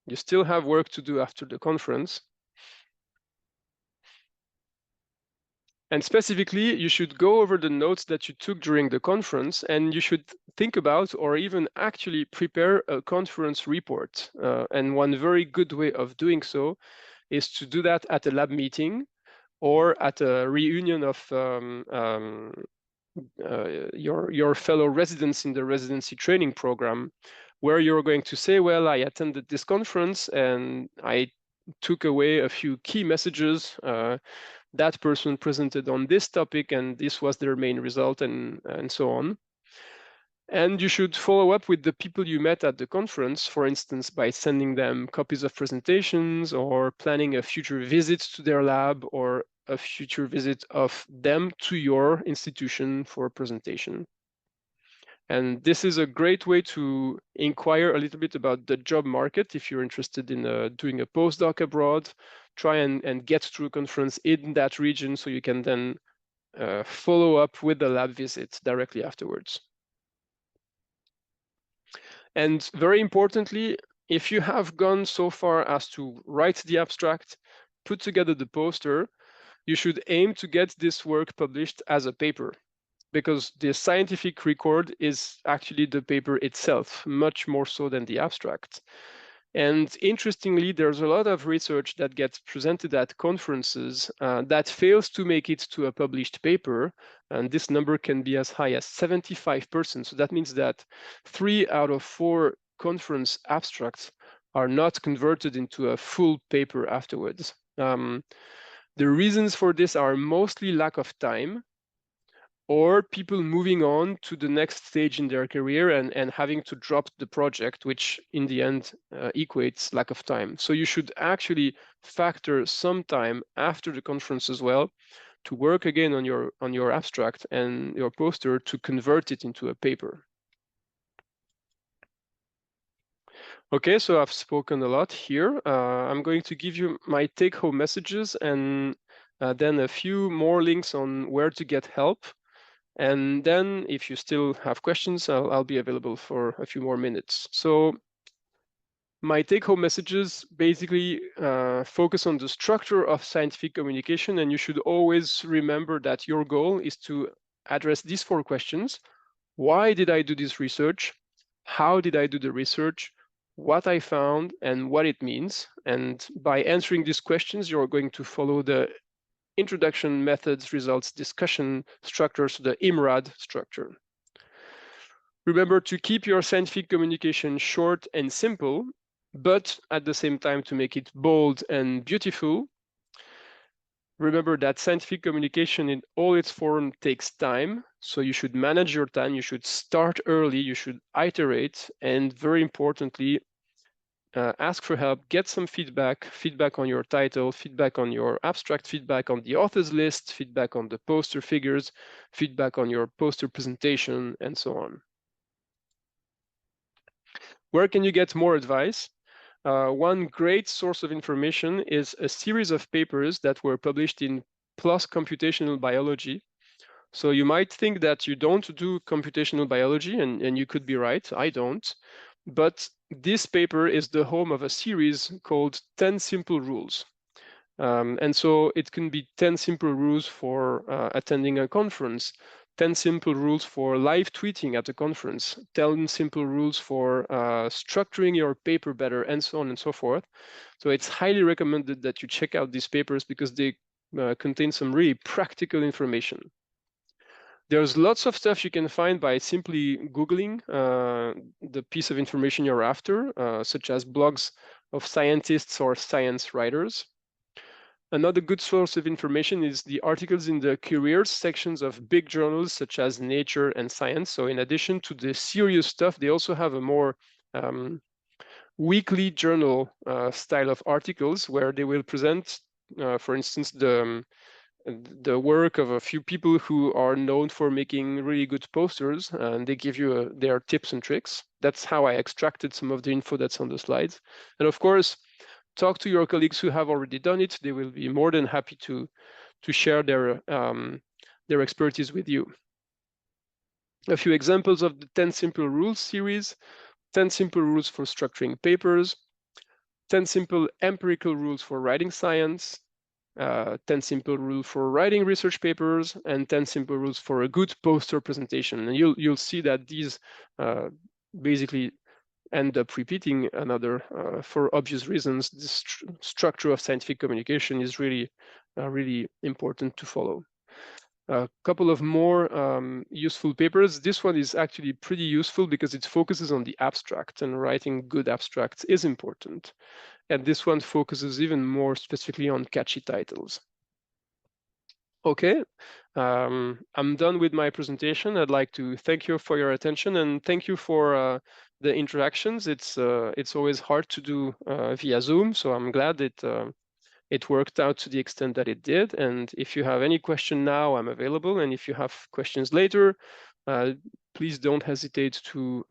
You still have work to do after the conference. And specifically, you should go over the notes that you took during the conference, and you should think about, or even actually prepare, a conference report. And one very good way of doing so is to do that at a lab meeting or at a reunion of your fellow residents in the residency training program, where you're going to say, well, I attended this conference and I took away a few key messages. That person presented on this topic and this was their main result, and so on. And you should follow up with the people you met at the conference, for instance, by sending them copies of presentations or planning a future visit to their lab or a future visit of them to your institution for a presentation. And this is a great way to inquire a little bit about the job market. If you're interested in doing a postdoc abroad, try and get to a conference in that region so you can then follow up with the lab visit directly afterwards. And very importantly, if you have gone so far as to write the abstract, put together the poster, you should aim to get this work published as a paper, because the scientific record is actually the paper itself, much more so than the abstract. And interestingly, there's a lot of research that gets presented at conferences that fails to make it to a published paper. And this number can be as high as 75%. So that means that 3 out of 4 conference abstracts are not converted into a full paper afterwards. The reasons for this are mostly lack of time, or people moving on to the next stage in their career and having to drop the project, which in the end equates lack of time. So you should actually factor some time after the conference as well to work again on your abstract and your poster to convert it into a paper. Okay, so I've spoken a lot here. I'm going to give you my take-home messages and then a few more links on where to get help. And then if you still have questions, I'll be available for a few more minutes. So my take-home messages basically focus on the structure of scientific communication, and you should always remember that your goal is to address these 4 questions. Why did I do this research? How did I do the research? What I found and what it means. And by answering these questions, you're going to follow the introduction, methods, results, discussion structures, the IMRAD structure. Remember to keep your scientific communication short and simple, but at the same time to make it bold and beautiful. Remember that scientific communication in all its form takes time, so you should manage your time, you should start early, you should iterate, and very importantly, ask for help, get some feedback on your title, feedback on your abstract, feedback on the author's list, feedback on the poster figures, feedback on your poster presentation, and so on. Where can you get more advice? One great source of information is a series of papers that were published in PLOS Computational Biology. So you might think that you don't do computational biology, and you could be right, I don't. But this paper is the home of a series called 10 Simple Rules. And so it can be 10 simple rules for attending a conference, 10 simple rules for live tweeting at a conference, 10 simple rules for structuring your paper better, and so on and so forth. So it's highly recommended that you check out these papers because they contain some really practical information. There's lots of stuff you can find by simply Googling the piece of information you're after, such as blogs of scientists or science writers. Another good source of information is the articles in the careers sections of big journals such as Nature and Science. So in addition to the serious stuff, they also have a more weekly journal style of articles where they will present, for instance, the work of a few people who are known for making really good posters, and they give you their tips and tricks. That's how I extracted some of the info that's on the slides. And of course, talk to your colleagues who have already done it. They will be more than happy to share their expertise with you. A few examples of the 10 Simple Rules series: 10 Simple Rules for Structuring Papers, 10 Simple Empirical Rules for Writing Science, 10 simple rules for writing research papers, and 10 simple rules for a good poster presentation. And you'll see that these basically end up repeating another for obvious reasons. This structure of scientific communication is really, really important to follow. A couple of more useful papers. This one is actually pretty useful because it focuses on the abstract, and writing good abstracts is important. And this one focuses even more specifically on catchy titles. Okay, I'm done with my presentation. I'd like to thank you for your attention and thank you for the interactions. It's always hard to do via Zoom, so I'm glad it worked out to the extent that it did. And if you have any question now, I'm available. And if you have questions later, please don't hesitate to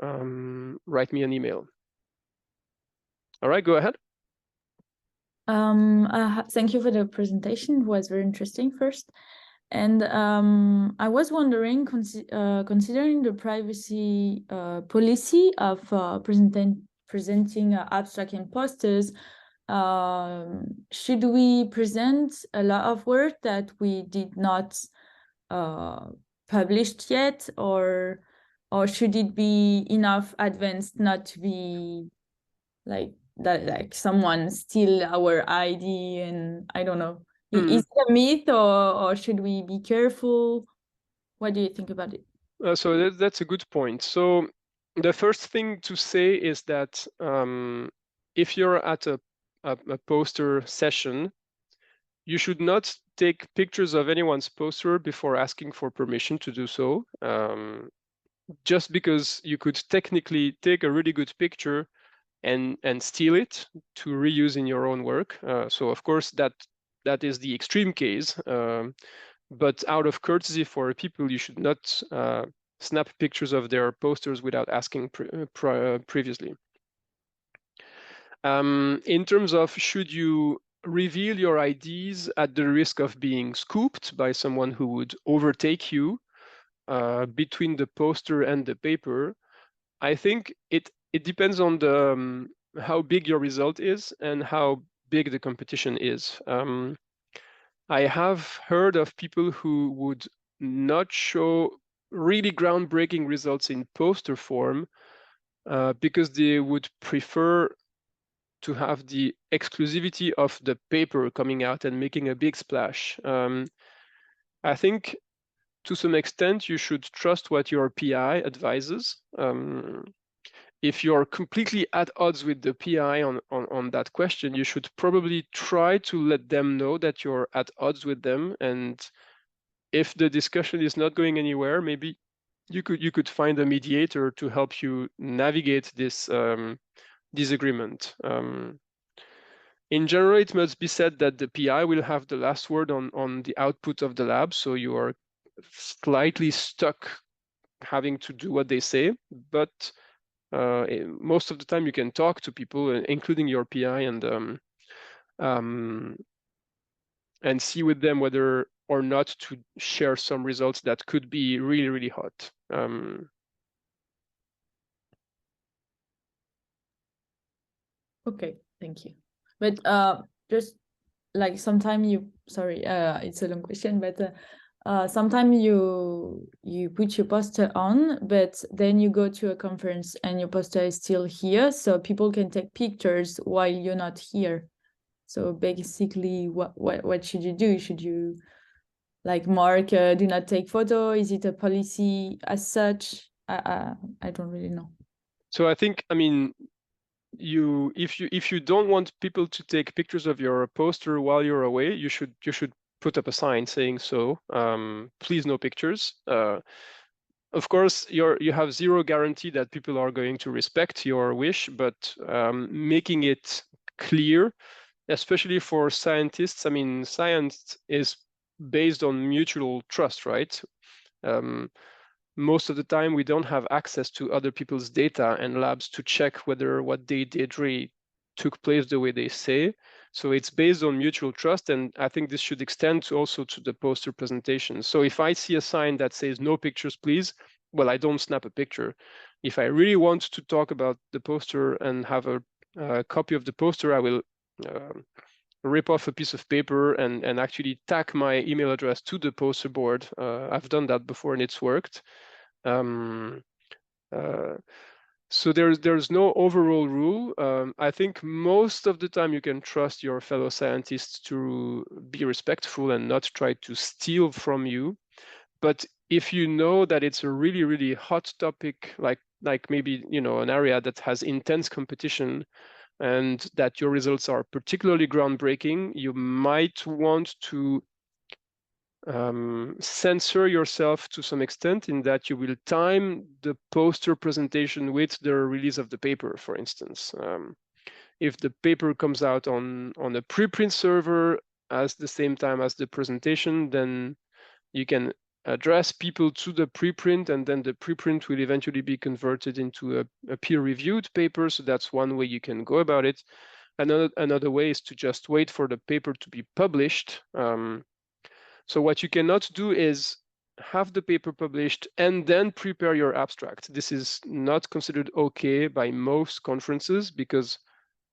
write me an email. All right, go ahead. Thank you for the presentation. It was very interesting first. And I was wondering, considering the privacy policy of presenting abstract and posters, should we present a lot of work that we did not published yet, or should it be enough advanced not to be like that, like someone steal our ID? And I don't know, is it a myth, or should we be careful? What do you think about it? So that's a good point. So the first thing to say is that if you're at a poster session, you should not take pictures of anyone's poster before asking for permission to do so. Just because you could technically take a really good picture and steal it to reuse in your own work. So of course that is the extreme case. But out of courtesy for people, you should not snap pictures of their posters without asking previously. In terms of should you reveal your IDs at the risk of being scooped by someone who would overtake you between the poster and the paper, I think it depends on the how big your result is and how big the competition is. I have heard of people who would not show really groundbreaking results in poster form because they would prefer to have the exclusivity of the paper coming out and making a big splash. I think to some extent you should trust what your PI advises. If you're completely at odds with the PI on that question, you should probably try to let them know that you're at odds with them. And if the discussion is not going anywhere, maybe you could find a mediator to help you navigate this disagreement. In general, it must be said that the PI will have the last word on the output of the lab, so you are slightly stuck having to do what they say, but most of the time you can talk to people, including your PI, and see with them whether or not to share some results that could be really, really hot. Okay, thank you. But just like sometimes sorry, it's a long question, but sometimes you put your poster on, but then you go to a conference and your poster is still here, so people can take pictures while you're not here. So basically, what should you do? Should you like mark do not take photo? Is it a policy as such? I don't really know. So I think, I mean, if you don't want people to take pictures of your poster while you're away, you should put up a sign saying so. Please, no pictures. Of course, you have zero guarantee that people are going to respect your wish, but making it clear, especially for scientists. I mean, science is based on mutual trust, right? Most of the time, we don't have access to other people's data and labs to check whether what they did really took place the way they say. So it's based on mutual trust, and I think this should extend also to the poster presentation. So if I see a sign that says no pictures, please, well, I don't snap a picture. If I really want to talk about the poster and have a copy of the poster, I will rip off a piece of paper and actually tack my email address to the poster board. I've done that before and it's worked. So there's no overall rule. I think most of the time you can trust your fellow scientists to be respectful and not try to steal from you. But if you know that it's a really, really hot topic, like maybe, you know, an area that has intense competition and that your results are particularly groundbreaking, you might want to censor yourself to some extent in that you will time the poster presentation with the release of the paper, for instance. If the paper comes out on a preprint server at the same time as the presentation, then you can address people to the preprint, and then the preprint will eventually be converted into a peer-reviewed paper. So that's one way you can go about it. Another way is to just wait for the paper to be published. So what you cannot do is have the paper published and then prepare your abstract. This is not considered okay by most conferences because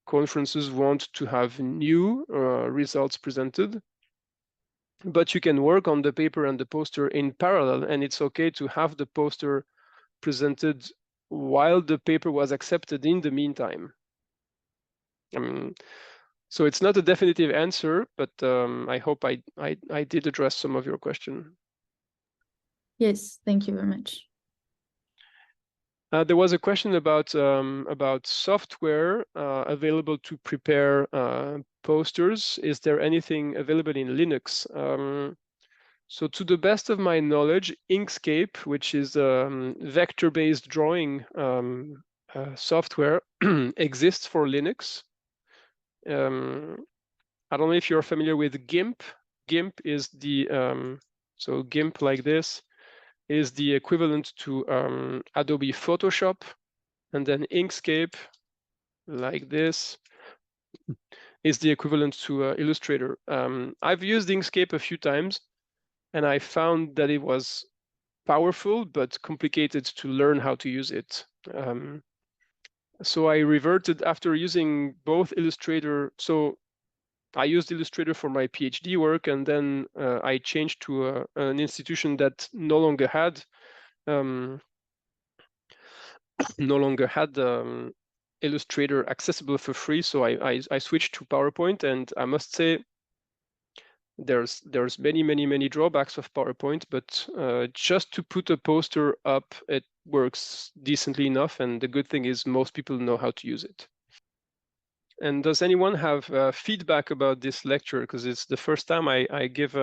conferences want to have new results presented. But you can work on the paper and the poster in parallel, and it's okay to have the poster presented while the paper was accepted in the meantime. So it's not a definitive answer, but I hope I did address some of your question. Yes, thank you very much. There was a question about software available to prepare posters. Is there anything available in Linux? So to the best of my knowledge, Inkscape, which is vector-based drawing software, exists for Linux. I don't know if you're familiar with GIMP. GIMP is the, so GIMP like this is the equivalent to Adobe Photoshop, and then Inkscape like this is the equivalent to Illustrator. I've used Inkscape a few times, and I found that it was powerful but complicated to learn how to use it. So I reverted after using both Illustrator. So I used Illustrator for my PhD work, and then I changed to an institution that no longer had Illustrator accessible for free. So I switched to PowerPoint, and I must say there's many drawbacks of PowerPoint, but just to put a poster up, it works decently enough. And the good thing is most people know how to use it. And does anyone have feedback about this lecture? Because it's the first time I give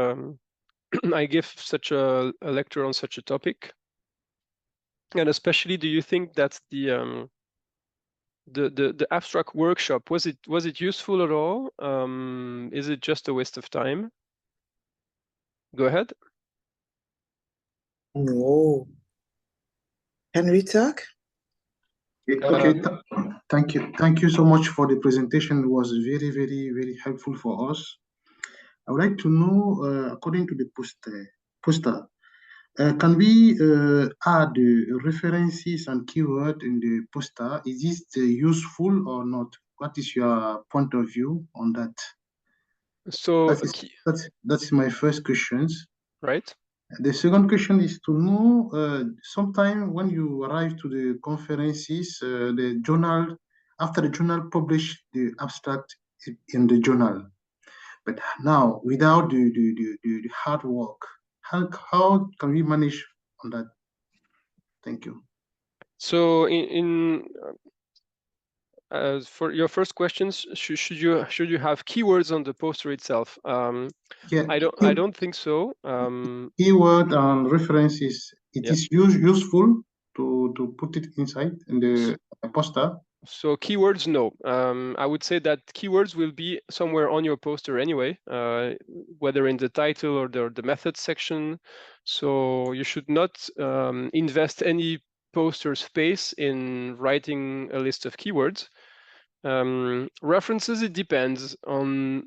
I give such a lecture on such a topic. And especially, do you think that the abstract workshop was it useful at all? Is it just a waste of time? Go ahead. No. Can we talk? Okay, thank you. Thank you so much for the presentation. It was very helpful for us. I would like to know, according to the poster, can we add references and keywords in the poster? Is this useful or not? What is your point of view on that? So that's my first question. Right. The second question is to know, sometime when you arrive to the conferences, the journal, after the journal publish the abstract in the journal, but now without the hard work, how can we manage on that? Thank you. So for your first questions, should you have keywords on the poster itself? Yeah, I don't think so. Keyword and references, it is useful to put it inside in the poster. So keywords, no. I would say that keywords will be somewhere on your poster anyway, whether in the title or the methods section. So you should not invest any poster space in writing a list of keywords. References, it depends on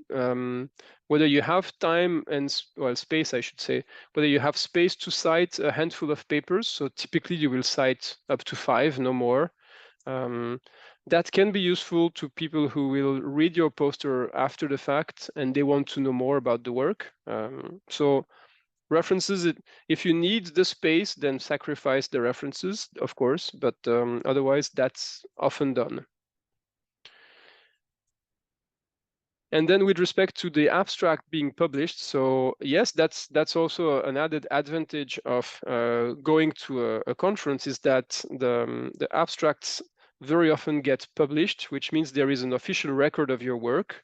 whether you have time and, well, space, I should say, whether you have space to cite a handful of papers. So typically you will cite up to 5, no more. That can be useful to people who will read your poster after the fact and they want to know more about the work. So references, if you need the space, then sacrifice the references, of course, but otherwise that's often done. And then with respect to the abstract being published, so yes, that's also an added advantage of going to a conference, is that the abstracts very often get published, which means there is an official record of your work.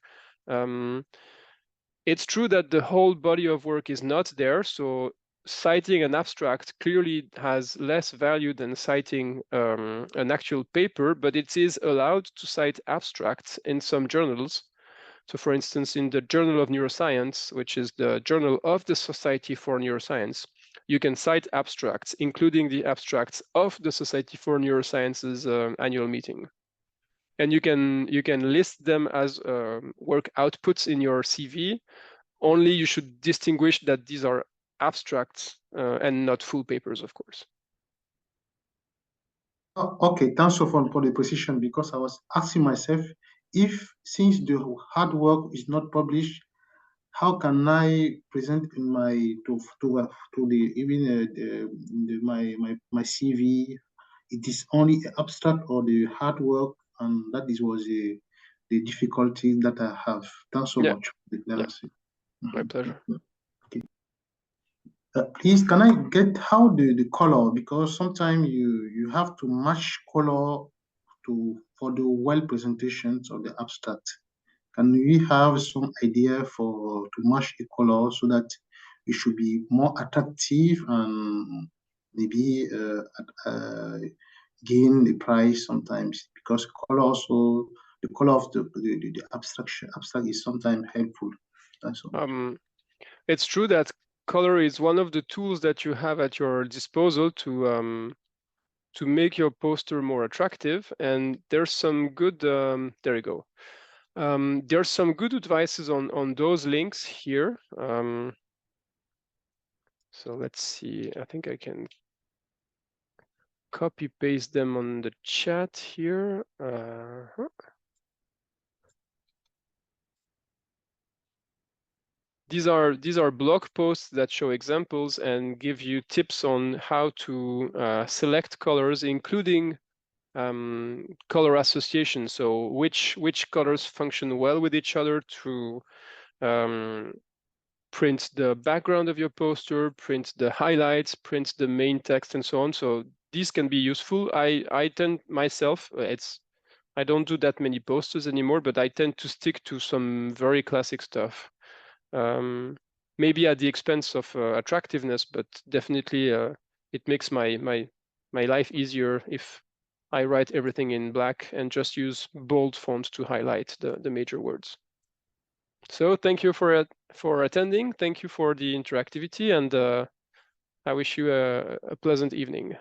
It's true that the whole body of work is not there, so citing an abstract clearly has less value than citing an actual paper, but it is allowed to cite abstracts in some journals. So for instance, in the Journal of Neuroscience, which is the journal of the Society for Neuroscience, you can cite abstracts, including the abstracts of the Society for Neuroscience's annual meeting. And you can list them as work outputs in your CV. Only you should distinguish that these are abstracts and not full papers, of course. Okay, thanks for the precision, because I was asking myself since the hard work is not published, how can I present in my my CV? It is only abstract or the hard work, and that was the difficulty that I have. Thanks so much for the clarity. My pleasure. Okay. Please, can I get how the color, because sometimes you have to match color for the well presentations of the abstract. Can we have some idea to match the color so that it should be more attractive and maybe gain the price sometimes, because color also, the color of the abstract is sometimes helpful. That's all. It's true that color is one of the tools that you have at your disposal to make your poster more attractive, and there's some good there you go. There's some good advices on those links here. So let's see, I think I can copy paste them on the chat here. These are blog posts that show examples and give you tips on how to select colors, including color association. So which colors function well with each other to print the background of your poster, print the highlights, print the main text, and so on. So these can be useful. I tend myself, I don't do that many posters anymore, but I tend to stick to some very classic stuff. Maybe at the expense of attractiveness, but definitely it makes my life easier if I write everything in black and just use bold fonts to highlight the major words. So thank you for attending. Thank you for the interactivity, and I wish you a pleasant evening.